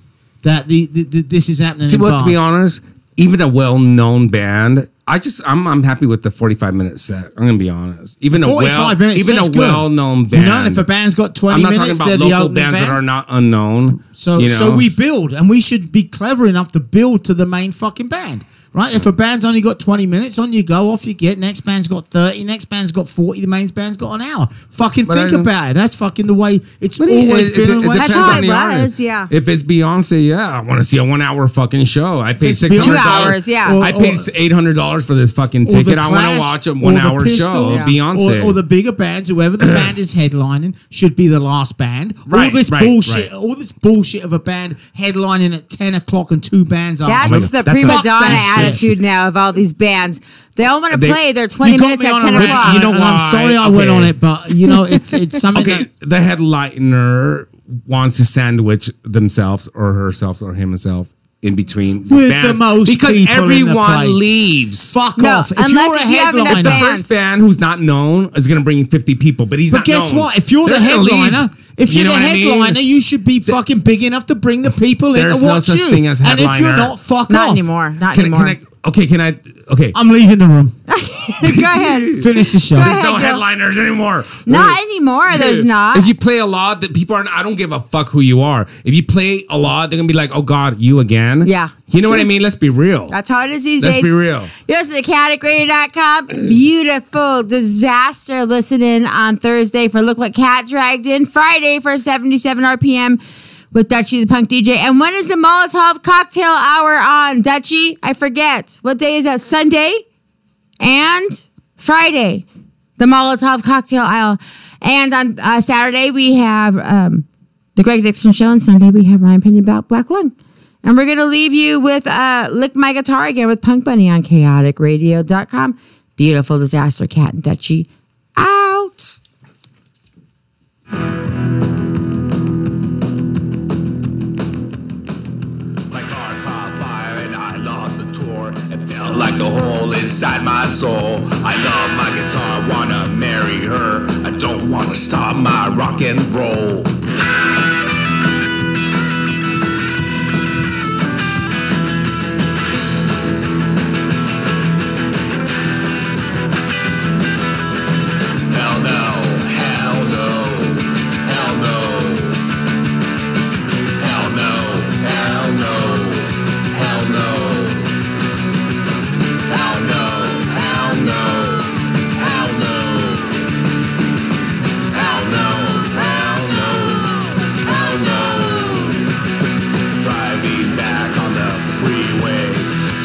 That this is happening. In To be bars. honest, even a well-known band, I'm happy with the 45-minute set. I'm gonna be honest. Even 45 minutes. even a set's good. well-known band. You know, and if a band's got 20 I'm not minutes, talking they're about the local opening bands band. that are not unknown. So you know? so we build, and we should be clever enough to build to the main fucking band, right? If a band's only got 20 minutes, on you go, off you get. Next band's got 30, next band's got 40, the main band's got an hour. Fucking But think I- about it. That's fucking the way it's But always it been. and the way depends it's That's how on it the was, artist. yeah. If it's Beyonce, yeah, I want to see a 1-hour fucking show. I paid It's $600. 2 hours, yeah. Or- I paid $800 for this fucking or the ticket. I want to Clash, watch a or the 1-hour Pistols, show of Beyonce. or the bigger bands, whoever the band is headlining should be the last band. Right, all this right, bullshit, right. all this bullshit of a band headlining at 10 o'clock and 2 bands are. That's my the God, that's prima a- donna that attitude now of all these bands. They all want to play their 20 You got minutes me at on 10 a rant. o'clock. You know, and I'm sorry I went Okay. on it, but you know, it's something Okay, that the headliner wants to sandwich themselves or herself or himself in between With bands the most because people in the everyone place. leaves. fuck No, off. If unless you're a if you have enough headliner, The bands. first band who's not known is going to bring in 50 people, but he's but not guess known. what? If you're They're the gonna leave. headliner, if You you're know the what I mean? headliner, you should be fucking big enough to bring the people in There's to no watch such you. thing as and if you're headliner. not, fuck Not off. anymore. Not Can anymore. I? I'm leaving the room. Go ahead. Finish the show. Go There's ahead, no Gil. headliners anymore. Not anymore. There's not. If you play a lot, that people aren't. I don't give a fuck who you are. If you play a lot, they're gonna be like, "Oh God, you again?" Yeah. You know what I mean? Let's be real. That's how it is these Let's days. be real. You listen to CaticRadio.com. Beautiful disaster listening on Thursday for Look What Cat Dragged In. Friday for 77 RPM with Dutchie the Punk DJ. And when is the Molotov Cocktail Hour on, Dutchie? I forget. What day is that? Sunday and Friday. The Molotov Cocktail Hour. And on Saturday we have the Greg Dixon Show. And Sunday we have Ryan Penny about Black Lung. And we're going to leave you with Lick My Guitar again with Punk Bunny on chaoticradio.com. Beautiful disaster, Cat and Dutchie. Out. My car caught fire and I lost the tour. It felt like a hole inside my soul. I love my guitar, wanna marry her. I don't wanna stop my rock and roll. Hell no, hell no, hell no. Hell no, hell no, hell no. Hell no, hell no, hell no. Hell no, hell no, hell no. Driving back on the freeway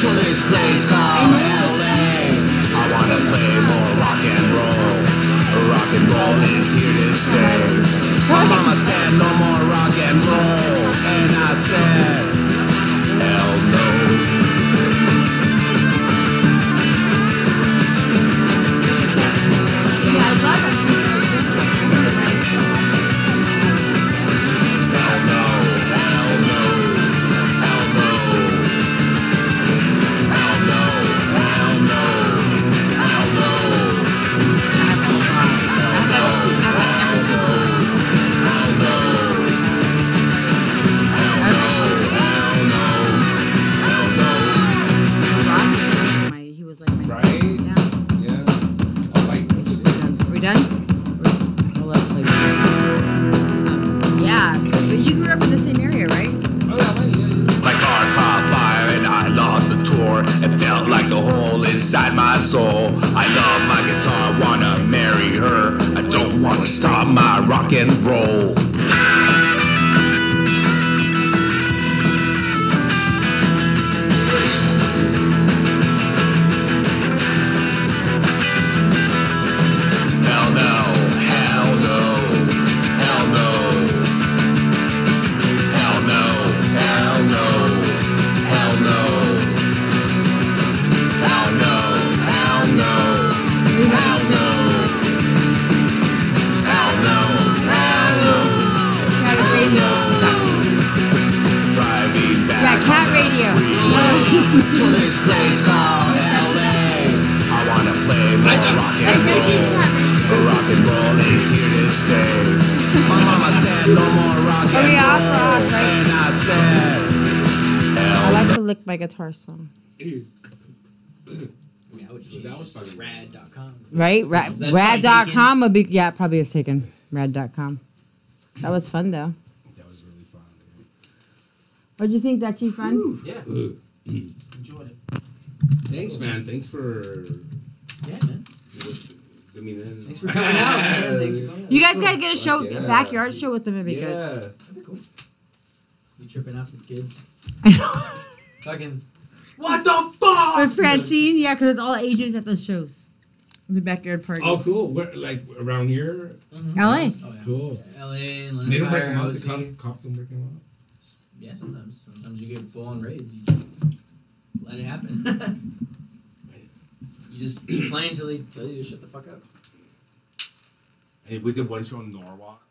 to this place called LA. I wanna play more rock and roll. Rock and roll is here to stay. My mama said no more rock and roll, and I said, hell no. Yeah, I love it. Hell no, hell no, hell no. Hell no, hell no, hell no. He was like, Right? yeah. Yeah. I like this. Are we done? We'll let play music. Yeah, so you grew up in the same area, right? My car caught fire and I lost the tour. It felt like a hole inside my soul. I love my guitar, wanna marry her. I don't wanna stop my rock and roll. Hell no, hell no, hell no. Hell no, hell no, hell no. Hell no, hell no, hell no. Hell no, hell no. Cat Radio. Driving back Yeah, Cat Radio. to this place called LA. I wanna play more rock and roll. Rock and roll is here to stay. My mama said no more rock Are and we roll. off? We're off, right? And I said, I like to lick my guitar song. That was fucking rad.com. Right? That's Rad.com would be, yeah, probably was taken. Rad.com. That was fun, though. That was really fun. What'd you think, Dutchie? Fun? Yeah. Enjoyed it. Thanks, man. Thanks for Yeah, man. zooming in. Thanks for coming out, man. Thanks for coming. You guys got to get a show, Yeah. a backyard show with them. It'd be good. Yeah. That'd be cool. You tripping out with kids? I know. Fucking. What the fuck? With Francine, yeah, because it's all ages at those shows. The backyard parties. Oh, cool. Where, like around here? LA. Oh, yeah. Cool. LA and They don't break Empire, them out. The OC. cops don't break them out. Yeah, sometimes. Sometimes you get full on raids. You just let it happen. You just keep playing till you just shut the fuck up. Hey, we did one show in Norwalk.